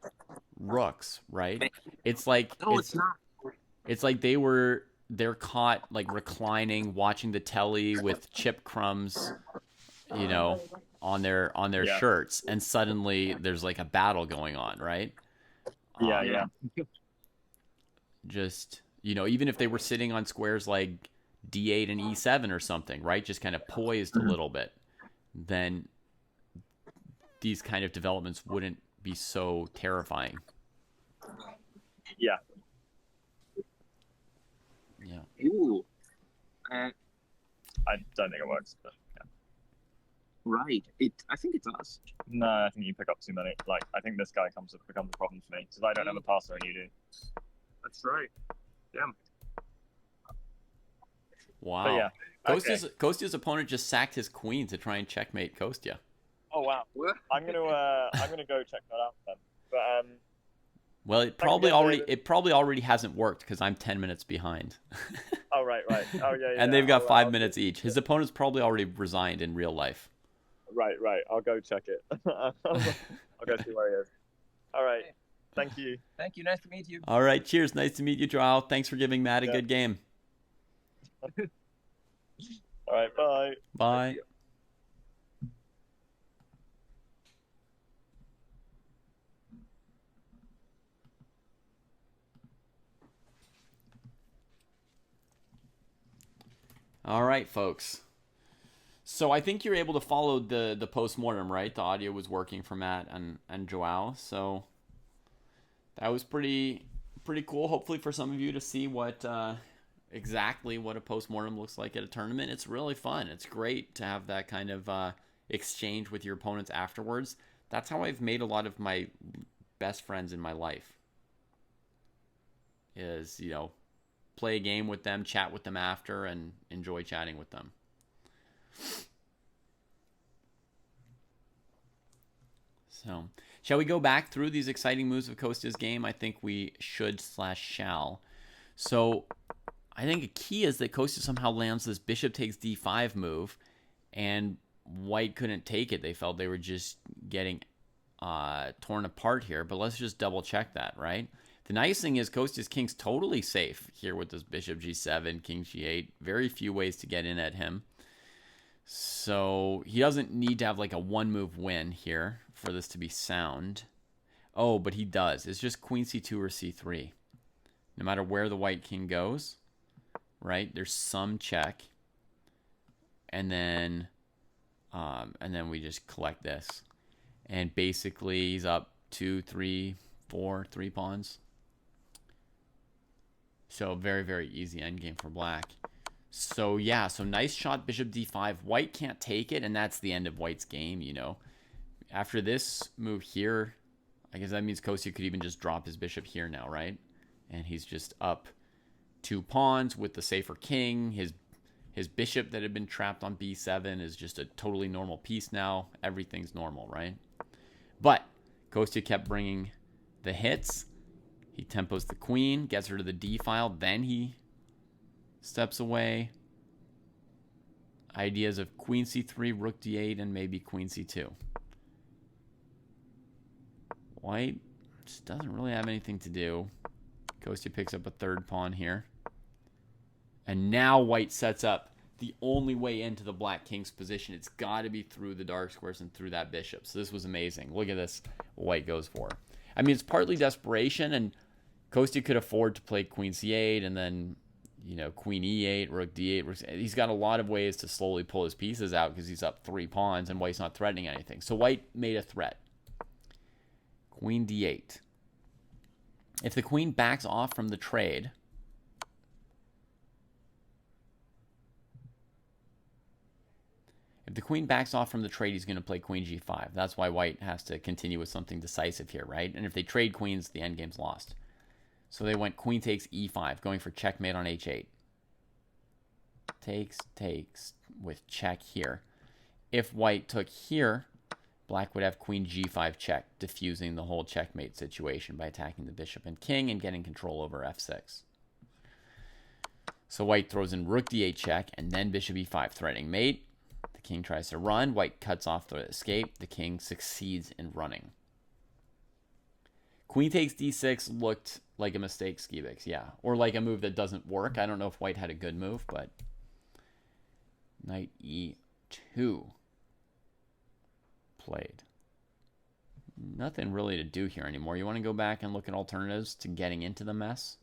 rooks, right? It's like No, it's not. It's like they're caught like reclining, watching the telly with chip crumbs, you know, on their shirts, and suddenly there's like a battle going on, right? Yeah. Just, even if they were sitting on squares like D8 and E7 or something, right? Just kind of poised a little bit, then these kind of developments wouldn't be so terrifying. Yeah. Yeah. Ooh. I don't think it works, but yeah. Right. I think it does. No, I think you pick up too many. Like, I think this guy becomes a problem for me because I don't have a passer and you do. That's right. Yeah. Wow. But yeah. Kostya's opponent just sacked his queen to try and checkmate Kostya. Oh wow. I'm gonna go check that out then. But well, it probably already hasn't worked because I'm 10 minutes behind. Oh right. Oh yeah. And they've got 5 minutes each. His opponent's probably already resigned in real life. Right. I'll go check it. I'll go see where he is. All right. Thank you. Thank you. Nice to meet you. All right. Cheers. Nice to meet you, Joao. Thanks for giving Matt a good game. All right. Bye. Bye. All right, folks. So I think you're able to follow the post-mortem, right? The audio was working for Matt and Joao. So that was pretty cool. Hopefully for some of you to see what exactly what a post-mortem looks like at a tournament. It's really fun. It's great to have that kind of exchange with your opponents afterwards. That's how I've made a lot of my best friends in my life. Is, play a game with them, chat with them after, and enjoy chatting with them. So, shall we go back through these exciting moves of Kostya's game? I think we should/shall. So, I think a key is that Kostya somehow lands this bishop takes d5 move, and white couldn't take it. They felt they were just getting torn apart here, but let's just double check that, right? The nice thing is Kostya's king's totally safe here with this bishop g7, king g8. Very few ways to get in at him. So he doesn't need to have like a one-move win here for this to be sound. Oh, but he does. It's just queen c2 or c3. No matter where the white king goes, right? There's some check. And then we just collect this. And basically he's up 2, 3, 4, 3 pawns. So very, very easy endgame for black. So yeah, so nice shot, bishop d5. White can't take it, and that's the end of white's game, After this move here, I guess that means Kostya could even just drop his bishop here now, right? And he's just up 2 pawns with the safer king. His bishop that had been trapped on b7 is just a totally normal piece now. Everything's normal, right? But Kostya kept bringing the hits. He tempos the queen, gets her to the d file, then he steps away. Ideas of queen c3, rook d8, and maybe queen c2. White just doesn't really have anything to do. Kostya picks up a third pawn here. And now white sets up the only way into the black king's position. It's got to be through the dark squares and through that bishop. So this was amazing. Look at this, what white goes for. I mean, it's partly desperation, and Kostya could afford to play queen c8 and then, you know, queen e8, rook d8. He's got a lot of ways to slowly pull his pieces out because he's up 3 pawns and white's not threatening anything. So white made a threat. Queen d8. If the queen backs off from the trade, he's going to play queen g5. That's why white has to continue with something decisive here, right? And if they trade queens, the endgame's lost. So they went queen takes e5, going for checkmate on h8. Takes with check here. If white took here, black would have queen g5 check, diffusing the whole checkmate situation by attacking the bishop and king and getting control over f6. So white throws in rook d8 check and then bishop e5, threatening mate. The king tries to run. White cuts off the escape. The king succeeds in running. Queen takes d6 looked like a mistake, Skibix. Yeah. Or like a move that doesn't work. I don't know if white had a good move, but knight e2 played. Nothing really to do here anymore. You want to go back and look at alternatives to getting into the mess?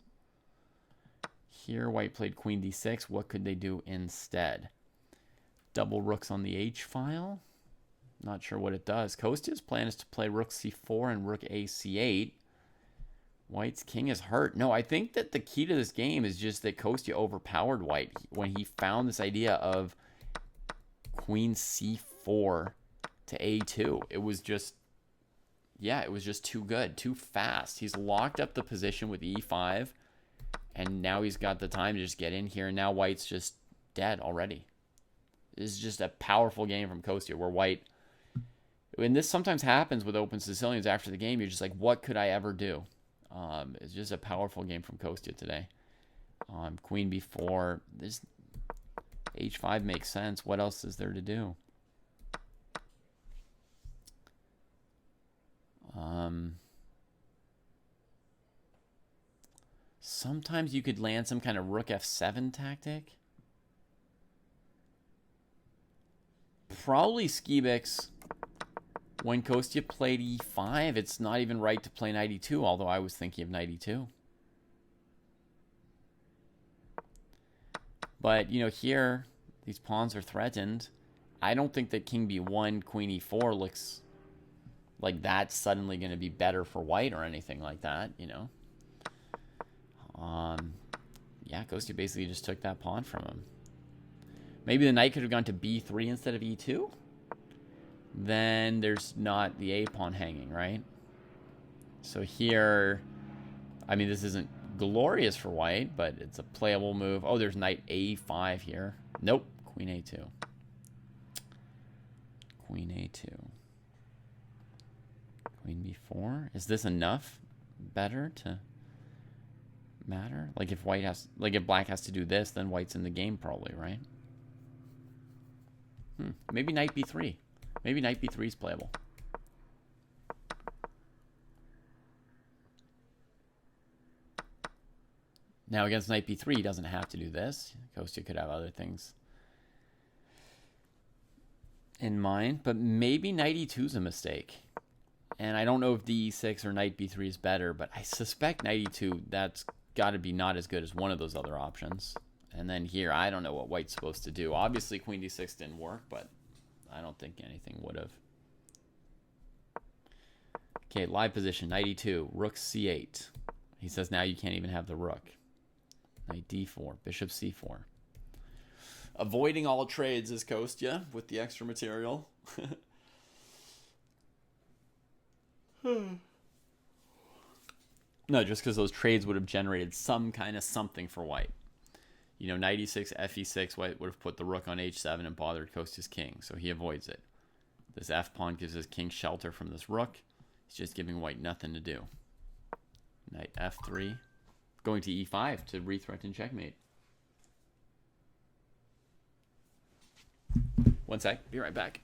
Here, white played queen d6. What could they do instead? Double rooks on the h file. Not sure what it does. Kostya's plan is to play rook c4 and rook a c8. White's king is hurt. No, I think that the key to this game is just that Kostya overpowered white when he found this idea of queen c4 to a2. It was just, yeah, it was just too good, too fast. He's locked up the position with e5, and now he's got the time to just get in here, and now white's just dead already. This is just a powerful game from Kostya where white, and this sometimes happens with open Sicilians after the game, you're just like, what could I ever do? It's just a powerful game from Kostya today. Queen b4. This h5 makes sense. What else is there to do? Sometimes you could land some kind of rook f7 tactic. Probably Skibix. When Kostya played e5, it's not even right to play knight e2, although I was thinking of knight e2. But, you know, here, these pawns are threatened. I don't think that king b1, queen e4 looks like that's suddenly going to be better for white or anything like that, you know. Yeah, Kostya basically just took that pawn from him. Maybe the knight could have gone to b3 instead of e2. Then there's not the a pawn hanging, right? So here, I mean, this isn't glorious for white, but it's a playable move. Oh, there's knight a5 here. Nope, queen a2. Queen a2. Queen b4. Is this enough better to matter? Like if white has, like if black has to do this, then white's in the game probably, right? Maybe knight b3. Maybe knight b3 is playable. Now against knight b3, he doesn't have to do this. Kostya could have other things in mind, but maybe knight e2 is a mistake. And I don't know if d6 or knight b3 is better, but I suspect knight e2, that's got to be not as good as one of those other options. And then here, I don't know what white's supposed to do. Obviously, queen d6 didn't work, but I don't think anything would have. Okay, live position, knight e2, rook c8. He says now you can't even have the rook. Knight d4, bishop c4. Avoiding all trades is Kostya with the extra material. No, just because those trades would have generated some kind of something for white. You know, knight e6, fe6, white would have put the rook on h7 and bothered Kostya's king, so he avoids it. This f-pawn gives his king shelter from this rook. He's just giving white nothing to do. Knight f3. Going to e5 to re-threaten checkmate. One sec, be right back.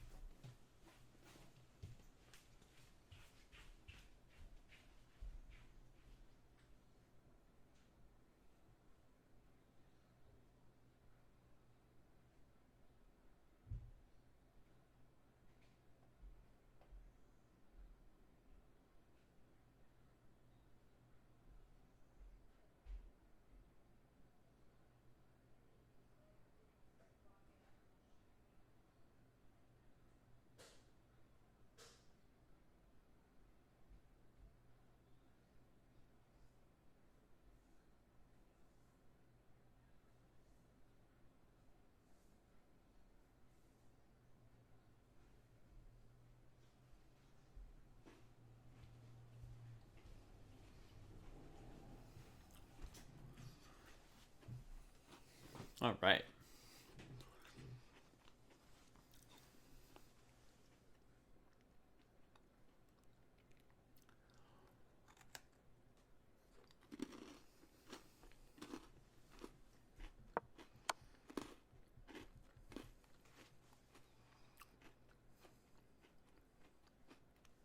All right.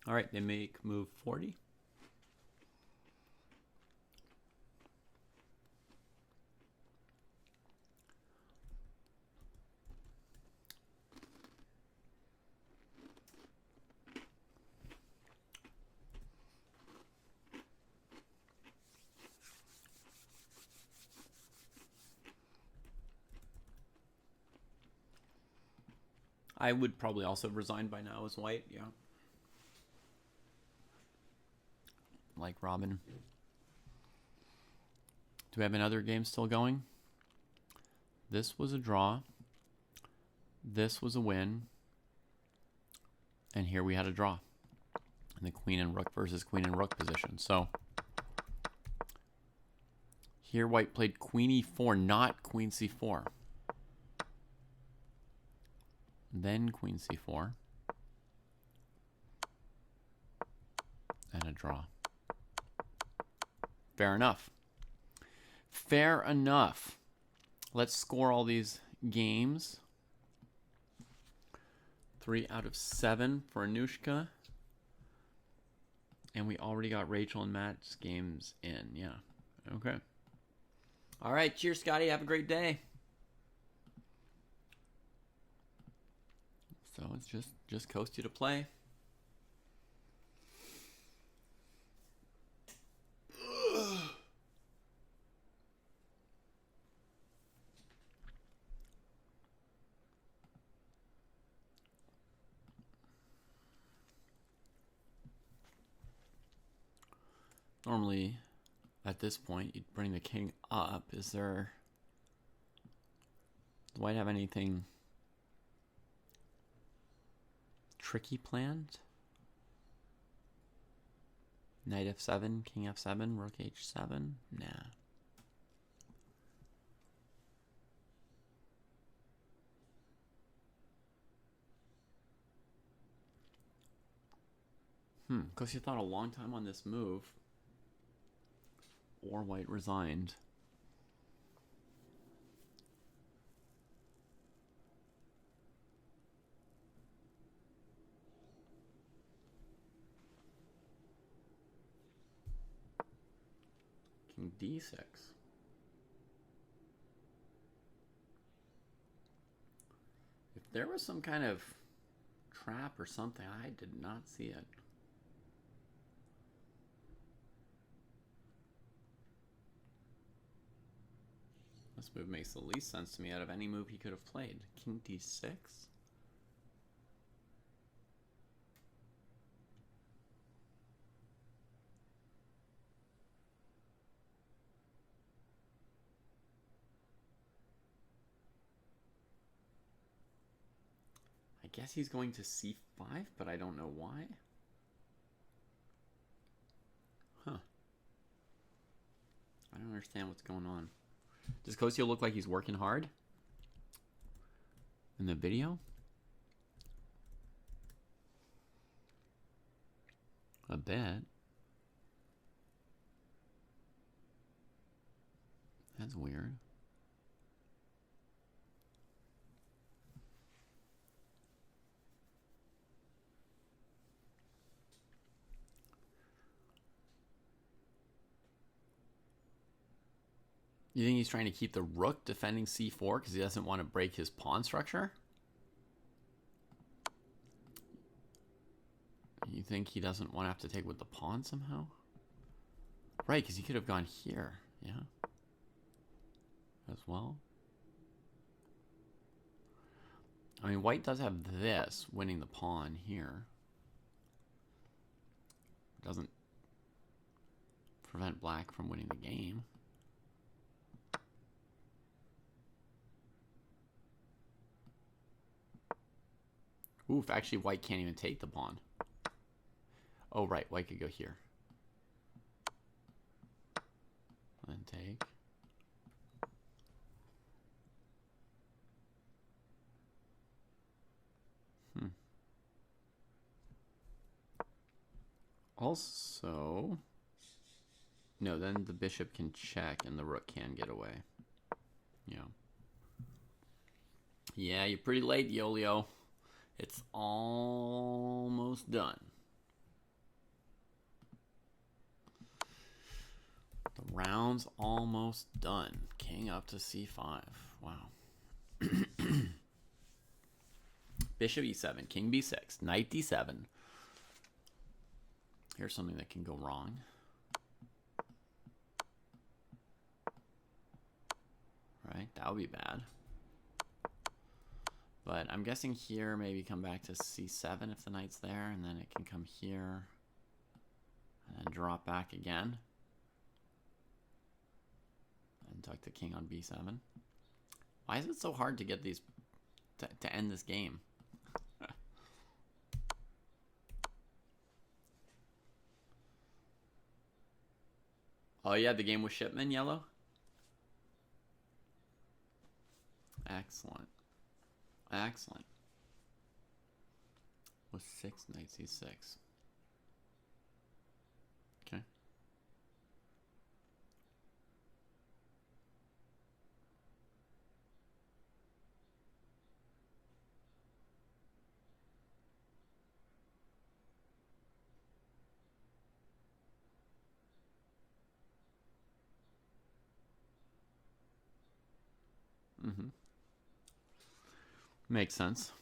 All right, they make move 40. I would probably also have resigned by now as white, yeah. Like Robin. Do we have another game still going? This was a draw. This was a win. And here we had a draw. In the queen and rook versus queen and rook position. So here white played queen e4, not queen c4. Then queen c4. And a draw. Fair enough. Fair enough. Let's score all these games. 3 out of 7 for Anushka. And we already got Rachel and Matt's games in. Yeah. Okay. All right. Cheers, Scotty. Have a great day. So it's just Kostya to play. Normally, at this point, you'd bring the king up. Is there... Does white have anything tricky planned? Knight f7, king f7, rook h7? Nah. Kostya thought a long time on this move. Or white resigned. King d6. If there was some kind of trap or something, I did not see it. This move makes the least sense to me out of any move he could have played. King d6? I guess he's going to c5, but I don't know why. Huh. I don't understand what's going on. Does Kostya look like he's working hard in the video? A bit. That's weird. You think he's trying to keep the rook defending c4 because he doesn't want to break his pawn structure? You think he doesn't want to have to take with the pawn somehow? Right, because he could have gone here, yeah? As well. I mean, white does have this, winning the pawn here. Doesn't prevent black from winning the game. Oof, actually white can't even take the pawn. Oh, right, white could go here. Then take. Also, no, then the bishop can check and the rook can get away. Yeah. Yeah, you're pretty late, Yolio. It's almost done. The round's almost done. King up to c5. Wow. Bishop e7, king b6, knight d7. Here's something that can go wrong. Right, that would be bad. But I'm guessing here, maybe come back to c7 if the knight's there, and then it can come here and then drop back again. And tuck the king on b7. Why is it so hard to get these to end this game? Oh, yeah, the game with Shipman, yellow? Excellent. Excellent. With 6, knight c6. Okay. Mm-hmm. Makes sense.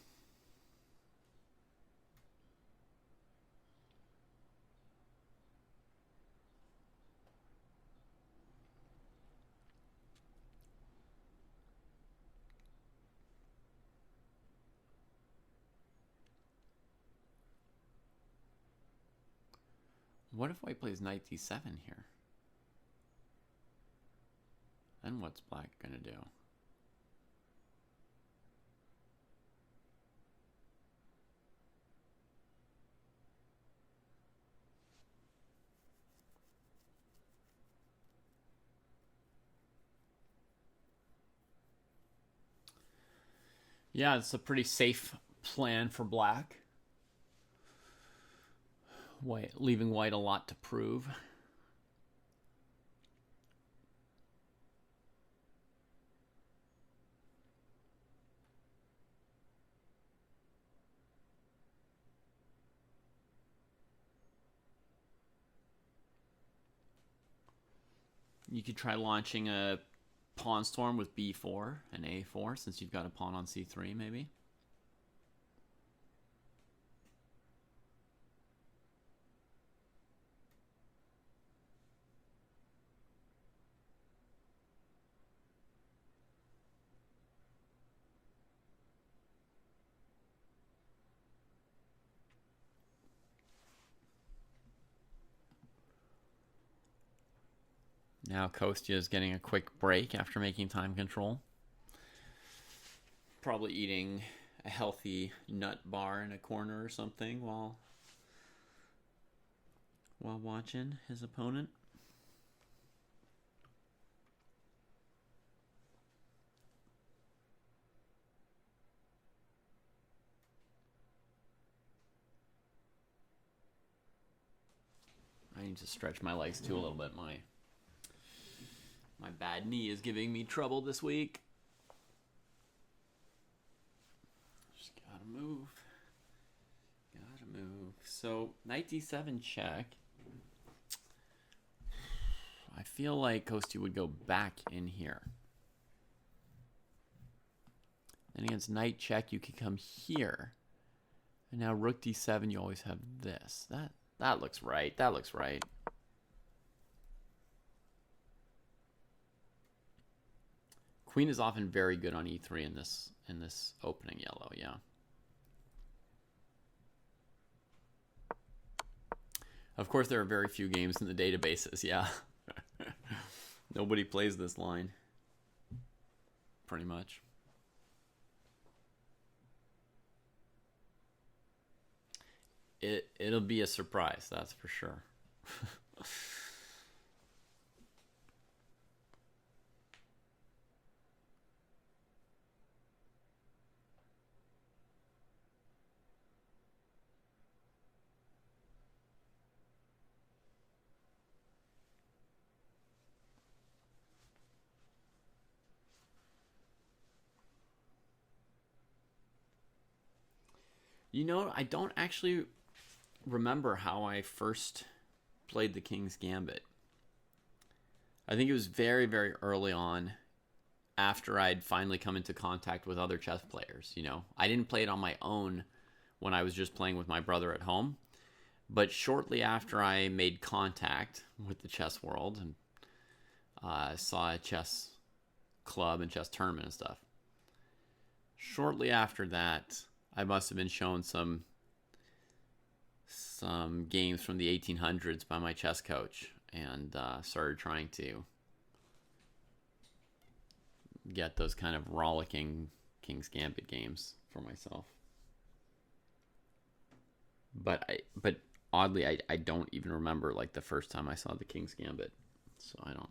What if white plays knight d7 here? Then what's black gonna do? Yeah, it's a pretty safe plan for black. White, leaving white a lot to prove. You could try launching a pawn storm with b4 and a4 since you've got a pawn on c3 maybe. Now Kostya is getting a quick break after making time control. Probably eating a healthy nut bar in a corner or something while watching his opponent. I need to stretch my legs too a little bit. My bad knee is giving me trouble this week. Just gotta move. Gotta move. So, knight d7 check. I feel like Kostya would go back in here. Then against knight check, you could come here. And now rook d7, you always have this. That looks right. That looks right. Queen is often very good on e3 in this opening yellow, yeah. Of course, there are very few games in the databases, yeah. Nobody plays this line, pretty much. It'll be a surprise, that's for sure. You know, I don't actually remember how I first played the King's Gambit. I think it was very, very early on after I'd finally come into contact with other chess players. You know, I didn't play it on my own when I was just playing with my brother at home. But shortly after I made contact with the chess world and saw a chess club and chess tournament and stuff, shortly after that, I must have been shown some games from the 1800s by my chess coach, and started trying to get those kind of rollicking King's Gambit games for myself. But oddly, I don't even remember like the first time I saw the King's Gambit, so I don't.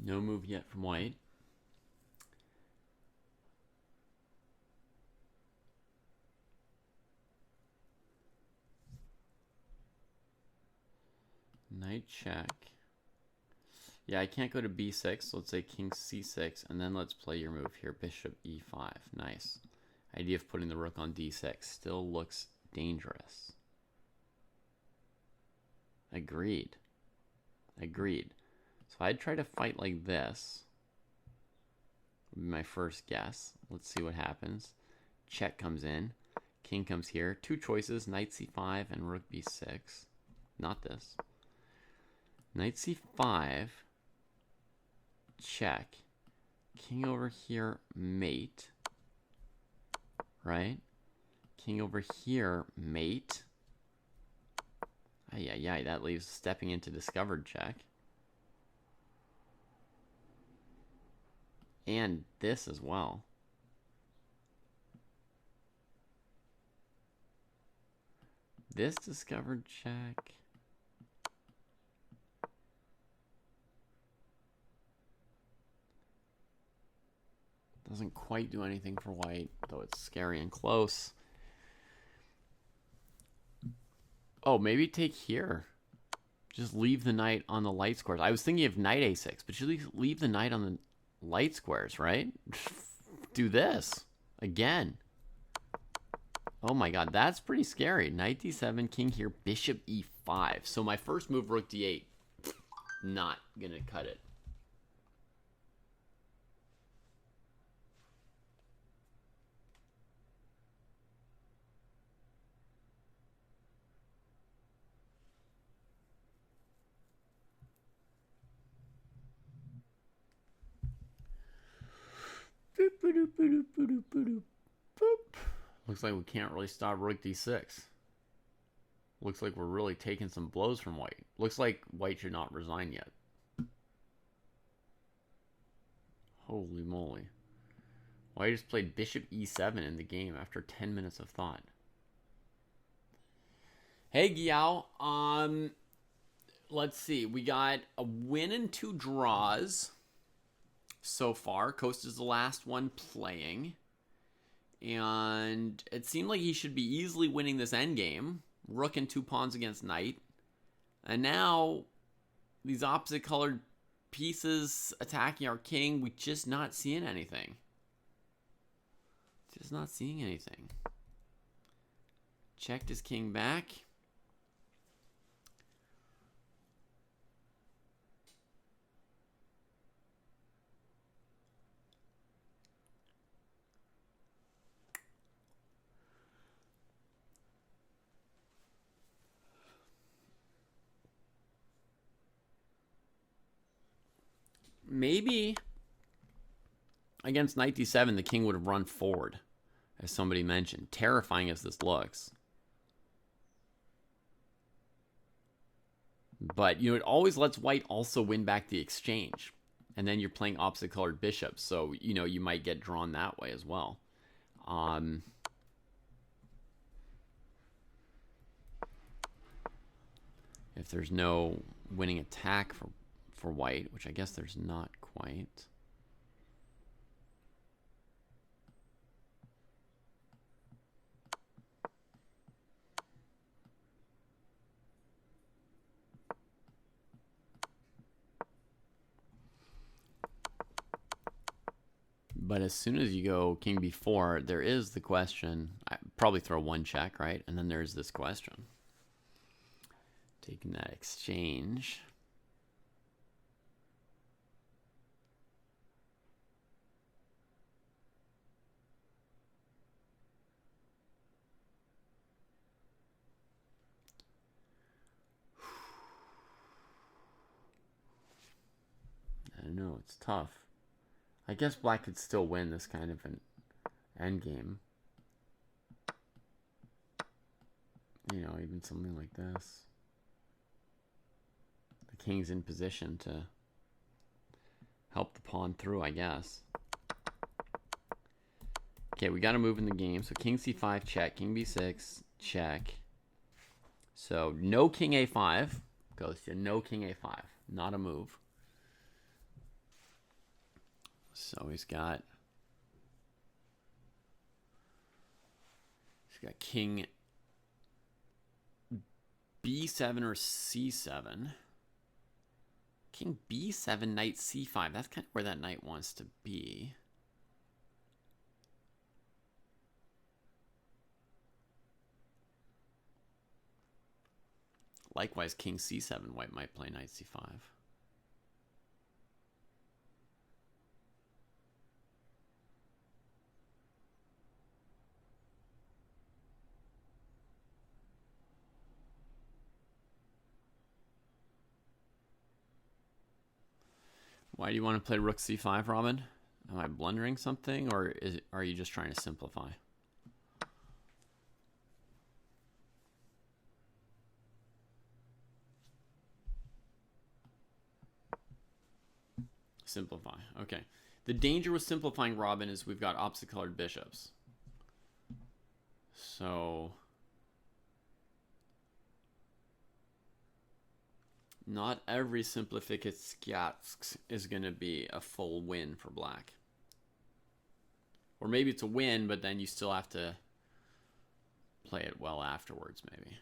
No move yet from white. Knight check. Yeah, I can't go to b6. So let's say king c6, and then let's play your move here. Bishop e5. Nice. Idea of putting the rook on d6 still looks dangerous. Agreed. Agreed. So I'd try to fight like this. Would be my first guess. Let's see what happens. Check comes in. King comes here. Two choices, knight c5 and rook b6. Not this. Knight c5. Check. King over here, mate. Right? King over here, mate. Ay, that leaves stepping into discovered check. And this as well. This discovered check. Doesn't quite do anything for white, though it's scary and close. Oh, maybe take here. Just leave the knight on the light squares. I was thinking of knight a6, but you leave the knight on the light squares, right? Do this again. Oh my god, that's pretty scary. Knight d7, king here, bishop e5. So my first move, rook d8, not gonna cut it. Looks like we can't really stop rook d6. Looks like we're really taking some blows from white. Looks like white should not resign yet. Holy moly. White just played bishop e7 in the game after 10 minutes of thought. Hey, Giao. Let's see. We got a win and 2 draws so far. Kostya's the last one playing. And it seemed like he should be easily winning this endgame. Rook and 2 pawns against knight. And now, these opposite colored pieces attacking our king, we just not seeing anything. Just not seeing anything. Checked his king back. Maybe against knight d7, the king would have run forward, as somebody mentioned. Terrifying as this looks. But, you know, it always lets white also win back the exchange. And then you're playing opposite colored bishops. So, you know, you might get drawn that way as well. If there's no winning attack for white, which I guess there's not quite. But as soon as you go king b4, there is the question. I probably throw one check, right? And then there's this question. Taking that exchange. I know, it's tough. I guess black could still win this kind of an endgame. You know, even something like this. The king's in position to help the pawn through, I guess. Okay, we got to move in the game. So king c5, check. King b6, check. So no king a5. Kostya, no king a5. Not a move. So he's got king b7 or c7. King b7, knight c5. That's kind of where that knight wants to be. Likewise, king c7, white might play knight c5. Why do you want to play rook c5, Robin? Am I blundering something, or are you just trying to simplify? Simplify. Okay. The danger with simplifying, Robin, is we've got opposite colored bishops. So not every simplification is going to be a full win for black. Or maybe it's a win, but then you still have to play it well afterwards, maybe.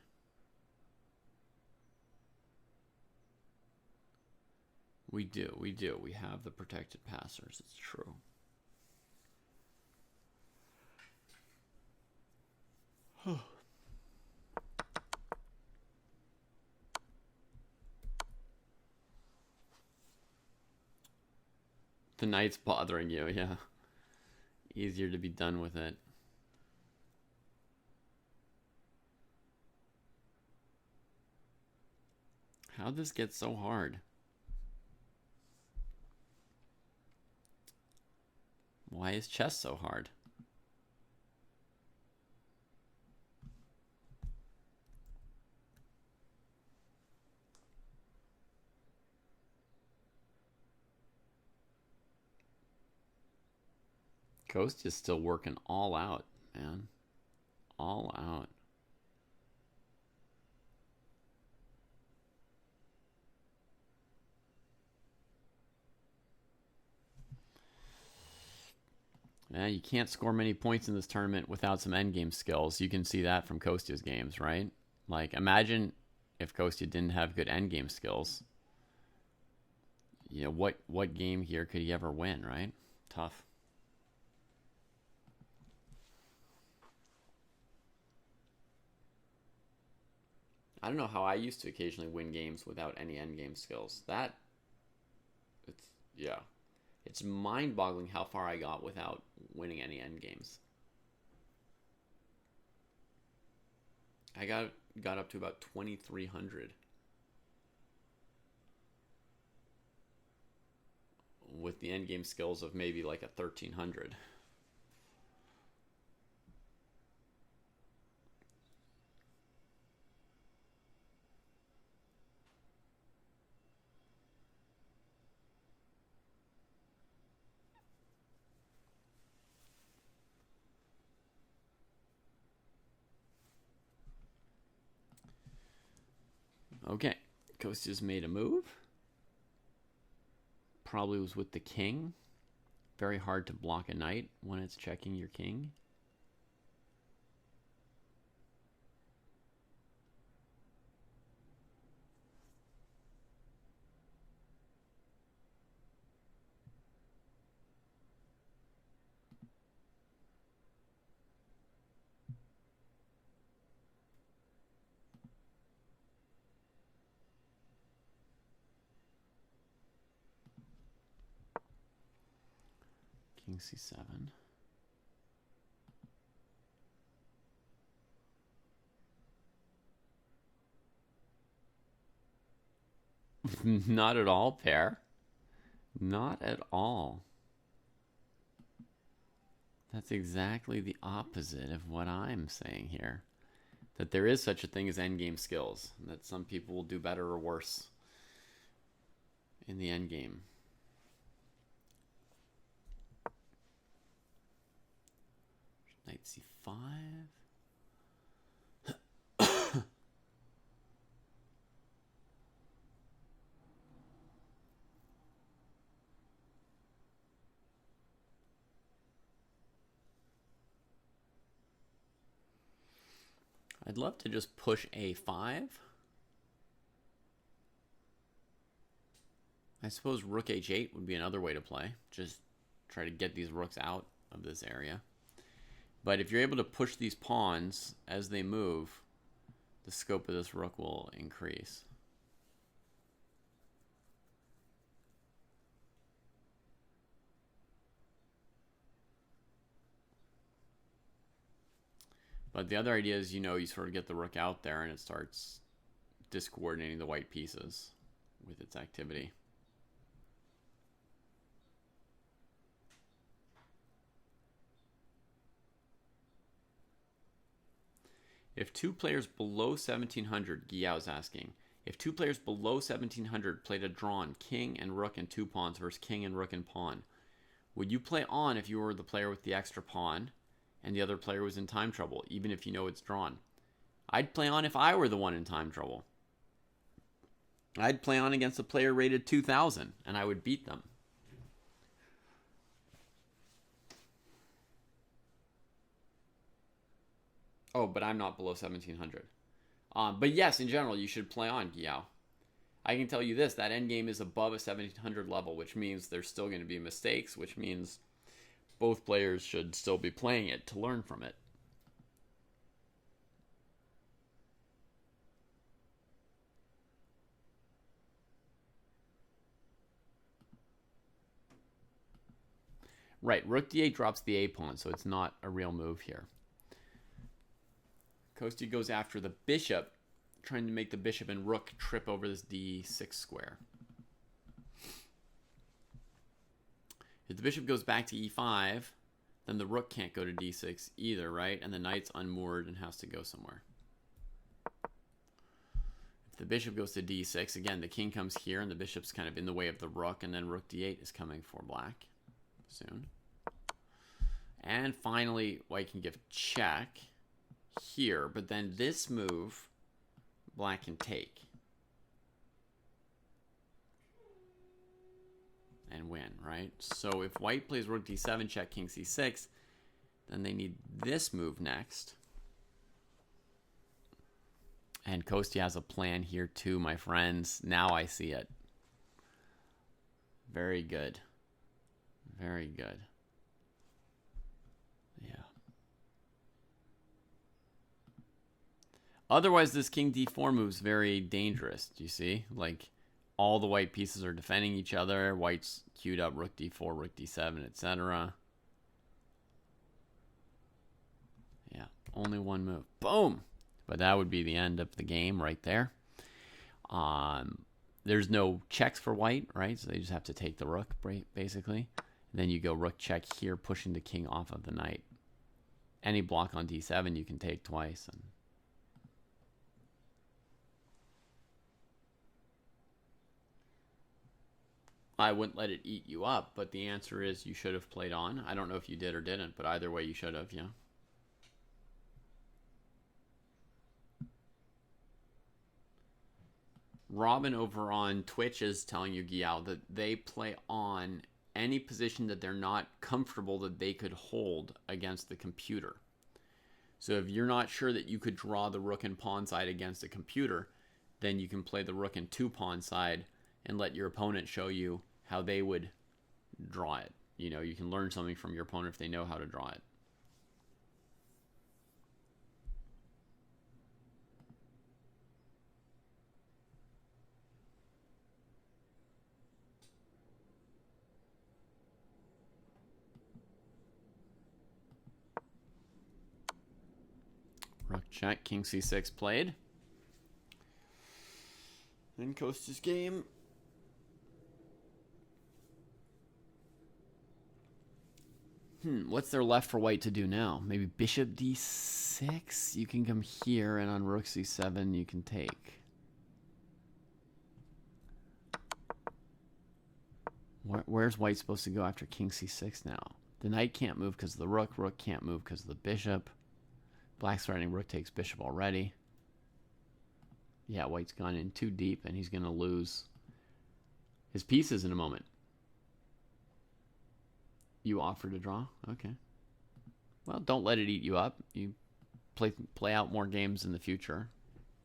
We do. We have the protected passers. It's true. The knight's bothering you, yeah. Easier to be done with it. How'd this get so hard? Why is chess so hard? Kostya is still working all out, man. All out. Yeah, you can't score many points in this tournament without some endgame skills. You can see that from Kostya's games, right? Like, imagine if Kostya didn't have good endgame skills. You know, what game here could he ever win, right? Tough. I don't know how I used to occasionally win games without any endgame skills. Yeah. It's mind-boggling how far I got without winning any endgames. I got up to about 2,300 with the endgame skills of maybe like a 1,300. Okay, Kostya's made a move. Probably was with the king. Very hard to block a knight when it's checking your king. King c7. Not at all, pair. Not at all. That's exactly the opposite of what I'm saying here. That there is such a thing as endgame skills. And that some people will do better or worse in the endgame. Knight c5. I'd love to just push a5. I suppose rook h8 would be another way to play. Just try to get these rooks out of this area. But if you're able to push these pawns as they move, the scope of this rook will increase. But the other idea is, you know, you sort of get the rook out there and it starts discoordinating the white pieces with its activity. If two players below 1,700, Giyao's asking, if two players below 1,700 played a drawn king and rook and two pawns versus king and rook and pawn, would you play on if you were the player with the extra pawn and the other player was in time trouble, even if you know it's drawn? I'd play on if I were the one in time trouble. I'd play on against a player rated 2,000, and I would beat them. Oh, but I'm not below 1,700. But yes, in general, you should play on, Giyao. I can tell you this, that endgame is above a 1,700 level, which means there's still going to be mistakes, which means both players should still be playing it to learn from it. Right, rook d8 drops the a pawn, so it's not a real move here. Kostya goes after the bishop, trying to make the bishop and rook trip over this d6 square. If the bishop goes back to e5, then the rook can't go to d6 either, right? And the knight's unmoored and has to go somewhere. If the bishop goes to d6, again, the king comes here and the bishop's kind of in the way of the rook, and then rook d8 is coming for black soon. And finally, white can give check here, but then this move, black can take. And and win, right? So if white plays rook d7, check king c6, then they need this move next. And Kostya has a plan here too, my friends. Now I see it. Very good. Very good. Yeah. Otherwise, this king d4 move's very dangerous. Do you see? Like, all the white pieces are defending each other. White's queued up rook d4, rook d7, etc. Yeah, only one move. Boom! But that would be the end of the game right there. There's no checks for white, right? So they just have to take the rook, basically. And then you go rook check here, pushing the king off of the knight. Any block on d7 you can take twice. And I wouldn't let it eat you up, but the answer is you should have played on. I don't know if you did or didn't, but either way you should have, yeah. Robin over on Twitch is telling you, Gyal, that they play on any position that they're not comfortable that they could hold against the computer. So if you're not sure that you could draw the rook and pawn side against a computer, then you can play the rook and two pawn side and let your opponent show you how they would draw it. You know, you can learn something from your opponent if they know how to draw it. Rook check, king c6 played. And Kostya's game. What's there left for white to do now? Maybe bishop d6? You can come here, and on rook c7 you can take. Where's white supposed to go after king c6 now? The knight can't move because of the rook. Rook can't move because of the bishop. Black's threatening rook takes bishop already. Yeah, white's gone in too deep, and he's going to lose his pieces in a moment. You offer to draw? Okay. Well, don't let it eat you up. You play out more games in the future.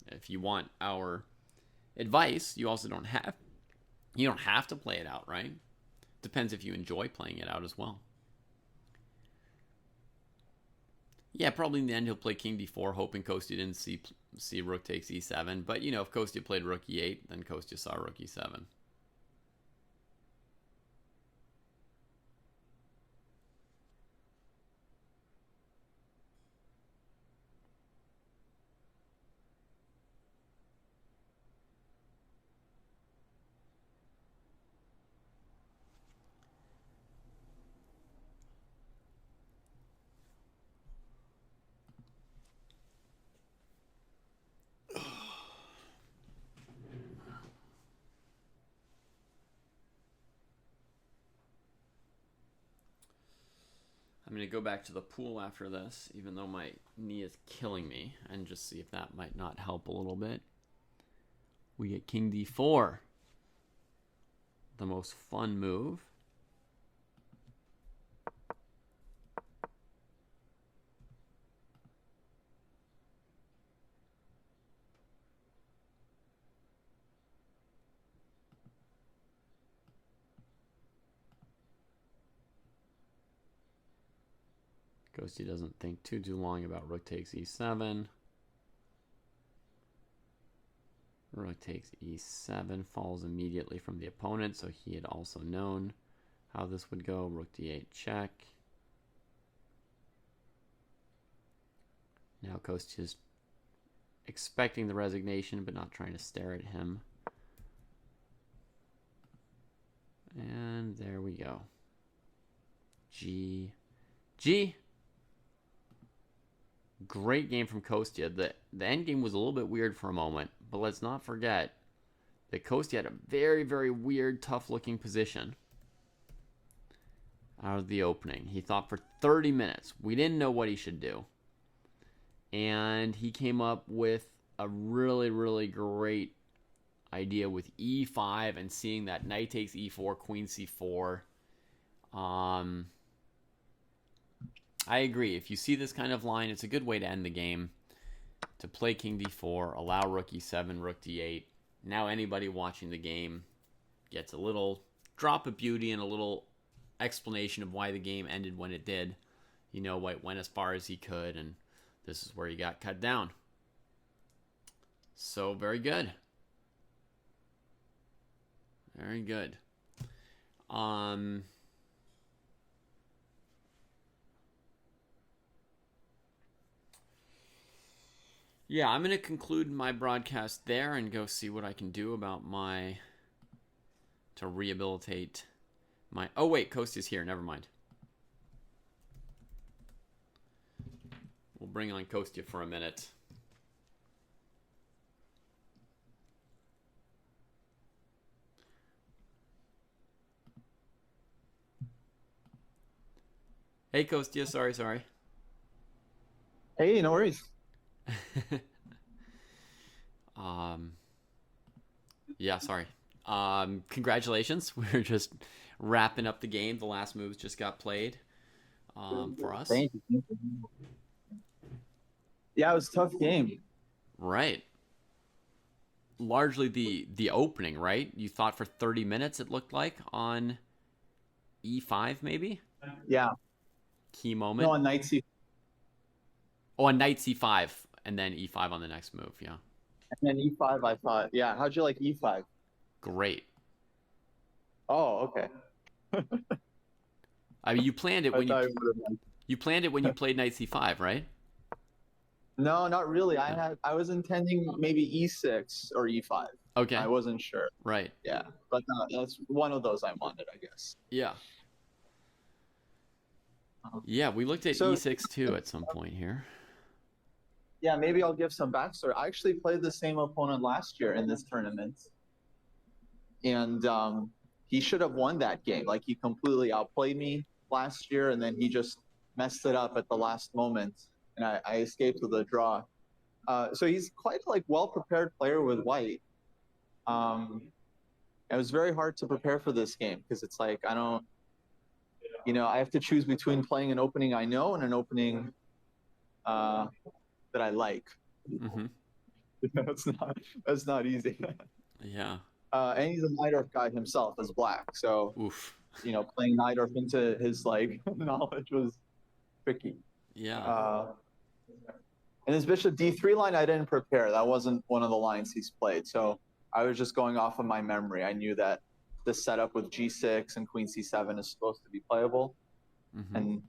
If you want our advice, you also don't have to play it out, right? Depends if you enjoy playing it out as well. Yeah, probably in the end he'll play king d4, hoping Kostya didn't see rook takes e7. But, you know, if Kostya played rook e8, then Kostya saw rook e7. I'm going to go back to the pool after this, even though my knee is killing me, and just see if that might not help a little bit. We get king d4. The most fun move. Kostya doesn't think too long about rook takes e7. Rook takes e7, falls immediately from the opponent, so he had also known how this would go. Rook d8 check. Now Kostya's expecting the resignation, but not trying to stare at him. And there we go. G. Great game from Kostya. The end game was a little bit weird for a moment, but let's not forget that Kostya had a very, very weird, tough-looking position out of the opening. He thought for 30 minutes. We didn't know what he should do. And he came up with a really, really great idea with e5 and seeing that knight takes e4, queen c4. I agree. If you see this kind of line, it's a good way to end the game. To play king d4, allow rook e7, rook d8. Now anybody watching the game gets a little drop of beauty and a little explanation of why the game ended when it did. You know, White went as far as he could, and this is where he got cut down. So, very good. Very good. Yeah, I'm going to conclude my broadcast there and go see what I can do about to rehabilitate my... Oh, wait, Kostya's here. Never mind. We'll bring on Kostya for a minute. Hey, Kostya. Sorry. Hey, no worries. Yeah, sorry. Congratulations. We're just wrapping up the game. The last moves just got played for us. Thank you. Yeah, it was a tough game. Right. Largely the opening, right? You thought for 30 minutes it looked like on e5 maybe? Yeah. Key moment. No, on knight c. Oh, on knight c5 and then e5 on the next move, yeah. And then e5, I thought. Yeah, how'd you like e5? Great. Oh, okay. I mean, you planned it when you planned it when you played knight c5, right? No, not really. I was intending maybe e6 or e5. Okay. I wasn't sure. Right. Yeah, but that's one of those I wanted, I guess. Yeah. Yeah, we looked at e6 too at some point here. Yeah, maybe I'll give some backstory. I actually played the same opponent last year in this tournament, and he should have won that game. Like, he completely outplayed me last year, and then he just messed it up at the last moment, and I escaped with a draw. So he's quite like well-prepared player with white. It was very hard to prepare for this game because it's like I have to choose between playing an opening I know and an opening that I like. Mm-hmm. That's not easy. Yeah. And he's a Najdorf guy himself as black, so Oof. Playing Najdorf into his like knowledge was tricky. Yeah. And his bishop d3 line, I didn't prepare. That wasn't one of the lines he's played, so I was just going off of my memory. I knew that the setup with g6 and queen c7 is supposed to be playable, Mm-hmm. and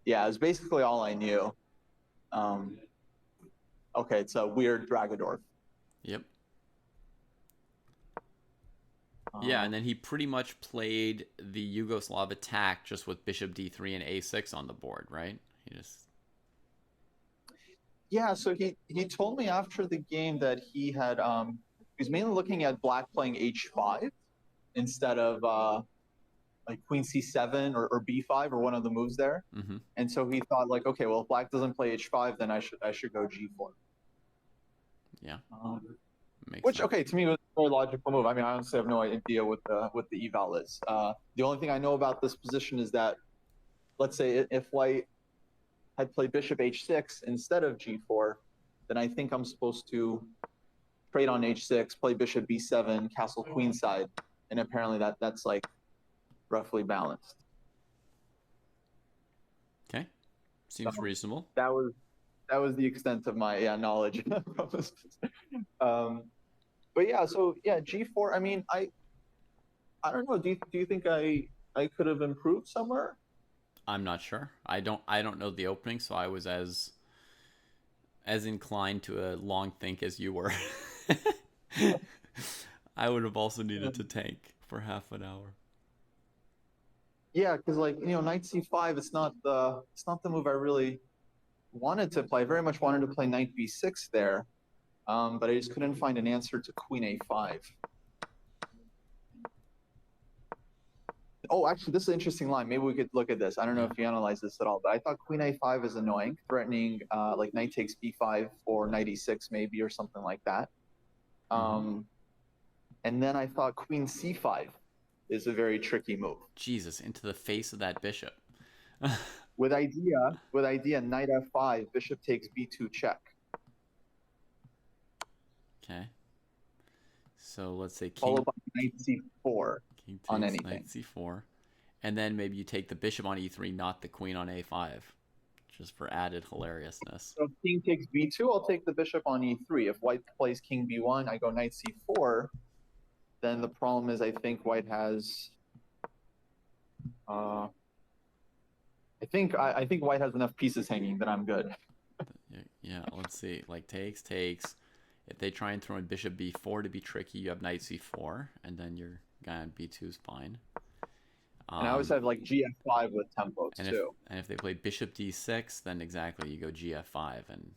yeah, it was basically all I knew. Okay, it's a weird Dragodorf. Yep. Yeah, and then he pretty much played the Yugoslav attack just with bishop d3 and a6 on the board, right? Yeah, so he told me after the game that he had he was mainly looking at black playing h5 instead of like queen c7 or b5 or one of the moves there. Mm-hmm. And so he thought like, okay, well, if black doesn't play h5, then I should go g4. Yeah. Which sense. Okay, to me was a very logical move. I mean, I honestly have no idea what the eval is. The only thing I know about this position is that, let's say if white had played bishop h6 instead of g4, then I think I'm supposed to trade on h6, play bishop b7, castle queenside, and apparently that's like roughly balanced. Okay, seems reasonable. That was the extent of my knowledge from this. But yeah, so yeah, g4. I mean, I don't know. Do you think I could have improved somewhere? I'm not sure. I don't know the opening, so I was as inclined to a long think as you were. I would have also needed to tank for half an hour. Yeah, because knight c5, it's not the move I really wanted to play. I very much wanted to play knight b6 there, but I just couldn't find an answer to queen a5. Oh, actually, this is an interesting line. Maybe we could look at this. I don't know if you analyze this at all, but I thought queen a5 is annoying, threatening like knight takes b5 or knight e6 maybe or something like that. And then I thought queen c5 is a very tricky move. Jesus, into the face of that bishop. With idea, knight f5, bishop takes b2 check. Okay. So let's say king, Followed by knight c4 king on takes anything. knight c4. And then maybe you take the bishop on e3, not the queen on a5, just for added hilariousness. So if king takes b2, I'll take the bishop on e3. If white plays king b1, I go knight c4. Then the problem is I think white has... I think white has enough pieces hanging that I'm good. Yeah, let's see. Like takes. If they try and throw in bishop b4 to be tricky, you have knight c4, and then your guy on b2 is fine. And I always have like gf5 with tempos too. And if they play bishop d6, then exactly, you go gf5, and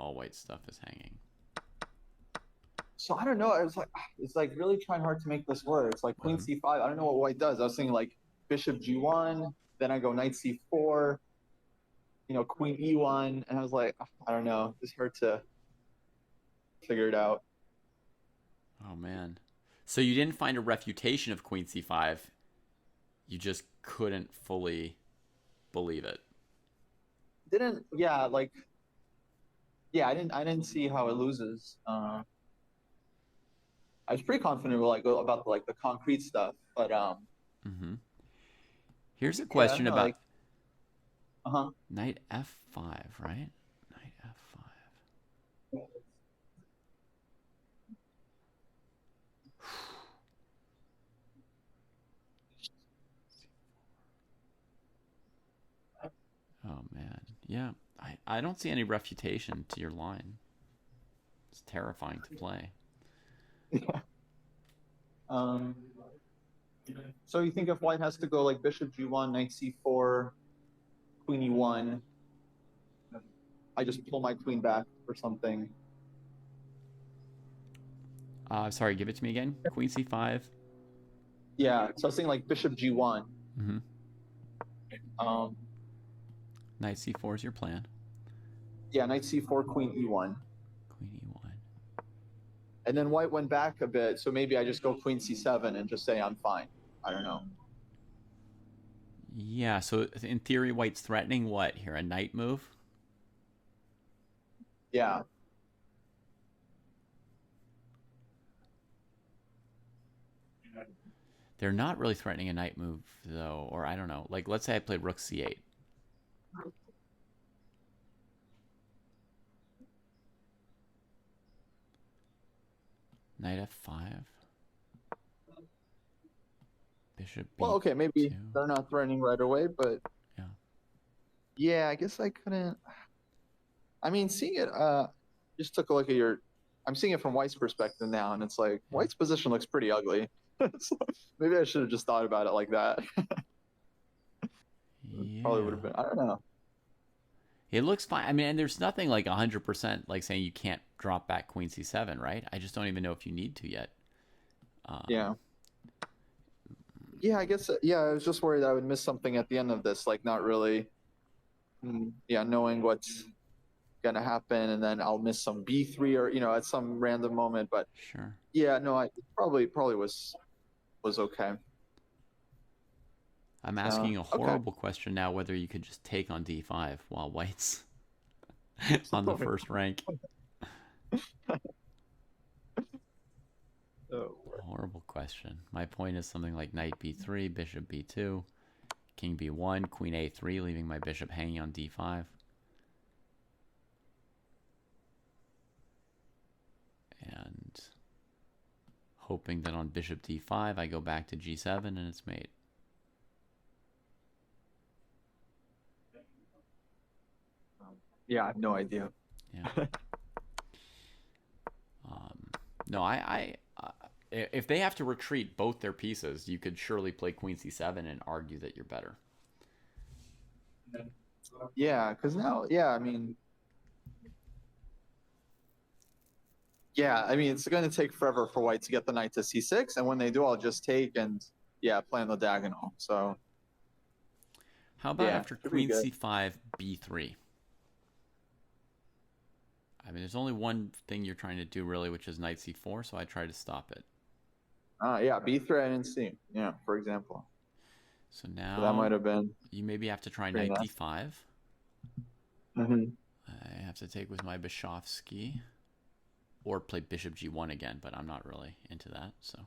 all white stuff is hanging. So I don't know. It's like really trying hard to make this work. It's like queen c5. I don't know what white does. I was thinking like bishop g1, then I go knight c4, queen e1, and I was like, I don't know. It's hard to figure it out. Oh man. So you didn't find a refutation of queen c5. You just couldn't fully believe it. I didn't see how it loses. I was pretty confident about the concrete stuff, but Here's a question about knight f5, right? Knight f5. Oh man, yeah. I don't see any refutation to your line. It's terrifying to play. Yeah. So you think if white has to go like bishop g1, knight c4, queen e1, I just pull my queen back or something? Sorry, give it to me again. Queen c5. Yeah, so I was thinking like bishop g1. Knight c4 is your plan. Yeah, knight c4, queen e1. Queen e1. And then white went back a bit, so maybe I just go queen c7 and just say I'm fine. I don't know. Yeah, so in theory, white's threatening what here? A knight move? Yeah. They're not really threatening a knight move, though, or I don't know. Like, let's say I played rook c8. Knight f5. Bishop b2. Well, okay, maybe they're not threatening right away, but yeah, I guess I couldn't. I mean, seeing it, just took a look at I'm seeing it from white's perspective now, and it's like white's position looks pretty ugly. So maybe I should have just thought about it like that. Probably would have been. I don't know. It looks fine. I mean, and there's nothing like 100% like saying you can't drop back queen c7, right? I just don't even know if you need to yet. Yeah. Yeah, I guess. Yeah, I was just worried I would miss something at the end of this, like not really. Knowing what's gonna happen, and then I'll miss some b3 or at some random moment. But sure. Yeah, no, I probably was okay. I'm asking a horrible question now, whether you could just take on d5 while white's on the first rank. Horrible question. My point is something like knight b3, bishop b2, king b1, queen a3, leaving my bishop hanging on d5. And hoping that on bishop d5 I go back to g7 and it's mate. Yeah, I have no idea. Yeah. No, if they have to retreat both their pieces, you could surely play queen c7 and argue that you're better. Yeah, because now, I mean, it's going to take forever for white to get the knight to c6, and when they do, I'll just take and play on the diagonal. So how about after queen c5, b3? I mean, there's only one thing you're trying to do really, which is knight c4, so I try to stop it. Yeah, b3 I didn't see. Yeah, for example. So now So that might have been. you maybe have to try pretty knight nice. d5. Mm-hmm. I have to take with my Bishovsky, or play bishop g1 again, but I'm not really into that. So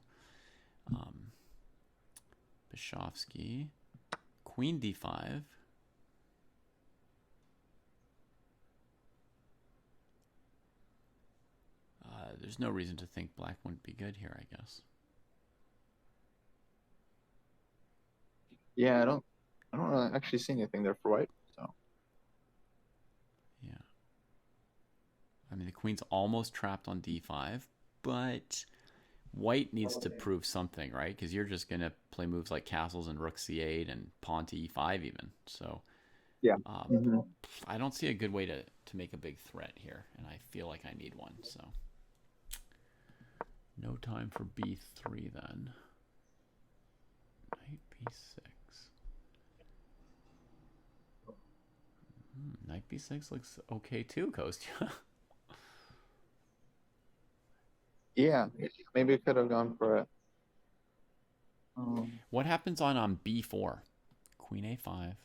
Bishovsky, queen d5. There's no reason to think black wouldn't be good here, I guess. Yeah, I don't really actually see anything there for white. So Yeah. I mean, the queen's almost trapped on d5, but white needs to prove something, right? Because you're just going to play moves like castles and rook c8 and pawn to e5 even. So yeah, I don't see a good way to make a big threat here, and I feel like I need one. So no time for b3 then. Knight b6. Knight b6 looks okay too, Kostya. yeah, maybe I could have gone for it. What happens on b4? Queen a5,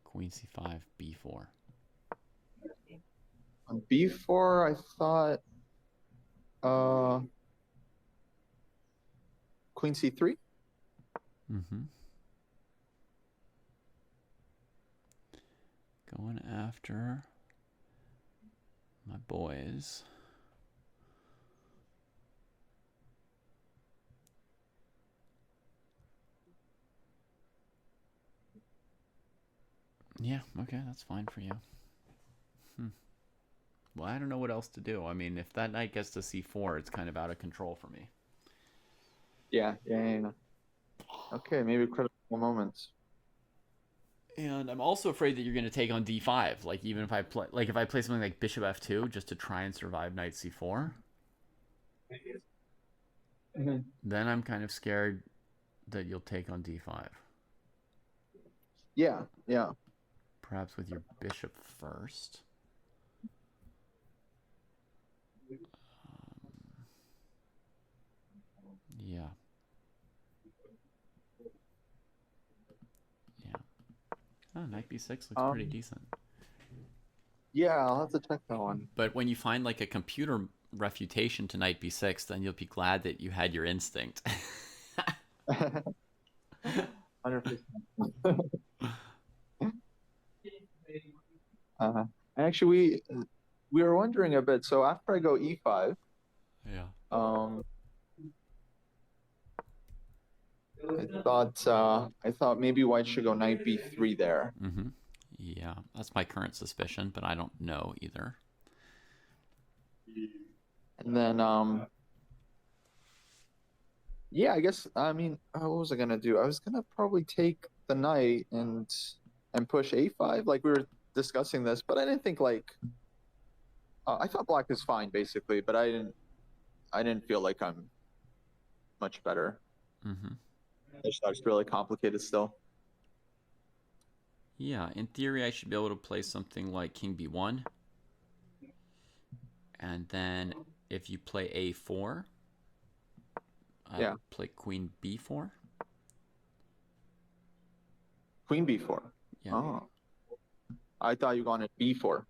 queen c5, b4. On b4, I thought queen c3. Mm-hmm. Going after my boys. Yeah, okay, that's fine for you. Well, I don't know what else to do. I mean, if that knight gets to c4, it's kind of out of control for me. Yeah. Okay, maybe critical moments. And I'm also afraid that you're going to take on d5. Like, even if I play, like, if I play something like bishop f2 just to try and survive knight c4, then I'm kind of scared that you'll take on d5. Yeah. Perhaps with your bishop first. Yeah. Oh, knight b6 looks pretty decent. Yeah, I'll have to check that one. But when you find like a computer refutation to knight b6, then you'll be glad that you had your instinct. 100%. Actually, we were wondering a bit. So after I go e5, yeah. I thought maybe white should go knight b3 there. Mm-hmm. Yeah, that's my current suspicion, but I don't know either. And then yeah, I guess what was I gonna do? I was gonna probably take the knight and push a5, like we were discussing this, but I didn't think like I thought black is fine basically, but I didn't feel like I'm much better. Mm-hmm. I just thought it's really complicated still. Yeah, in theory, I should be able to play something like king b1. And then if you play a4, play queen b4. Queen b4? Yeah. Oh. I thought you wanted b4.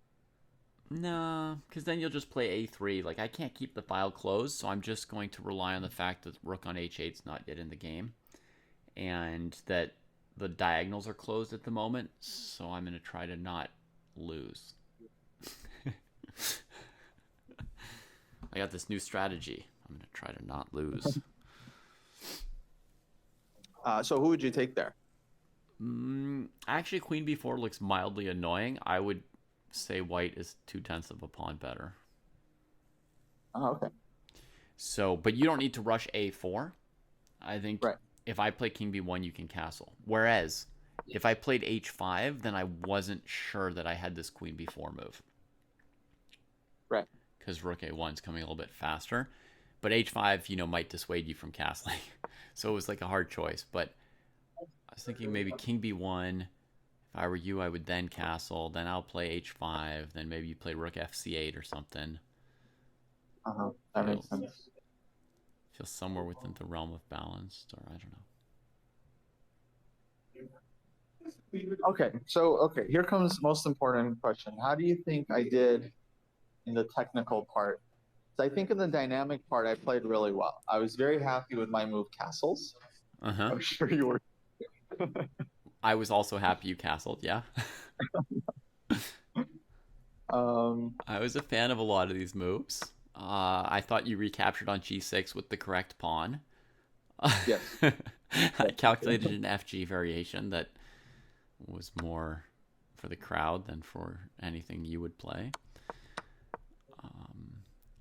No, because then you'll just play a3. Like, I can't keep the file closed, so I'm just going to rely on the fact that rook on h8 is not yet in the game. And that the diagonals are closed at the moment, so I'm going to try to not lose. I got this new strategy. I'm going to try to not lose. So who would you take there? Actually, queen b4 looks mildly annoying. I would say white is 2/10 of a pawn better. Oh, okay. So, but you don't need to rush a4. I think if I play king b1, you can castle. Whereas, if I played h5, then I wasn't sure that I had this queen b4 move. Right. Because rook a1 is coming a little bit faster. But h5, might dissuade you from castling. So it was like a hard choice. But I was thinking maybe king b1. If I were you, I would then castle, then I'll play h5, then maybe you play rook fc8 or something. That makes sense. Feels somewhere within the realm of balanced, or I don't know. Okay, so here comes the most important question. How do you think I did in the technical part? So I think in the dynamic part, I played really well. I was very happy with my move castles. I'm sure you were. I was also happy you castled, yeah. I was a fan of a lot of these moves. I thought you recaptured on g6 with the correct pawn. Yes. I calculated an FG variation that was more for the crowd than for anything you would play.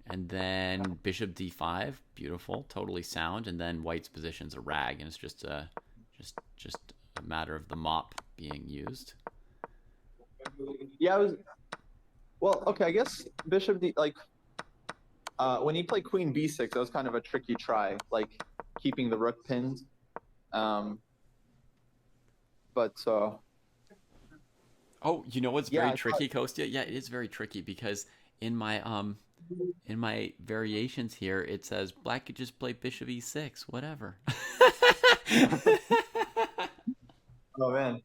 And then bishop d5, beautiful, totally sound. And then white's position's a rag, and it's just a matter of the mop being used. Yeah, well, okay, I guess bishop d, like, when he played queen b6, that was kind of a tricky try, like keeping the rook pinned. But oh, you know what's very tricky, Kostya? Yeah, it is very tricky because in my variations here, it says black could just play bishop e6, whatever. Oh man,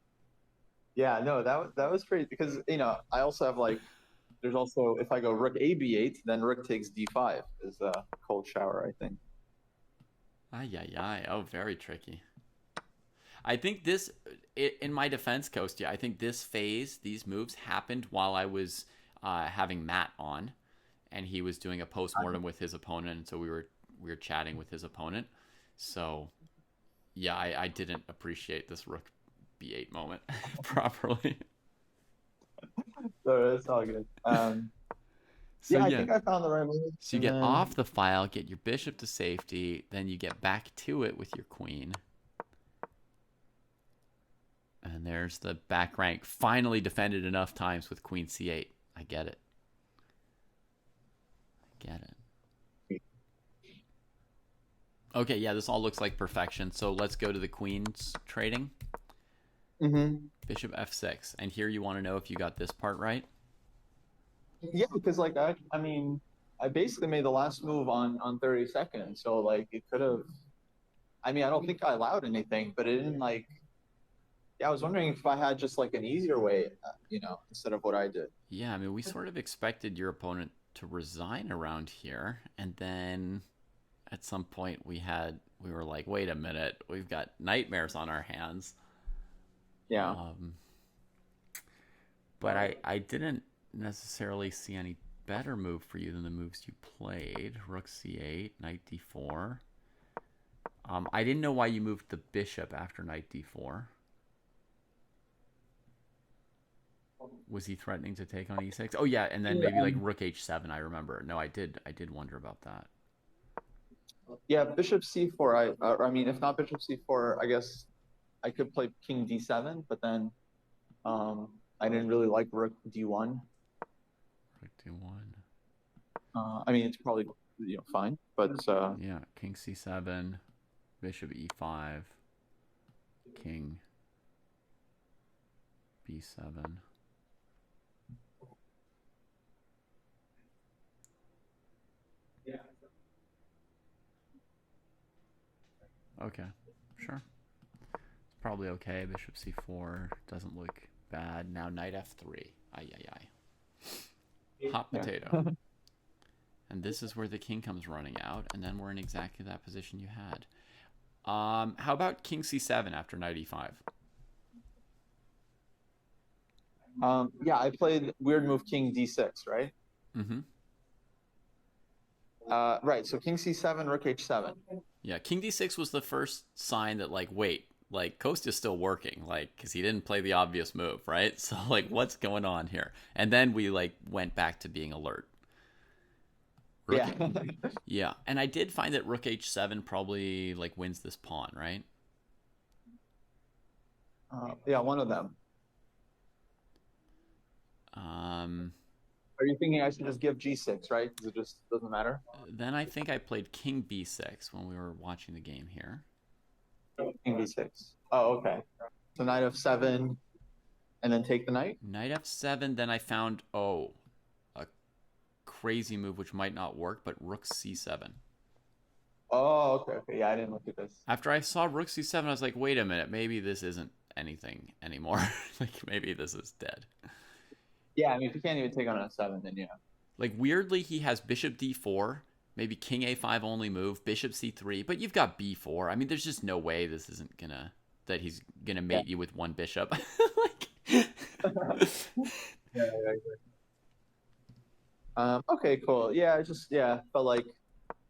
yeah, no, that was pretty, because I also have, like, there's also, if I go rook a b8, then rook takes d5 is a cold shower, I think. Ay. Oh, very tricky. I think this, in my defense, Kostya, I think this phase, these moves happened while I was having Matt on, and he was doing a post-mortem with his opponent, and so we were chatting with his opponent. So, yeah, I didn't appreciate this rook b8 moment properly. So it's all good. So, I think I found the right move. So you get off the file, get your bishop to safety, then you get back to it with your queen. And there's the back rank. Finally defended enough times with queen c8. I get it. Okay, yeah, this all looks like perfection. So let's go to the queens trading. Bishop f6. And here you want to know if you got this part right? Yeah, because, like, I mean, I basically made the last move on 30 seconds. So, like, it could have, I mean, I don't think I allowed anything, but it didn't, like, yeah, I was wondering if I had just, like, an easier way, instead of what I did. Yeah, I mean, we sort of expected your opponent to resign around here, and then at some point we were like, wait a minute, we've got nightmares on our hands. Yeah. But I didn't necessarily see any better move for you than the moves you played. Rook c8, knight d4. I didn't know why you moved the bishop after knight d4. Was he threatening to take on e6? Oh yeah, and then maybe like rook h7. I remember. No, I did wonder about that. Yeah, bishop c4. I mean, if not bishop c4, I guess I could play king d7, but then I didn't really like rook d1. Rook d1. I mean, it's probably fine, but yeah, king c7, bishop e5, king b7. Okay, sure. It's probably okay. Bishop c4 doesn't look bad. Now knight f3. Hot potato. And this is where the king comes running out, and then we're in exactly that position you had. How about king c7 after knight e5? Yeah, I played weird move king d6, right? Right, so king c7, rook h7. Yeah, king d6 was the first sign that, like, wait, like, Kostya's still working, like, because he didn't play the obvious move, right? So, like, what's going on here? And then we, like, went back to being alert. Yeah. Yeah, and I did find that rook h7 probably, like, wins this pawn, right? Yeah, one of them. Are you thinking I should just give g6, right? Because it just doesn't matter? Then I think I played king b6 when we were watching the game here. King b6. Oh, okay. So knight f7. and then take the knight. Knight f7. Then I found a crazy move which might not work, but rook c7. Oh, okay. Yeah, I didn't look at this. After I saw rook c7, I was like, wait a minute, maybe this isn't anything anymore. Like maybe this is dead. Yeah, I mean, if you can't even take on a 7, then yeah. Like weirdly, he has bishop d4, maybe king a5 only move, bishop c3, but you've got b4. I mean, there's just no way this isn't that he's gonna mate you with one bishop. Like, Yeah, okay, cool. Yeah, I just felt like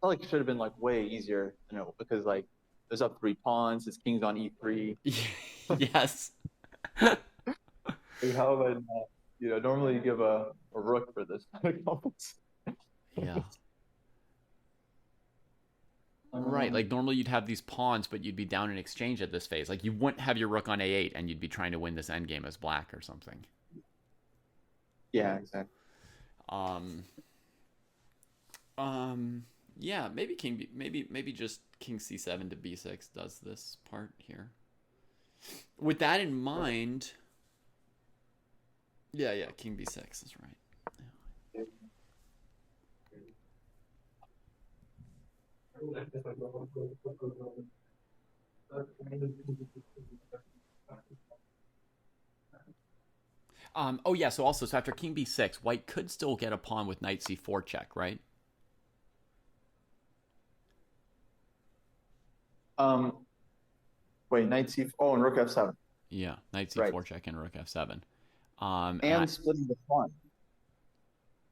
it should have been like way easier, because like there's up 3 pawns, his king's on e3. yes. Like, how about normally you give a rook for this. Yeah. Right, like normally you'd have these pawns, but you'd be down in exchange at this phase. Like you wouldn't have your rook on a8, and you'd be trying to win this endgame as black or something. Yeah, exactly. Yeah, maybe maybe just king c7 to b6 does this part here. With that in mind, yeah, king b6 is right. Oh yeah, so after king b6, white could still get a pawn with knight c4 check, right? Wait, knight c4, and rook f7. Yeah, knight c4 check and rook f7. And splitting the pawn.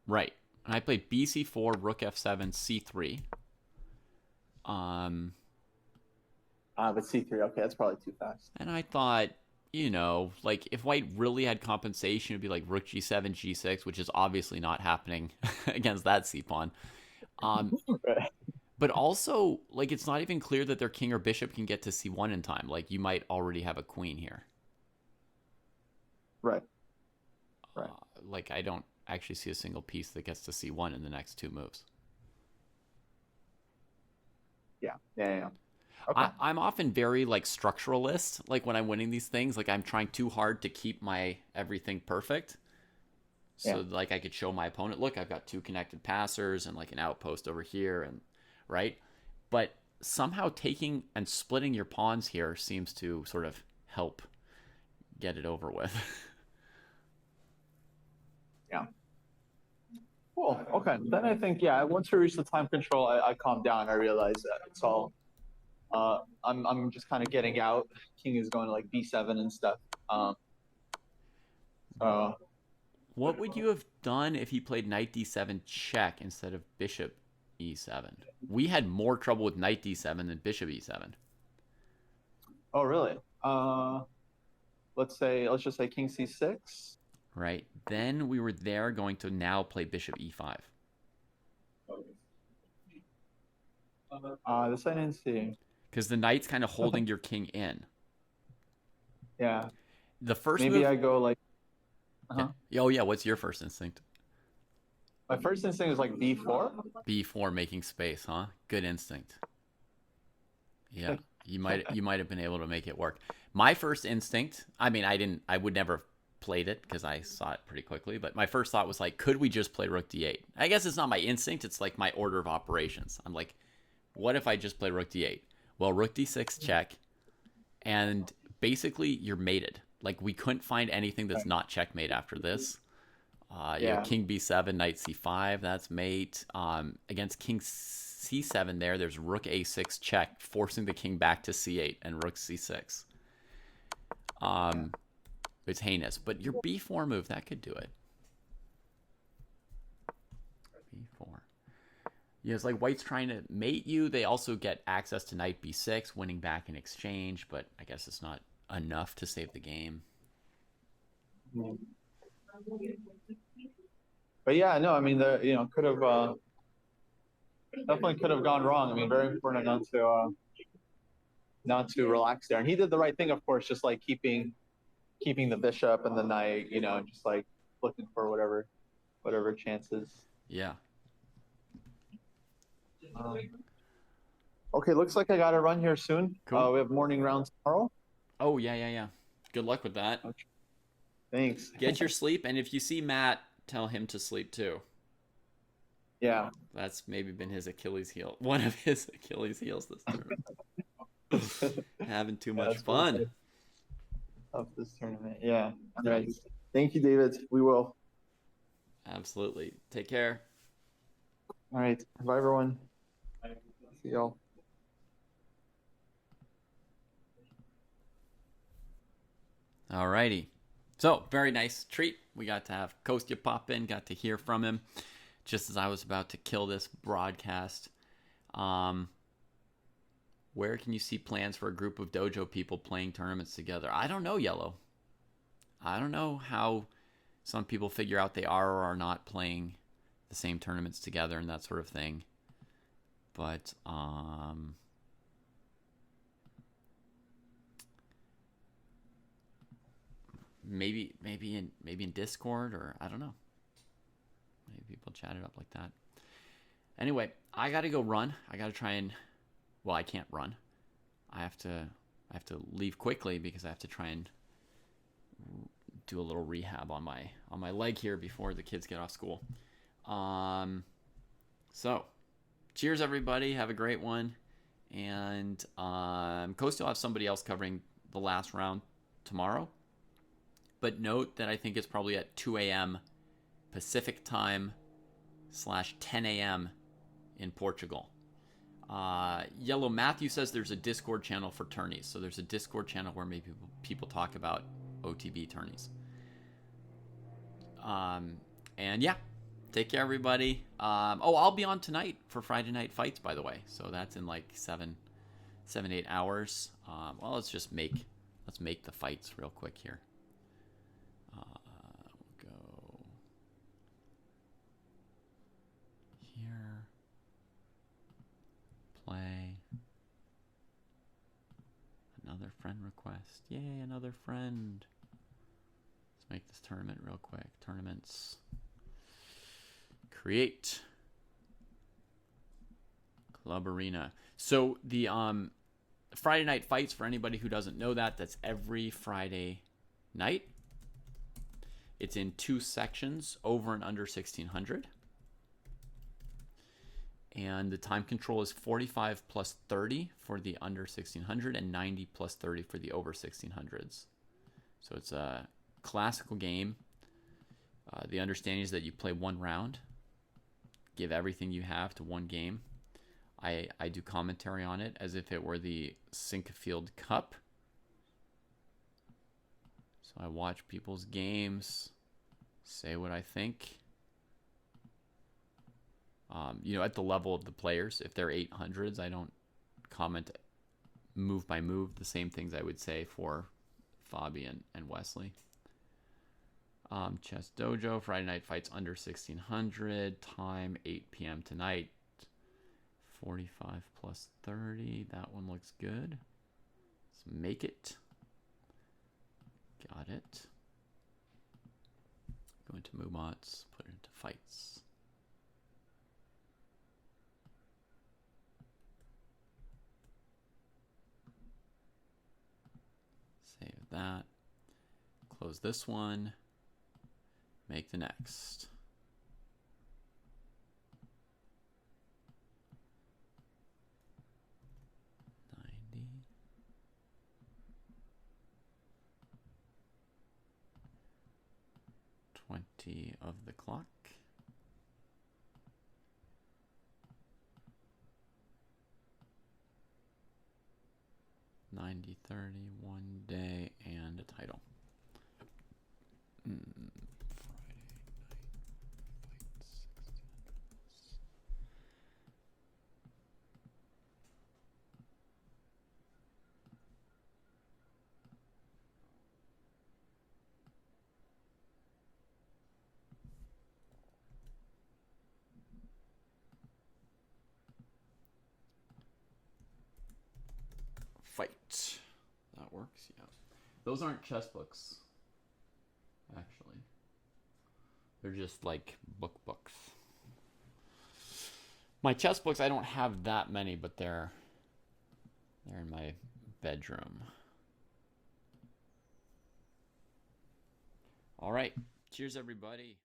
Right. And I played bc4, rook f7, c3. But c3, okay, that's probably too fast. And I thought, like if white really had compensation, it'd be like rook g7, g6, which is obviously not happening against that c-pawn. Right. But also, like, it's not even clear that their king or bishop can get to c1 in time. Like, you might already have a queen here. Right. Like, I don't actually see a single piece that gets to c1 in the next 2 moves. Yeah. Okay. I'm often very, like, structuralist. Like, when I'm winning these things, like, I'm trying too hard to keep my everything perfect. So, like, I could show my opponent, look, I've got 2 connected passers and, like, an outpost over here, and right? But somehow taking and splitting your pawns here seems to sort of help get it over with. Yeah. Cool. Okay. Then I think, once we reach the time control, I calmed down. I realized that it's all, I'm just kind of getting out. King is going to like b7 and stuff. What would you have done if he played knight d7 check instead of bishop e7? We had more trouble with knight d7 than bishop e7. Oh, really? Let's just say king c6. Right. Then we were going to now play bishop e5. This I didn't see. Because the knight's kind of holding your king in. Yeah. The first Maybe move... I go like... Yeah. Oh, yeah. What's your first instinct? My first instinct is like b4. b4, making space, huh? Good instinct. Yeah. You might have been able to make it work. My first instinct, I mean, I would never have played it because I saw it pretty quickly, but my first thought was like, could we just play rook d8? I guess it's not my instinct, it's like my order of operations. I'm like, what if I just play rook d8? Well, rook d6 check, and basically you're mated. Like, we couldn't find anything that's not checkmate after this. You know, king b7, knight c5, that's mate. Against king c7 there's rook a6 check, forcing the king back to c8, and rook c6. It's heinous, but your b4 move, that could do it. b4. Yeah, it's like white's trying to mate you. They also get access to knight b6, winning back in exchange, but I guess it's not enough to save the game. But yeah, no, I mean, could have definitely could have gone wrong. I mean, very important not to relax there. And he did the right thing, of course, just like keeping the bishop and the knight, just like looking for whatever chances. Yeah. Okay, looks like I got to run here soon. Cool. We have morning round tomorrow. Oh, yeah. Good luck with that. Okay. Thanks. Get your sleep, and if you see Matt, tell him to sleep too. Yeah. That's maybe been his Achilles heel. One of his Achilles heels this tournament. Having too much fun. Of this tournament. Yeah. All right. Thank you, David. We will. Absolutely. Take care. All right. Bye, everyone. See y'all. All righty. So, very nice treat. We got to have Kostya pop in, got to hear from him just as I was about to kill this broadcast. Where can you see plans for a group of dojo people playing tournaments together? I don't know, Yellow. I don't know how some people figure out they are or are not playing the same tournaments together and that sort of thing. But, maybe in Discord, or I don't know. Maybe people chat it up like that. Anyway, I gotta go run. I gotta try and, well, I can't run. I have to leave quickly because I have to try and do a little rehab on my leg here before the kids get off school. So cheers, everybody. Have a great one. And Kostya will have somebody else covering the last round tomorrow. But note that I think it's probably at 2 a.m. Pacific time / 10 a.m. in Portugal. Yellow Matthew says there's a Discord channel for tourneys. So there's a Discord channel where maybe people talk about OTB tourneys. And yeah, take care, everybody. I'll be on tonight for Friday Night Fights, by the way. So that's in like 7-8 hours. Well, let's make the fights real quick here. We'll go here. Play. Another friend request. Yay, another friend. Let's make this tournament real quick. Tournaments. Create. Club Arena. So the Friday Night Fights, for anybody who doesn't know that's every Friday night. It's in 2 sections, over and under 1600. And the time control is 45 plus 30 for the under 1600 and 90 plus 30 for the over 1600s. So it's a classical game. The understanding is that you play 1 round, give everything you have to one game. I do commentary on it as if it were the Sinquefield Cup. So I watch people's games, say what I think. At the level of the players, if they're 800s, I don't comment move by move the same things I would say for Fabi and Wesley. Chess Dojo, Friday Night Fights under 1600, time 8 p.m. tonight. 45 plus 30, that one looks good. Let's make it. Got it. Go into Mubots, put it into fights. Save that. Close this one. Make the next. Of the clock. 90, 30, 1 day, and a title. Friday Fight. That works, yeah. Those aren't chess books, actually. They're just like books. My chess books, I don't have that many, but they're in my bedroom. All right. Cheers, everybody.